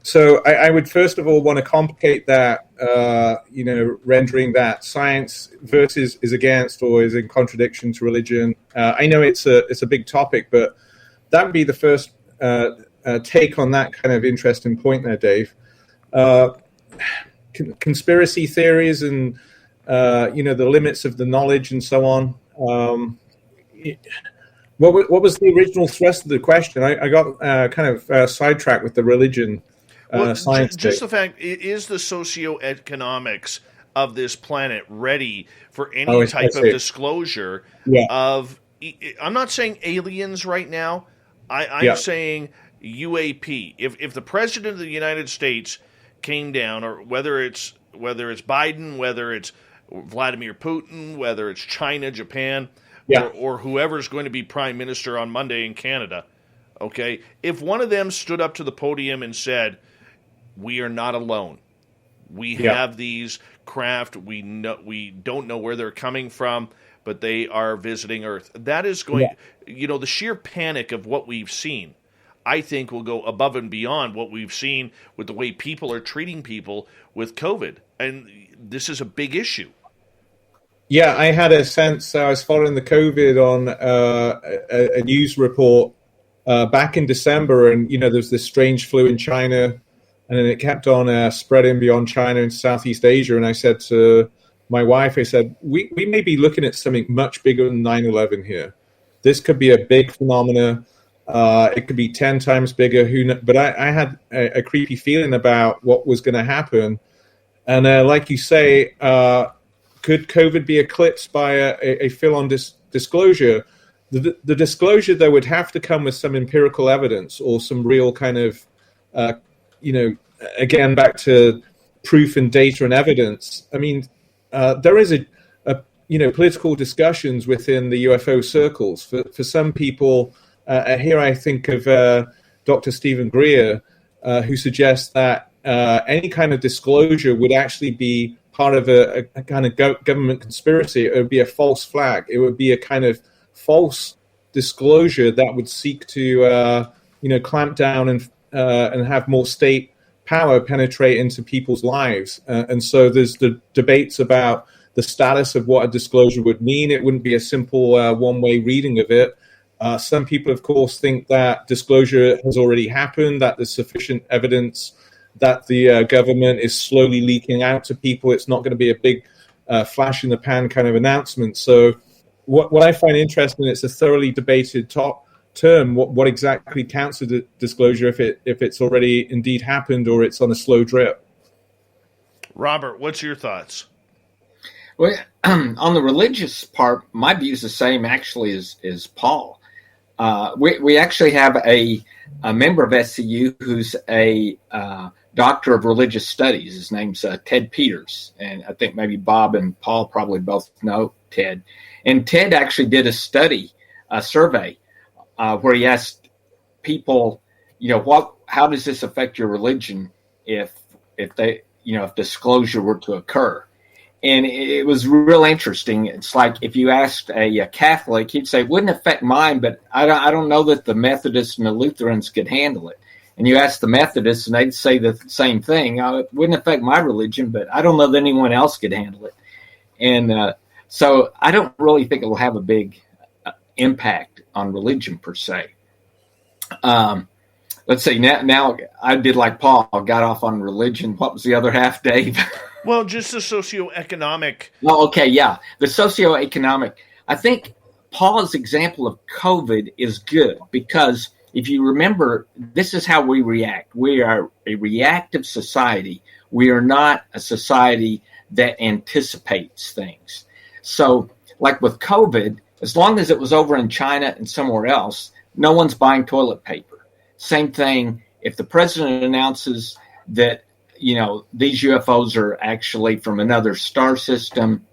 So I would first of all want to complicate that, rendering that science versus is against or is in contradiction to religion. I know it's a big topic, but that would be the first take on that kind of interesting point there, Dave. Conspiracy theories and the limits of the knowledge and so on. What was the original thrust of the question? I got kind of sidetracked with the religion science. Just the fact, is the socioeconomics of this planet ready for any type of disclosure of? I'm not saying aliens right now. I'm saying UAP. If the president of the United States came down, or whether it's Biden, whether it's Vladimir Putin, whether it's China, Japan, or whoever's going to be prime minister on Monday in Canada, okay, if one of them stood up to the podium and said, "We are not alone. We have these craft. We don't know where they're coming from, but they are visiting Earth." That is going, the sheer panic of what we've seen, I think, will go above and beyond what we've seen with the way people are treating people with COVID. And this is a big issue. Yeah, I had a sense, I was following the COVID on a news report back in December, and, there's this strange flu in China, and then it kept on spreading beyond China into Southeast Asia. And I said to my wife, we may be looking at something much bigger than 9/11 here. This could be a big phenomena. It could be 10 times bigger. But I had a creepy feeling about what was going to happen. And like you say, could COVID be eclipsed by a full-on disclosure? The disclosure, though, would have to come with some empirical evidence or some real kind of, again, back to proof and data and evidence. I mean, there is political discussions within the UFO circles. For some people, here I think of Dr. Stephen Greer, who suggests that any kind of disclosure would actually be part of a kind of government conspiracy. It would be a false flag. It would be a kind of false disclosure that would seek to, clamp down and have more state power penetrate into people's lives. And so there's the debates about the status of what a disclosure would mean. It wouldn't be a simple one-way reading of it. Some people, of course, think that disclosure has already happened, that there's sufficient evidence that the government is slowly leaking out to people. It's not going to be a big flash in the pan kind of announcement. So what I find interesting, it's a thoroughly debated term. What exactly counts as a disclosure if it's already indeed happened or it's on a slow drip? Robert, what's your thoughts? Well, on the religious part, my view is the same actually as Paul. We actually have a member of SCU who's a doctor of religious studies. His name's Ted Peters, and I think maybe Bob and Paul probably both know Ted. And Ted actually did a survey where he asked people, how does this affect your religion if disclosure were to occur? And it was real interesting. It's like if you asked a Catholic, he'd say, it wouldn't affect mine, but I don't know that the Methodists and the Lutherans could handle it. And you ask the Methodists, and they'd say the same thing. It wouldn't affect my religion, but I don't know that anyone else could handle it. And so I don't really think it will have a big impact on religion per se. Let's see. Now I did like Paul. I got off on religion. What was the other half, Dave? Well, just the socioeconomic. Oh, okay, yeah. The socioeconomic. I think Paul's example of COVID is good because if you remember, this is how we react. We are a reactive society. We are not a society that anticipates things. So, like with COVID, as long as it was over in China and somewhere else, no one's buying toilet paper. Same thing if the president announces that these UFOs are actually from another star system,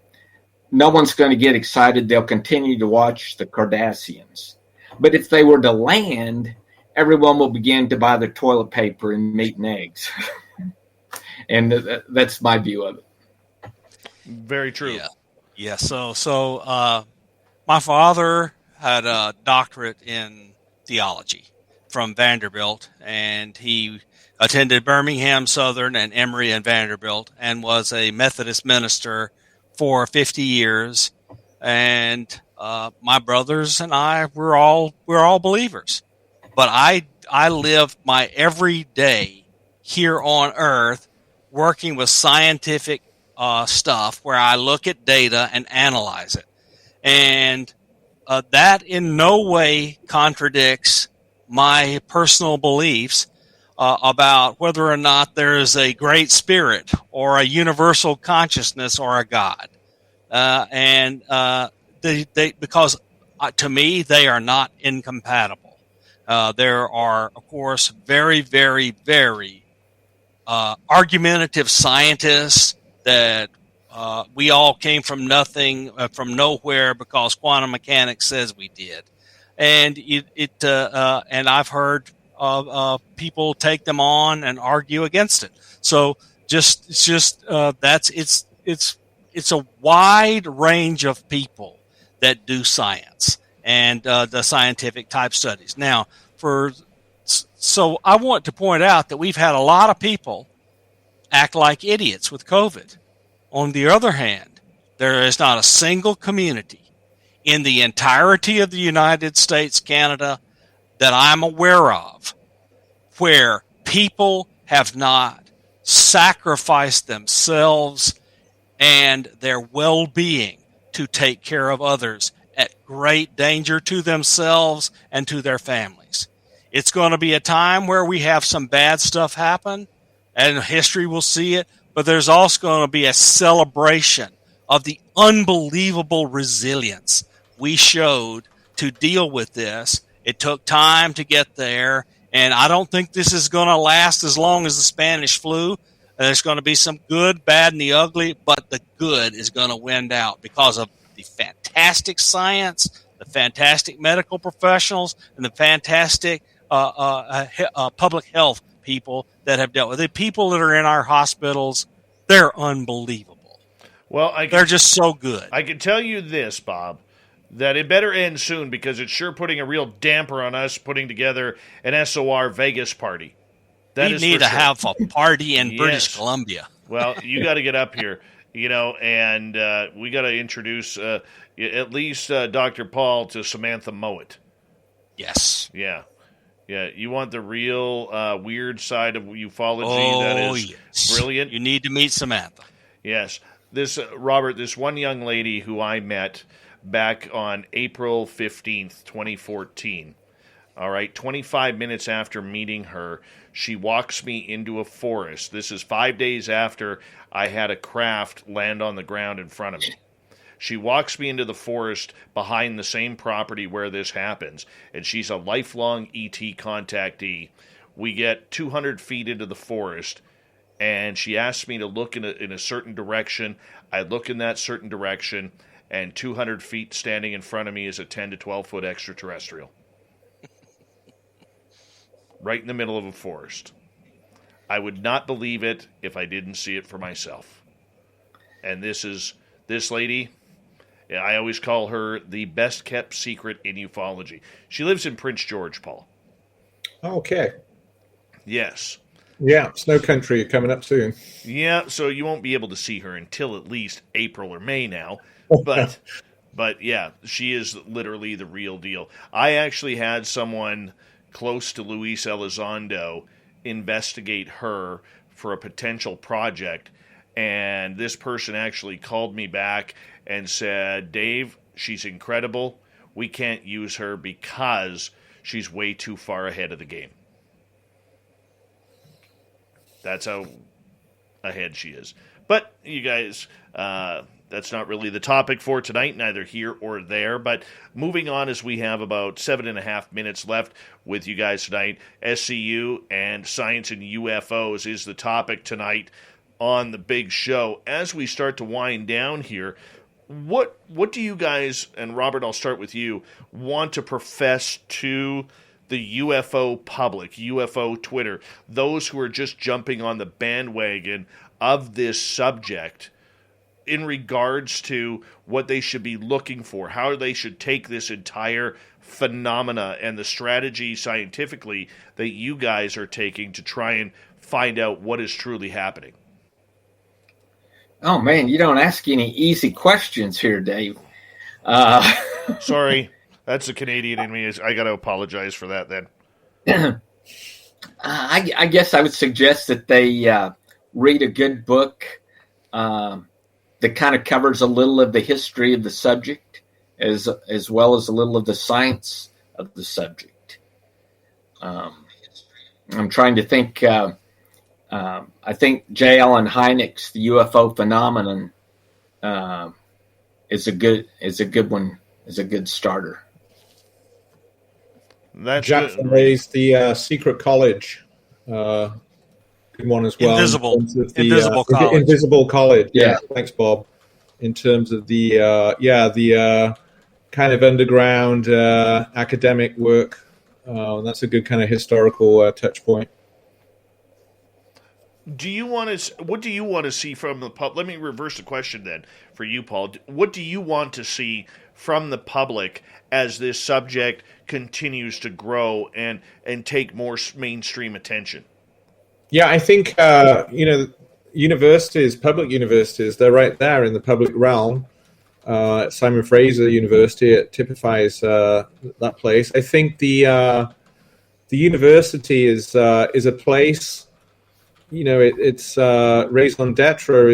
no one's going to get excited. They'll continue to watch the Kardashians. But if they were to land, everyone will begin to buy their toilet paper and meat and eggs. And that's my view of it. Very true. Yeah. So my father had a doctorate in theology from Vanderbilt, and he attended Birmingham Southern and Emory and Vanderbilt, and was a Methodist minister for 50 years. And my brothers and I, we're all believers. But I live my every day here on Earth working with scientific stuff where I look at data and analyze it. And that in no way contradicts my personal beliefs about whether or not there is a great spirit or a universal consciousness or a God. Because to me, they are not incompatible. There are, of course, very, very, very argumentative scientists that we all came from nothing, from nowhere, because quantum mechanics says we did. And and I've heard people take them on and argue against it. So it's a wide range of people that do science and the scientific type studies. Now, so I want to point out that we've had a lot of people act like idiots with COVID. On the other hand, there is not a single community in the entirety of the United States, Canada, that I'm aware of where people have not sacrificed themselves and their well-being to take care of others at great danger to themselves and to their families. It's going to be a time where we have some bad stuff happen, and history will see it, but there's also going to be a celebration of the unbelievable resilience we showed to deal with this. It took time to get there, and I don't think this is going to last as long as the Spanish flu. There's going to be some good, bad, and the ugly, but the good is going to win out because of the fantastic science, the fantastic medical professionals, and the fantastic public health people that have dealt with it. The people that are in our hospitals, they're unbelievable. Well, they're just so good. I can tell you this, Bob, that it better end soon because it's sure putting a real damper on us putting together an SOR Vegas party. We need to have a party in British Columbia. Well, you got to get up here, and we got to introduce at least Dr. Paul to Samantha Mowat. Yes. Yeah. Yeah, you want the real weird side of ufology that is brilliant? You need to meet Samantha. Yes. Robert, this one young lady who I met back on April 15th, 2014. All right, 25 minutes after meeting her, she walks me into a forest. This is 5 days after I had a craft land on the ground in front of me. She walks me into the forest behind the same property where this happens, and she's a lifelong ET contactee. We get 200 feet into the forest, and she asks me to look in a certain direction. I look in that certain direction, and 200 feet standing in front of me is a 10 to 12-foot extraterrestrial. Right in the middle of a forest. I would not believe it if I didn't see it for myself. And this lady, I always call her the best kept secret in ufology. She lives in Prince George, Paul. Okay. Yes. Yeah, Snow Country coming up soon. Yeah, so you won't be able to see her until at least April or May now. But yeah, she is literally the real deal. I actually had someone close to Luis Elizondo investigate her for a potential project, and this person actually called me back and said, Dave, she's incredible. We can't use her because she's way too far ahead of the game. That's how ahead she is. But you guys, that's not really the topic for tonight, neither here or there. But moving on, as we have about 7.5 minutes left with you guys tonight, SCU and science and UFOs is the topic tonight on the big show. As we start to wind down here, what do you guys, and Robert, I'll start with you, want to profess to the UFO public, UFO Twitter, those who are just jumping on the bandwagon of this subject, in regards to what they should be looking for, how they should take this entire phenomena and the strategy scientifically that you guys are taking to try and find out what is truly happening? Oh, man, you don't ask any easy questions here, Dave. Sorry, that's the Canadian in me. I got to apologize for that then. I guess I would suggest that they read a good book that kind of covers a little of the history of the subject as well as a little of the science of the subject. I'm trying to think. I think J. Allen Hynek's The UFO Phenomenon is a good one. Is a good starter. That's Jackson Ray's The Secret College. Good one as well. Invisible College. Invisible College. Yeah. Thanks, Bob. In terms of the kind of underground academic work, that's a good kind of historical touch point. What do you want to see from the public? Let me reverse the question then for you, Paul. What do you want to see from the public as this subject continues to grow and take more mainstream attention? Yeah, I think, universities, public universities, they're right there in the public realm. Simon Fraser University, it typifies that place. I think the university is a place, it's raison d'etre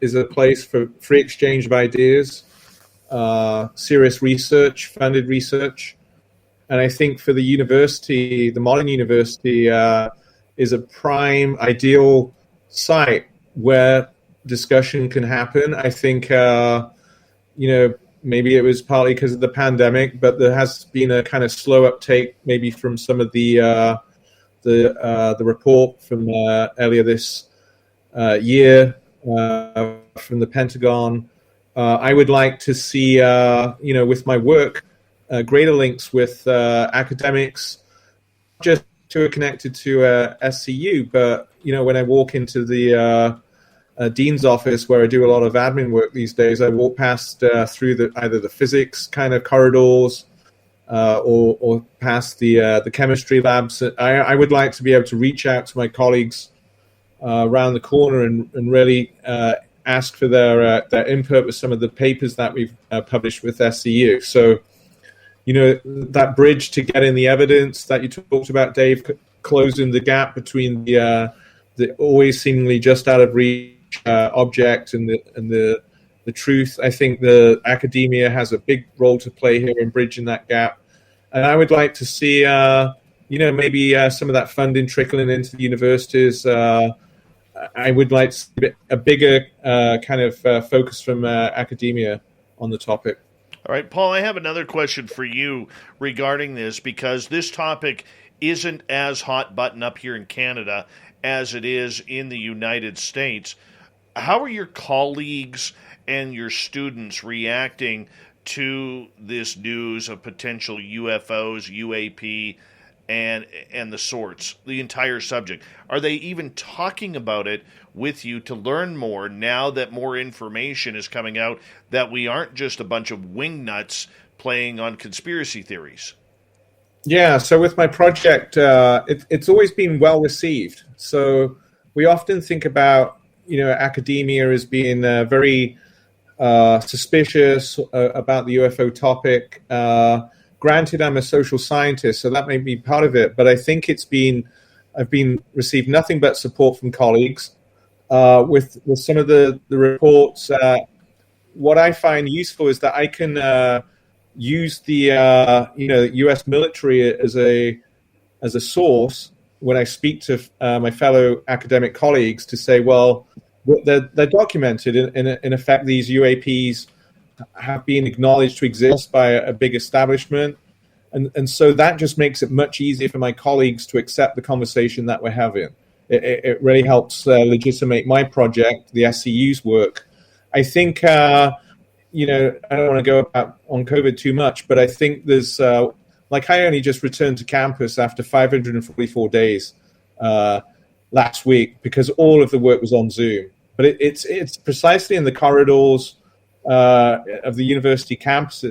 is a place for free exchange of ideas, serious research, funded research. And I think for the university, the modern university, is a prime ideal site where discussion can happen. I think, maybe it was partly because of the pandemic, but there has been a kind of slow uptake, maybe from some of the report from earlier this year from the Pentagon. I would like to see, with my work, greater links with academics, just who are connected to SCU, but when I walk into the dean's office, where I do a lot of admin work these days, I walk past through either the physics kind of corridors or past the chemistry labs. I would like to be able to reach out to my colleagues around the corner and really ask for their input with some of the papers that we've published with SCU. So, that bridge to getting the evidence that you talked about, Dave, closing the gap between the always seemingly just out of reach object and the truth. I think the academia has a big role to play here in bridging that gap. And I would like to see, maybe some of that funding trickling into the universities. I would like to see a bigger kind of focus from academia on the topic. All right, Paul, I have another question for you regarding this, because this topic isn't as hot button up here in Canada as it is in the United States. How are your colleagues and your students reacting to this news of potential UFOs, UAP, and the sorts, the entire subject? Are they even talking about it with you to learn more now that more information is coming out, that we aren't just a bunch of wingnuts playing on conspiracy theories? Yeah, so with my project, it's always been well received. So we often think about, academia as being very suspicious about the UFO topic. Granted, I'm a social scientist, so that may be part of it, but I think I've received nothing but support from colleagues. With some of the reports, what I find useful is that I can use the U.S. military as a source when I speak to my fellow academic colleagues to say, well, they're documented. In effect, these UAPs have been acknowledged to exist by a big establishment. And so that just makes it much easier for my colleagues to accept the conversation that we're having. It really helps legitimate my project, the SCU's work. I think, I don't want to go on COVID too much, but I think there's, I only just returned to campus after 544 days last week because all of the work was on Zoom. But it's precisely in the corridors of the university campus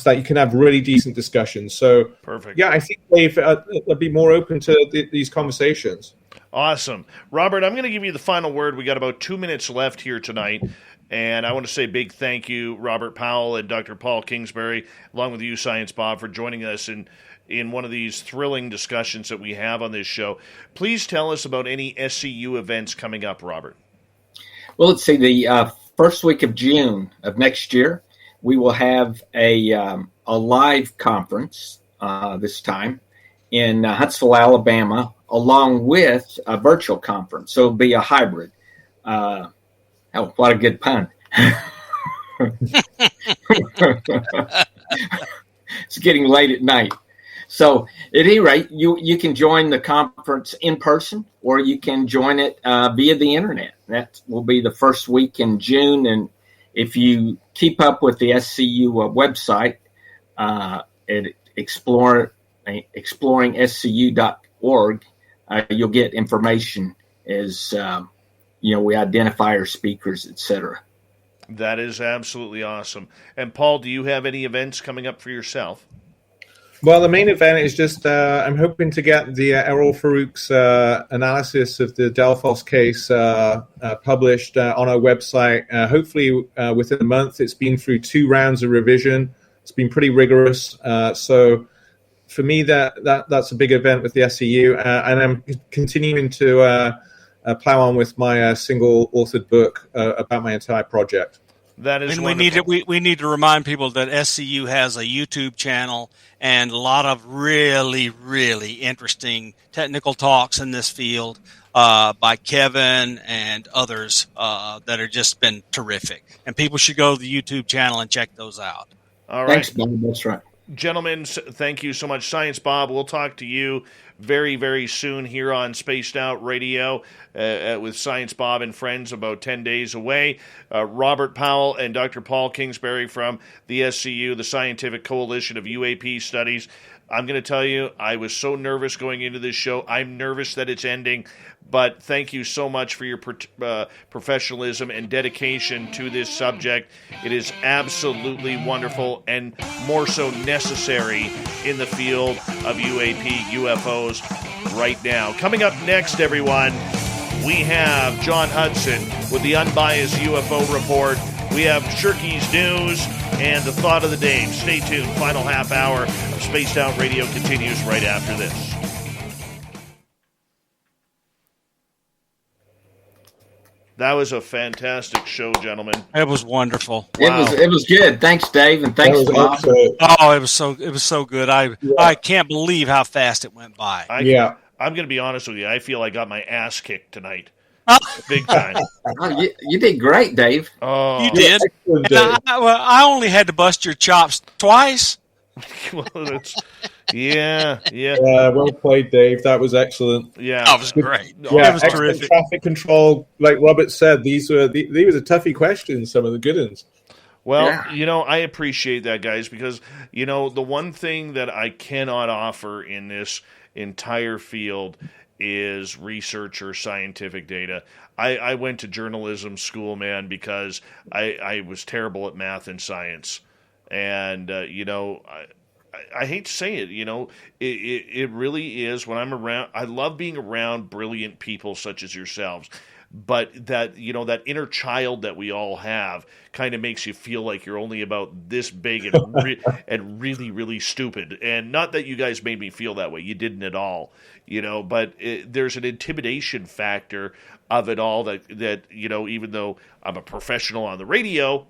that you can have really decent discussions. So, perfect. Yeah, I think they'll be more open to these conversations. Awesome. Robert, I'm going to give you the final word. We got about 2 minutes left here tonight. And I want to say a big thank you, Robert Powell and Dr. Paul Kingsbury, along with you, Science Bob, for joining us in one of these thrilling discussions that we have on this show. Please tell us about any SCU events coming up, Robert. Well, let's see. The first week of June of next year, we will have a live conference this time in Huntsville, Alabama, along with a virtual conference. So it'll be a hybrid. Oh, what a good pun. It's getting late at night. So at any rate, you can join the conference in person, or you can join it via the internet. That will be the first week in June. And if you keep up with the SCU website at exploringscu.org, you'll get information as we identify our speakers, etc. That is absolutely awesome. And Paul, do you have any events coming up for yourself? Well, the main event is just I'm hoping to get the Errol Farouk's analysis of the Delphos case published on our website. Hopefully within a month. It's been through 2 rounds of revision. It's been pretty rigorous. So for me, that's a big event with the SCU. And I'm continuing to plow on with my single-authored book about my entire project. That is wonderful. We need to remind people that SCU has a YouTube channel and a lot of really, really interesting technical talks in this field. by Kevin and others that have just been terrific. And people should go to the YouTube channel and check those out. All right. Thanks, Bob. That's right. Gentlemen, thank you so much. Science Bob, we'll talk to you very, very soon here on Spaced Out Radio with Science Bob and friends about 10 days away. Robert Powell and Dr. Paul Kingsbury from the SCU, the Scientific Coalition of UAP Studies. I'm going to tell you, I was so nervous going into this show. I'm nervous that it's ending, but thank you so much for your professionalism and dedication to this subject. It is absolutely wonderful and more so necessary in the field of UAP, UFOs right now. Coming up next, everyone, we have John Hudson with the Unbiased UFO Report. We have Shirky's News and the Thought of the Day. Stay tuned. Final half hour of Spaced Out Radio continues right after this. That was a fantastic show, gentlemen. It was wonderful. Wow. It was good. Thanks, Dave, and thanks, Bob. Oh, it was so good. I can't believe how fast it went by. I'm going to be honest with you. I feel I got my ass kicked tonight. Big time. Oh, you did great, Dave. Oh, You did. And I only had to bust your chops twice. Well, yeah. Well played, Dave. That was excellent. Yeah, That was great. Yeah, It was excellent terrific. traffic control. Like Robert said, these were toughy questions. Some of the good ones. Well, Yeah. I appreciate that, guys, because, the one thing that I cannot offer in this entire field is research or scientific data. I went to journalism school, man, because I was terrible at math and science. And, I hate to say it, it really is when I'm around. I love being around brilliant people such as yourselves. But that, that inner child that we all have kind of makes you feel like you're only about this big and and really, really stupid. And not that you guys made me feel that way. You didn't at all, but there's an intimidation factor of it all that even though I'm a professional on the radio,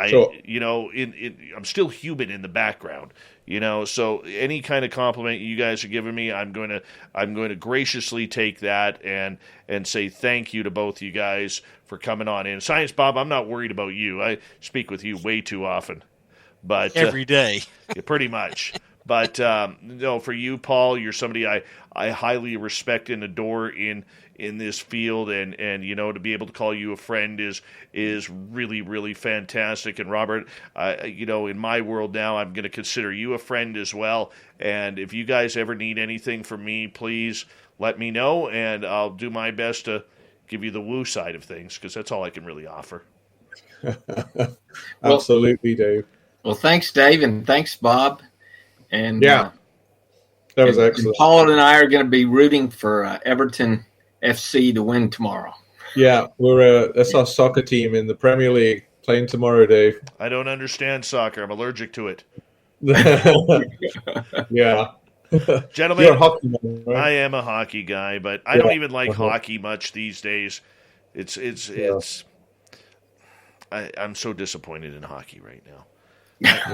Sure. I'm still human in the background, so any kind of compliment you guys are giving me, I'm going to graciously take that and say thank you to both you guys for coming on in. Science Bob, I'm not worried about you. I speak with you way too often, but Every day. yeah, pretty much. But no, for you, Paul, you're somebody I highly respect and adore in this field, and to be able to call you a friend is really, really fantastic. And Robert, in my world now, I'm going to consider you a friend as well. And if you guys ever need anything from me, please let me know, and I'll do my best to give you the woo side of things, because that's all I can really offer. Absolutely, Dave. Well, thanks, Dave, and thanks, Bob. And Yeah, that was excellent. And Paul and I are going to be rooting for Everton FC to win tomorrow. Yeah, that's our soccer team in the Premier League playing tomorrow, Dave. I don't understand soccer. I'm allergic to it. Yeah. Gentlemen, You're a hockey man, right? I am a hockey guy, but I don't even like hockey much these days. I'm so disappointed in hockey right now.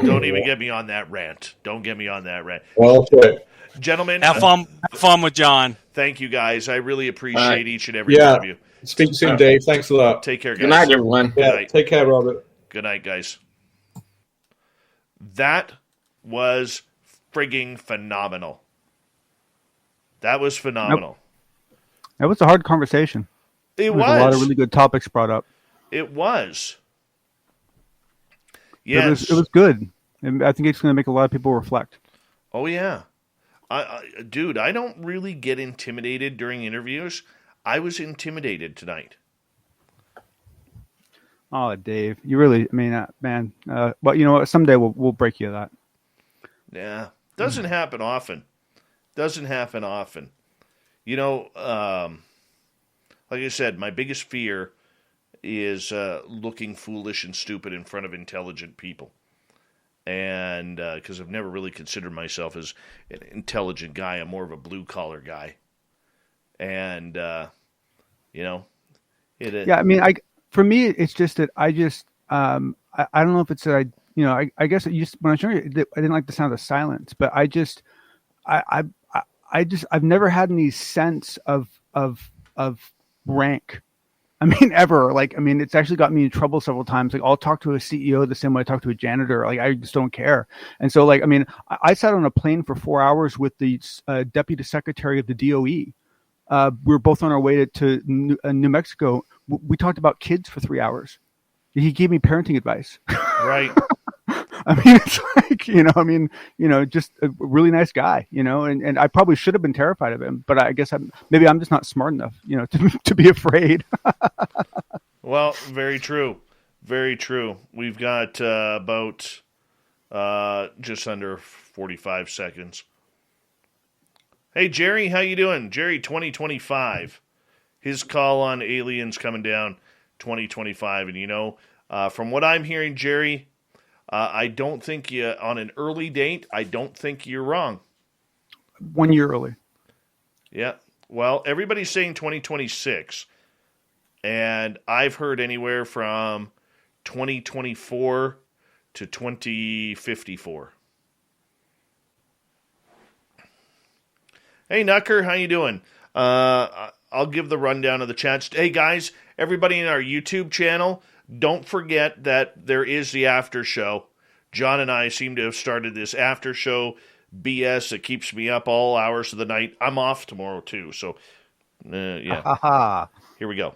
Don't even get me on that rant. Don't get me on that rant. Well, okay. Gentlemen, Have fun with John. thank you guys. I really appreciate each and every one of you. Speak soon, Dave. Thanks a lot. Take care, guys. Good night, everyone. Good Yeah, night. take care, Robert. Good night, guys. That was frigging phenomenal. That was phenomenal. That was a hard conversation. It There was. was a lot of really good topics brought up. It was. Yes. It was good. And I think it's going to make a lot of people reflect. Oh, yeah. Dude, I don't really get intimidated during interviews. I was intimidated tonight. Oh, Dave, you really, man. But you know what? Someday we'll break you of that. Yeah. Doesn't happen often. Doesn't happen often. Like I said, my biggest fear is looking foolish and stupid in front of intelligent people. And because I've never really considered myself as an intelligent guy. I'm more of a blue-collar guy. And, Yeah, for me, it's just that I just, I don't know if it's that I guess when I was younger, I didn't like the sound of silence, but I've never had any sense of rank. I mean, ever. Like, I mean, it's actually got me in trouble several times. Like, I'll talk to a CEO the same way I talk to a janitor. Like, I just don't care. And so, like, I mean, I sat on a plane for 4 hours with the deputy secretary of the DOE. We were both on our way to New Mexico. We talked about kids for 3 hours. He gave me parenting advice. Right. I mean, it's like, just a really nice guy, and I probably should have been terrified of him, but I guess maybe I'm just not smart enough, to be afraid. Well, very true. Very true. We've got about just under 45 seconds. Hey, Jerry, how you doing? Jerry 2025. His call on aliens coming down 2025. And, from what I'm hearing, Jerry, I don't think on an early date, I don't think you're wrong. 1 year early. Yeah. Well, everybody's saying 2026. And I've heard anywhere from 2024 to 2054. Hey, Nucker, how you doing? I'll give the rundown of the chat. Hey, guys, everybody in our YouTube channel, don't forget that there is the after show. John and I seem to have started this after show BS that keeps me up all hours of the night. I'm off tomorrow, too. So, yeah. Here we go.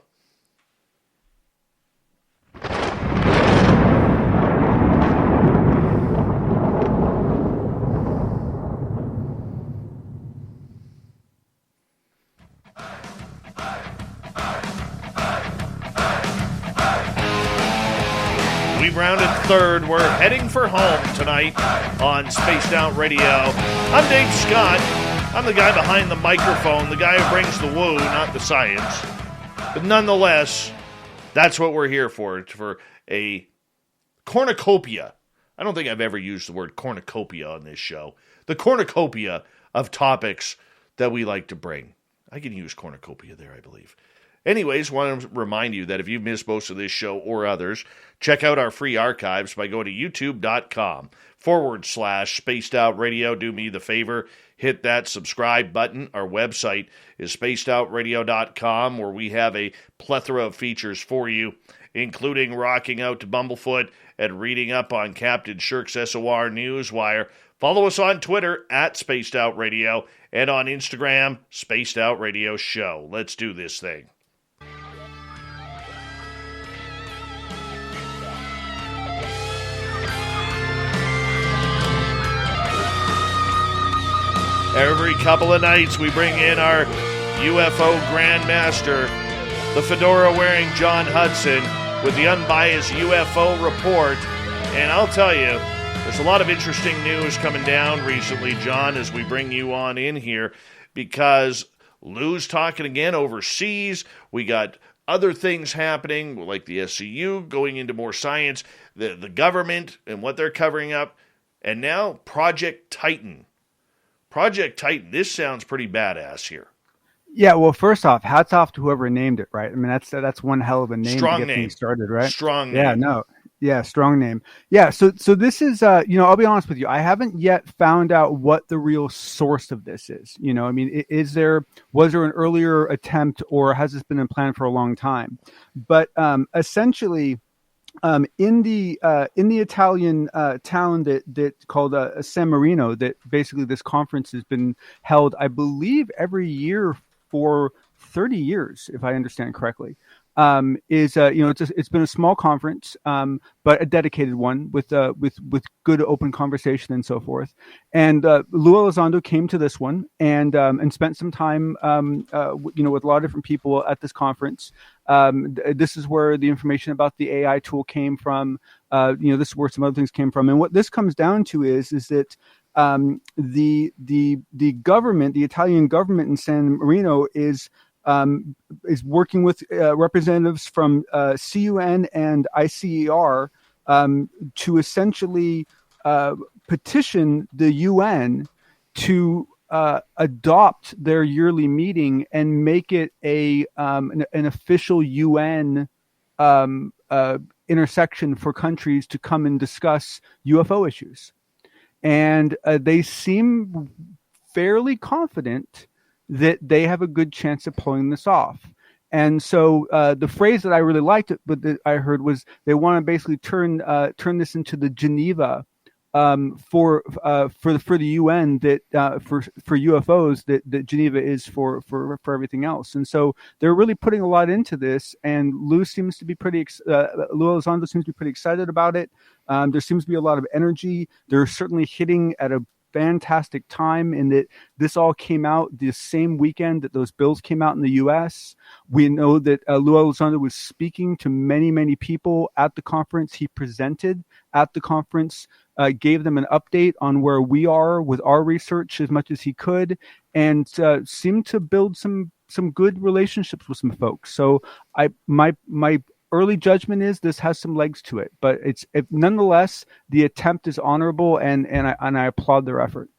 We've rounded third. We're heading for home tonight on Spaced Out Radio. I'm Dave Scott. I'm the guy behind the microphone, the guy who brings the woo, not the science. But nonetheless, that's what we're here for. It's for a cornucopia. I don't think I've ever used the word cornucopia on this show. The cornucopia of topics that we like to bring. I can use cornucopia there, I believe. Anyways, want to remind you that if you missed most of this show or others, check out our free archives by going to youtube.com/Spaced Out Radio. Do me the favor, hit that subscribe button. Our website is spacedoutradio.com, where we have a plethora of features for you, including rocking out to Bumblefoot and reading up on Captain Shirk's SOR Newswire. Follow us on Twitter @Spaced Out Radio and on Instagram, Spaced Out Radio Show. Let's do this thing. Every couple of nights, we bring in our UFO Grandmaster, the fedora-wearing John Hudson, with the unbiased UFO report. And I'll tell you, there's a lot of interesting news coming down recently, John, as we bring you on in here, because Lou's talking again overseas. We got other things happening, like the SCU going into more science, the government and what they're covering up, and now Project Titan. Project Titan, this sounds pretty badass here. Yeah, well, first off, hats off to whoever named it, right? I mean, that's one hell of a name strong to get name. Things started, right? Strong name. Yeah, no. Yeah, strong name. Yeah, so this is, I'll be honest with you. I haven't yet found out what the real source of this is. I mean, was there an earlier attempt, or has this been in plan for a long time? But essentially, in the Italian town that called San Marino, that basically this conference has been held, I believe, every year for 30 years, if I understand correctly. It's been a small conference, but a dedicated one with good open conversation and so forth. And Lou Elizondo came to this one and spent some time, with a lot of different people at this conference. This is where the information about the AI tool came from. This is where some other things came from. And what this comes down to is that the government, the Italian government in San Marino is working with representatives from CUN and ICER to essentially petition the UN to adopt their yearly meeting and make it an official UN intersection for countries to come and discuss UFO issues. And they seem fairly confident that they have a good chance of pulling this off. And so the phrase that I really liked, but that I heard, was they want to basically turn this into the Geneva for the UN, that for UFOs that Geneva is for everything else. And so they're really putting a lot into this. And Lou Elizondo seems to be pretty excited about it. There seems to be a lot of energy. They're certainly hitting at a fantastic time, in that this all came out the same weekend that those bills came out in the U.S. We know that Lou Elizondo was speaking to many people at the conference. He presented at the conference, gave them an update on where we are with our research as much as he could, and seemed to build some good relationships with some folks. So my early judgment is this has some legs to it, but nonetheless, the attempt is honorable, and I applaud their effort.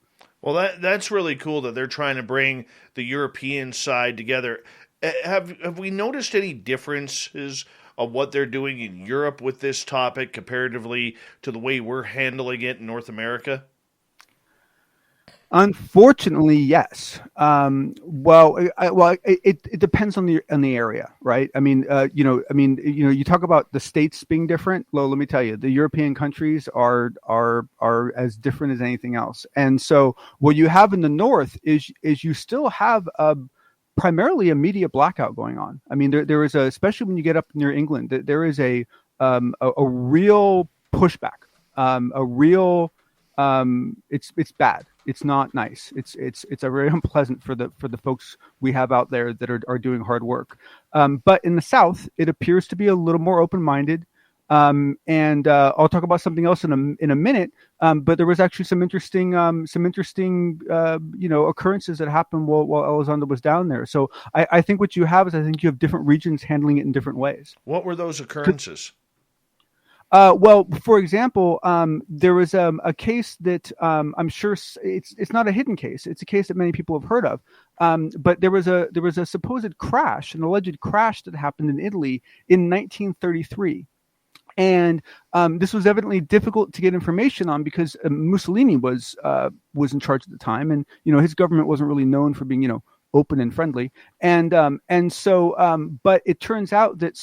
Well, that's really cool that they're trying to bring the European side together. Have we noticed any differences of what they're doing in Europe with this topic comparatively to the way we're handling it in North America? Unfortunately, yes. It depends on the area, right? I mean, you talk about the states being different. Well, let me tell you, the European countries are as different as anything else. And so, what you have in the north is you still have primarily a media blackout going on. I mean, there is especially when you get up near England, there is a real pushback, it's bad. It's not nice. It's a very unpleasant for the folks we have out there that are doing hard work. But in the South, it appears to be a little more open-minded. And I'll talk about something else in a minute. But there was actually some interesting occurrences that happened while Elizondo was down there. So I think what you have is, I think you have different regions handling it in different ways. What were those occurrences? Well, for example, there was a case that I'm sure it's not a hidden case. It's a case that many people have heard of. But there was a supposed crash, an alleged crash that happened in Italy in 1933. And this was evidently difficult to get information on, because Mussolini was in charge at the time, and his government wasn't really known for being open and friendly, and so but it turns out that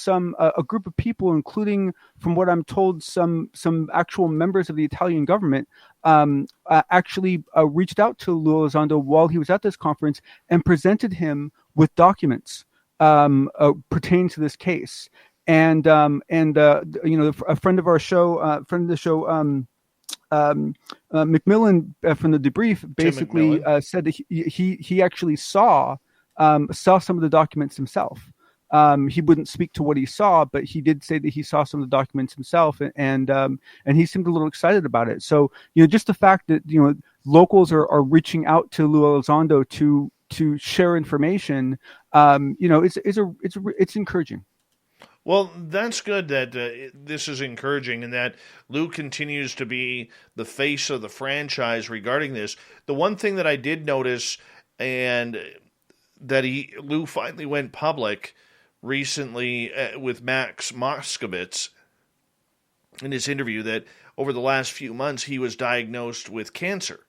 a group of people, including, from what I'm told, some actual members of the Italian government, actually reached out to Lou Elizondo while he was at this conference and presented him with documents pertaining to this case. And a friend of our show, Macmillan from the debrief, basically said that he actually saw some of the documents himself. He wouldn't speak to what he saw, but he did say that he saw some of the documents himself, and he seemed a little excited about it. So just the fact that locals are reaching out to Lou Elizondo to share information, it's encouraging. Well, that's good that this is encouraging, and that Lou continues to be the face of the franchise regarding this. The one thing that I did notice, and that Lou finally went public recently with Max Moskowitz in his interview, that over the last few months he was diagnosed with cancer.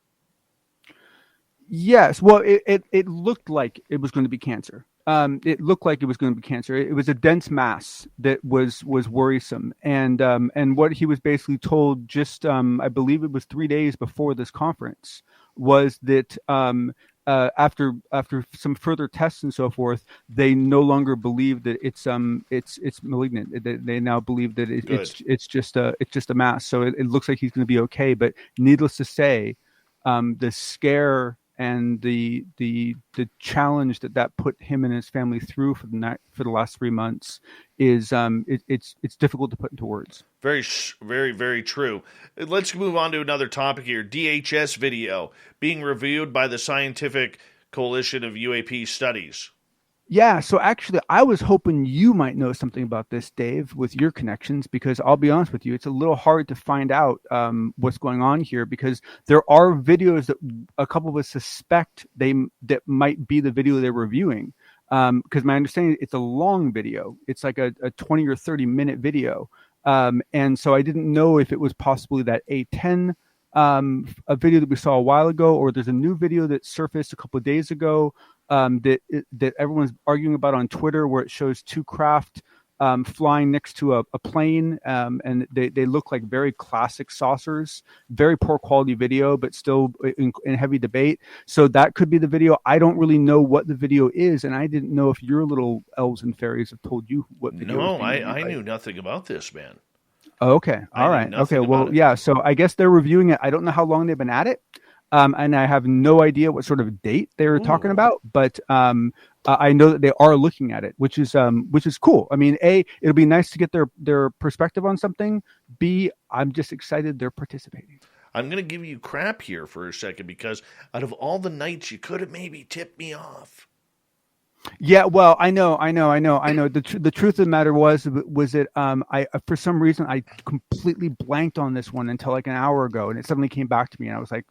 Yes, well, it looked like it was going to be cancer. It looked like it was going to be cancer. It was a dense mass that was worrisome, and what he was basically told, just I believe it was 3 days before this conference, was that after some further tests and so forth, they no longer believe that it's malignant. They now believe that it's just a mass. So it looks like he's going to be okay. But needless to say, the scare and the challenge that put him and his family through for the last 3 months is it's difficult to put into words. Very, very, very true. Let's move on to another topic here. DHS video being reviewed by the Scientific Coalition of UAP Studies. Yeah, so actually, I was hoping you might know something about this, Dave, with your connections, because I'll be honest with you, it's a little hard to find out what's going on here, because there are videos that a couple of us suspect that might be the video they're reviewing. Because my understanding, it's a long video. It's like a 20 or 30-minute video. And so I didn't know if it was possibly that A10 a video that we saw a while ago, or there's a new video that surfaced a couple of days ago that everyone's arguing about on Twitter, where it shows two craft flying next to a plane, and they look like very classic saucers. Very poor quality video, but still in heavy debate. So that could be the video. I don't really know what the video is, and I didn't know if your little elves and fairies have told you what video. No, I knew nothing about this, man. Oh, okay, all right, okay. Well, yeah. So I guess they're reviewing it. I don't know how long they've been at it, and I have no idea what sort of date they're talking about, but. I know that they are looking at it, which is cool. I mean, A, it'll be nice to get their perspective on something. B, I'm just excited they're participating. I'm going to give you crap here for a second because out of all the nights you could have maybe tipped me off. Yeah, well, I know. The truth of the matter was that I for some reason I completely blanked on this one until like an hour ago, and it suddenly came back to me, and I was like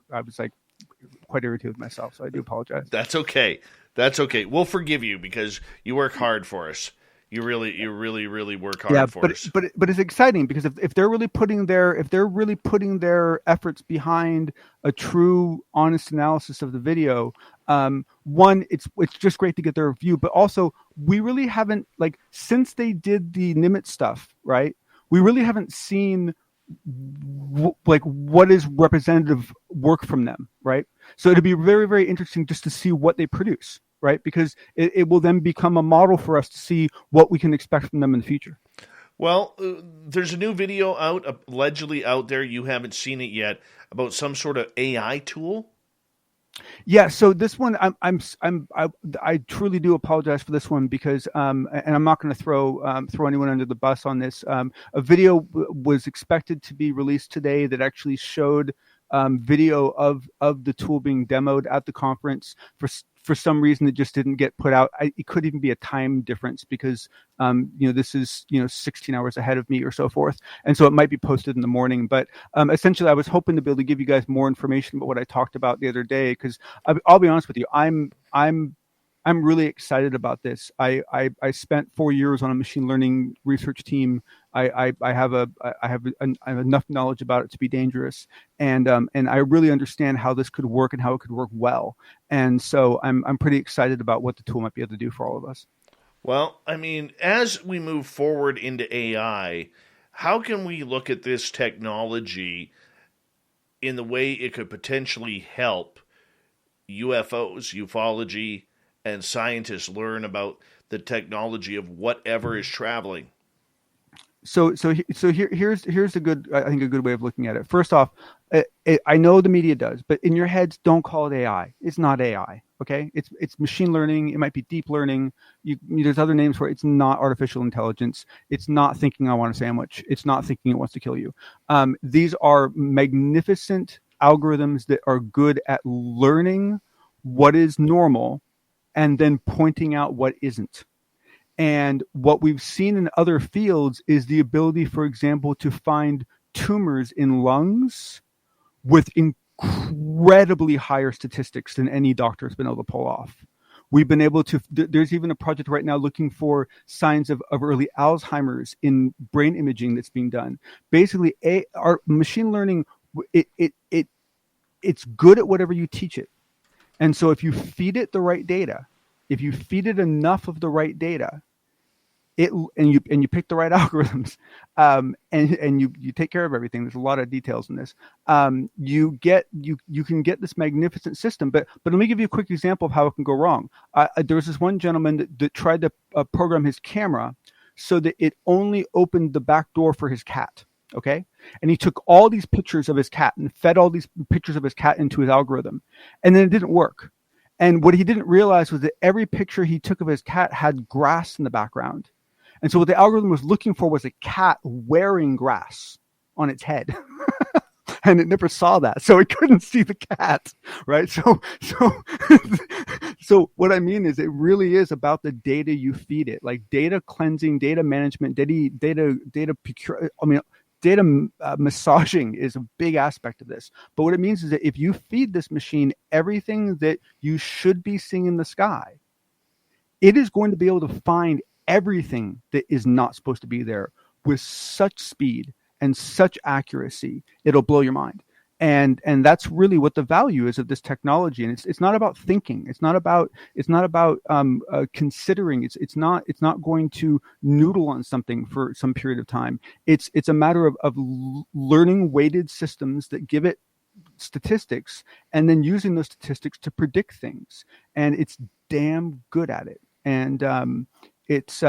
quite irritated with myself. So I do apologize. That's okay. That's okay. We'll forgive you because you work hard for us. You really work hard for us. But it's exciting because if they're really putting their efforts behind a true, honest analysis of the video, one, it's just great to get their review. But also, we really haven't, like, since they did the Nimitz stuff, right? We really haven't seen what is representative work from them, right? So it'd be very, very interesting just to see what they produce, right? Because it will then become a model for us to see what we can expect from them in the future. Well, there's a new video allegedly out there. You haven't seen it yet about some sort of AI tool. Yeah, so this one, I truly do apologize for this one because, and I'm not going to throw anyone under the bus on this. A video was expected to be released today that actually showed video of the tool being demoed at the conference. For some reason, it just didn't get put out. It could even be a time difference because, this is, 16 hours ahead of me or so forth. And so it might be posted in the morning. But essentially, I was hoping to be able to give you guys more information about what I talked about the other day, because I'll be honest with you, I'm really excited about this. I spent 4 years on a machine learning research team. I have enough knowledge about it to be dangerous, and I really understand how this could work and how it could work well. And so I'm pretty excited about what the tool might be able to do for all of us. Well, I mean, as we move forward into AI, how can we look at this technology in the way it could potentially help UFOs, ufology, and scientists learn about the technology of whatever is traveling? So here's a good way of looking at it. First off, I know the media does, but in your heads, don't call it AI. It's not AI. Okay, it's machine learning. It might be deep learning. There's other names for it. It's not artificial intelligence. It's not thinking I want a sandwich. It's not thinking it wants to kill you. These are magnificent algorithms that are good at learning what is normal and then pointing out what isn't. And what we've seen in other fields is the ability, for example, to find tumors in lungs with incredibly higher statistics than any doctor has been able to pull off. We've been able to, there's even a project right now looking for signs of early Alzheimer's in brain imaging that's being done. Basically, our machine learning, it's good at whatever you teach it. And so if you feed it the right data, if you feed it enough of the right data, and you pick the right algorithms, and you take care of everything. There's a lot of details in this. You can get this magnificent system. But let me give you a quick example of how it can go wrong. There was this one gentleman that tried to program his camera so that it only opened the back door for his cat. Okay, and he took all these pictures of his cat and fed all these pictures of his cat into his algorithm, and then it didn't work. And what he didn't realize was that every picture he took of his cat had grass in the background. And so what the algorithm was looking for was a cat wearing grass on its head. And it never saw that. So it couldn't see the cat, right? So what I mean is it really is about the data you feed it, like data cleansing, data management, data massaging is a big aspect of this. But what it means is that if you feed this machine everything that you should be seeing in the sky, it is going to be able to find everything that is not supposed to be there with such speed and such accuracy, it'll blow your mind. And that's really what the value is of this technology. And it's not about thinking. It's not about considering. It's not going to noodle on something for some period of time. It's a matter of learning weighted systems that give it statistics and then using those statistics to predict things. And it's damn good at it. And it's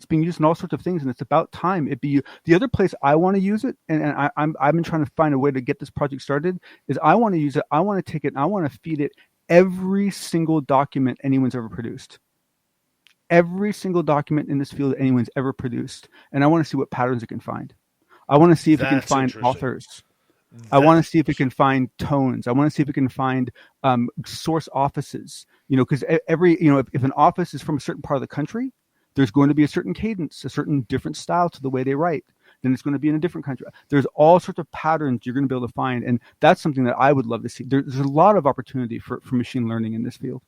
being used in all sorts of things, and it's about time it be. The other place I want to use it, and I've been trying to find a way to get this project started, is I want to use it. I want to take it and I want to feed it every single document anyone's ever produced. Every single document in this field that anyone's ever produced, and I want to see what patterns it can find. I want to see if it can find authors. I want to see if it can find tones. I want to see if it can find source offices. Because if an office is from a certain part of the country, there's going to be a certain cadence, a certain different style to the way they write. Then it's going to be in a different country. There's all sorts of patterns you're going to be able to find. And that's something that I would love to see. There's a lot of opportunity for machine learning in this field.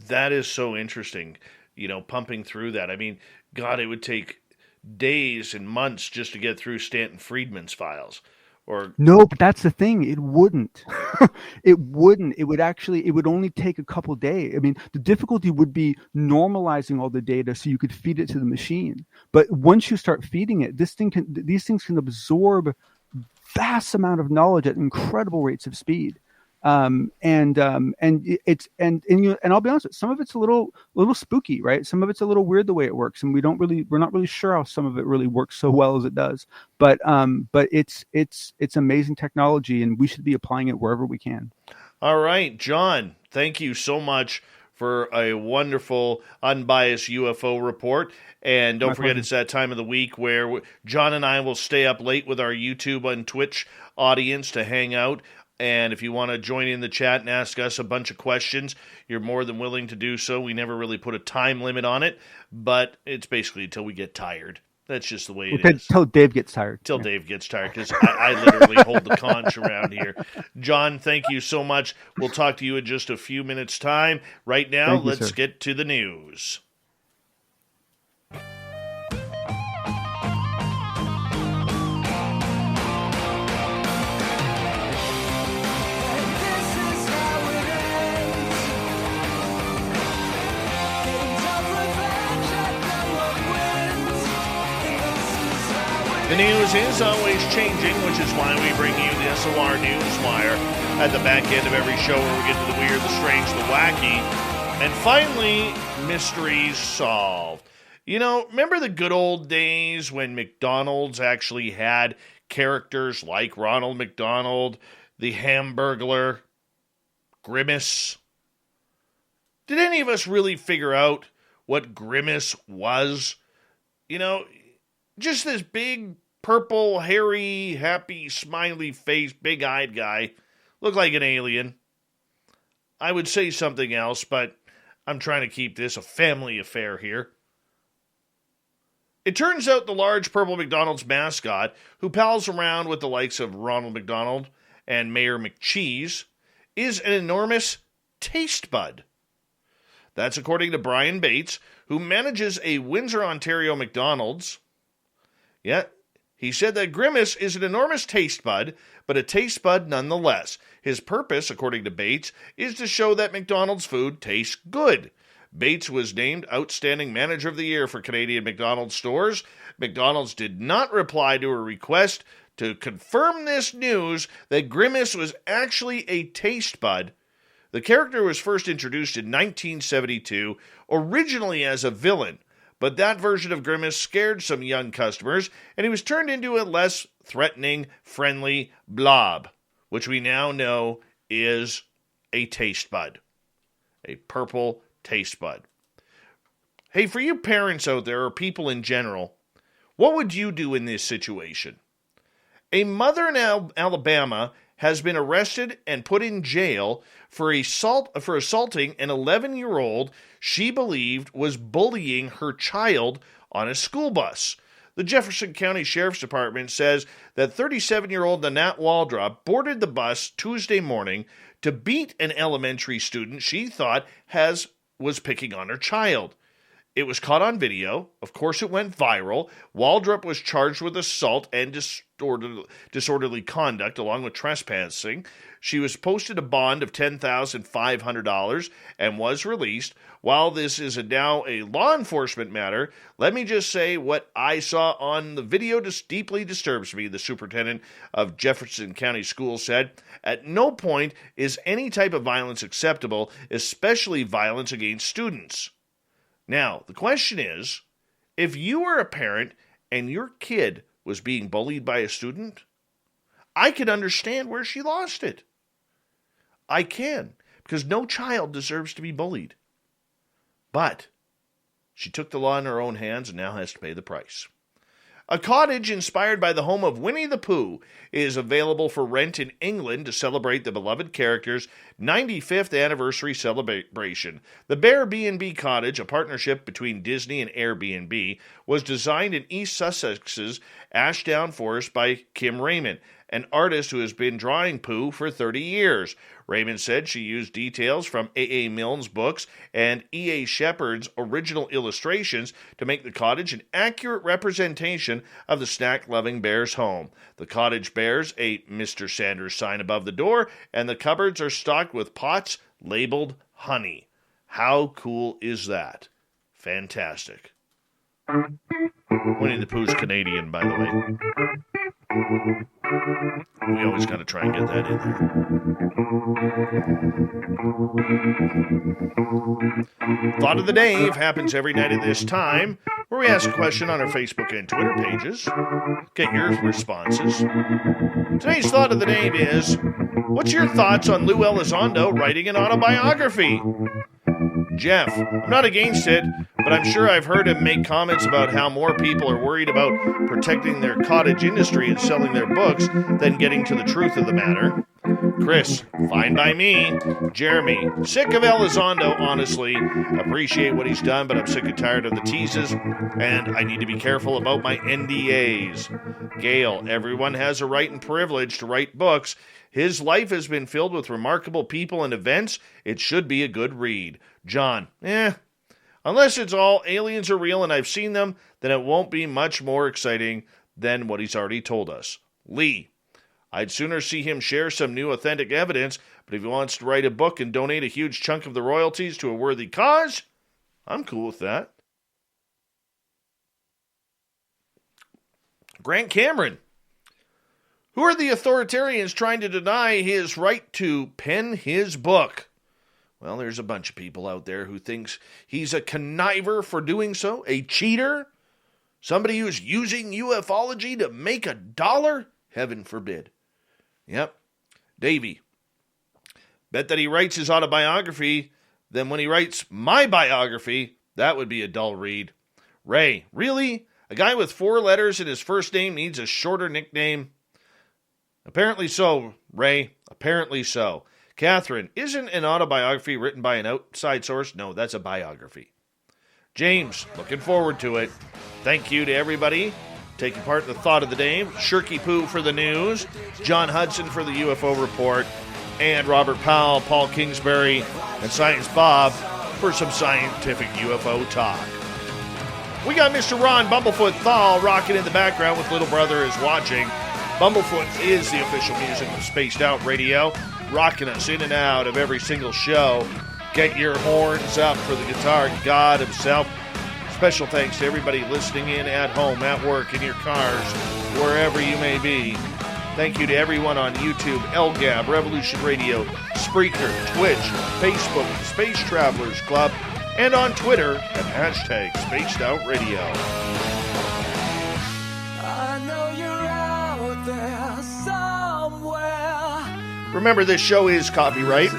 That is so interesting, pumping through that. I mean, God, it would take days and months just to get through Stanton Friedman's files. No, but that's the thing. It wouldn't. It wouldn't. It would only take a couple days. I mean, the difficulty would be normalizing all the data so you could feed it to the machine. But once you start feeding it, these things can absorb vast amount of knowledge at incredible rates of speed. And I'll be honest, some of it's a little spooky, right? Some of it's a little weird the way it works, and we're not really sure how some of it really works so well as it does. But it's amazing technology, and we should be applying it wherever we can. All right, John, thank you so much for a wonderful, unbiased UFO report. And don't forget, it's that time of the week where John and I will stay up late with our YouTube and Twitch audience to hang out. And if you want to join in the chat and ask us a bunch of questions, you're more than willing to do so. We never really put a time limit on it, but it's basically until we get tired. That's just the way it is. Until Dave gets tired. Until Dave gets tired, because I literally hold the conch around here. John, thank you so much. We'll talk to you in just a few minutes' time. Right now, let's get to the news. The news is always changing, which is why we bring you the SOR Newswire at the back end of every show where we get to the weird, the strange, the wacky, and finally, mysteries solved. Remember the good old days when McDonald's actually had characters like Ronald McDonald, the Hamburglar, Grimace? Did any of us really figure out what Grimace was? Just this big, purple, hairy, happy, smiley face, big-eyed guy. Looked like an alien. I would say something else, but I'm trying to keep this a family affair here. It turns out the large purple McDonald's mascot, who pals around with the likes of Ronald McDonald and Mayor McCheese, is an enormous taste bud. That's according to Brian Bates, who manages a Windsor, Ontario McDonald's. Yeah, he said that Grimace is an enormous taste bud, but a taste bud nonetheless. His purpose, according to Bates, is to show that McDonald's food tastes good. Bates was named Outstanding Manager of the Year for Canadian McDonald's stores. McDonald's did not reply to a request to confirm this news that Grimace was actually a taste bud. The character was first introduced in 1972, originally as a villain. But that version of Grimace scared some young customers, and he was turned into a less threatening, friendly blob, which we now know is a taste bud. A purple taste bud. Hey, for you parents out there, or people in general, what would you do in this situation? A mother in Alabama has been arrested and put in jail for assaulting an 11-year-old she believed was bullying her child on a school bus. The Jefferson County Sheriff's Department says that 37-year-old Nanette Waldrop boarded the bus Tuesday morning to beat an elementary student she thought was picking on her child. It was caught on video. Of course, it went viral. Waldrop was charged with assault and disorderly conduct, along with trespassing. She was posted a bond of $10,500 and was released. While this is now a law enforcement matter, let me just say what I saw on the video just deeply disturbs me, the superintendent of Jefferson County Schools said. At no point is any type of violence acceptable, especially violence against students. Now, the question is, if you were a parent and your kid was being bullied by a student, I can understand where she lost it. I can, because no child deserves to be bullied. But she took the law in her own hands and now has to pay the price. A cottage inspired by the home of Winnie the Pooh is available for rent in England to celebrate the beloved character's 95th anniversary celebration. The Bear B&B Cottage, a partnership between Disney and Airbnb, was designed in East Sussex's Ashdown Forest by Kim Raymond, an artist who has been drawing Pooh for 30 years. Raymond said she used details from A.A. Milne's books and E.A. Shepard's original illustrations to make the cottage an accurate representation of the snack-loving bear's home. The cottage bears a Mr. Sanders sign above the door, and the cupboards are stocked with pots labeled honey. How cool is that? Fantastic. Winnie the Pooh's Canadian, by the way. We always got to try and get that in there. Thought of the Day happens every night at this time, where we ask a question on our Facebook and Twitter pages. Get your responses. Today's Thought of the Day is, what's your thoughts on Lou Elizondo writing an autobiography? Jeff, I'm not against it, but I'm sure I've heard him make comments about how more people are worried about protecting their cottage industry and selling their books than getting to the truth of the matter. Chris, fine by me. Jeremy, sick of Elizondo, honestly. Appreciate what he's done, but I'm sick and tired of the teases, and I need to be careful about my NDAs. Gail, everyone has a right and privilege to write books. His life has been filled with remarkable people and events. It should be a good read. John, unless it's all aliens are real and I've seen them, then it won't be much more exciting than what he's already told us. Lee, I'd sooner see him share some new authentic evidence, but if he wants to write a book and donate a huge chunk of the royalties to a worthy cause, I'm cool with that. Grant Cameron, who are the authoritarians trying to deny his right to pen his book? Well, there's a bunch of people out there who thinks he's a conniver for doing so, a cheater, somebody who's using ufology to make $1. Heaven forbid. Yep. Davey, bet that he writes his autobiography, then when he writes my biography, that would be a dull read. Ray, really? A guy with 4 letters in his first name needs a shorter nickname? Apparently so, Ray. Apparently so. Catherine, isn't an autobiography written by an outside source? No, that's a biography. James, looking forward to it. Thank you to everybody taking part in the Thought of the Day. Shirky Poo for the news, John Hudson for the UFO report, and Robert Powell, Paul Kingsbury, and Science Bob for some scientific UFO talk. We got Mr. Ron Bumblefoot Thal rocking in the background with Little Brother is Watching. Bumblefoot is the official music of Spaced Out Radio, rocking us in and out of every single show. Get your horns up for the guitar god himself. Special thanks to everybody listening in at home, at work, in your cars, wherever you may be. Thank you to everyone on YouTube, LGAB, Revolution Radio, Spreaker, Twitch, Facebook, Space Travelers Club, and on Twitter at hashtag Spaced Out Radio. I know you're out there somewhere. Remember, this show is copyright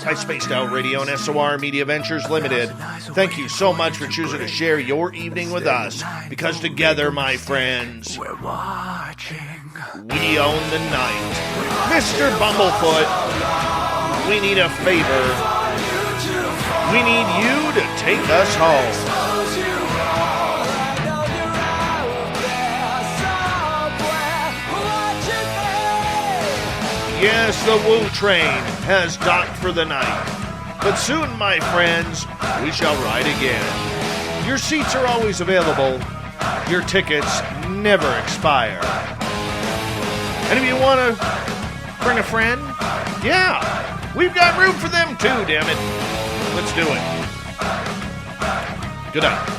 by Spaced Out Radio and SOR Media Ventures Limited. Thank you so much for choosing to share your evening with us, because together, my friends, We're watching. we own the night. Mr. Bumblefoot, we need a favor. We need you to take us home. Yes, the Woo train has docked for the night. But soon, my friends, we shall ride again. Your seats are always available. Your tickets never expire. And if you want to bring a friend, yeah, we've got room for them too, damn it. Let's do it. Good night.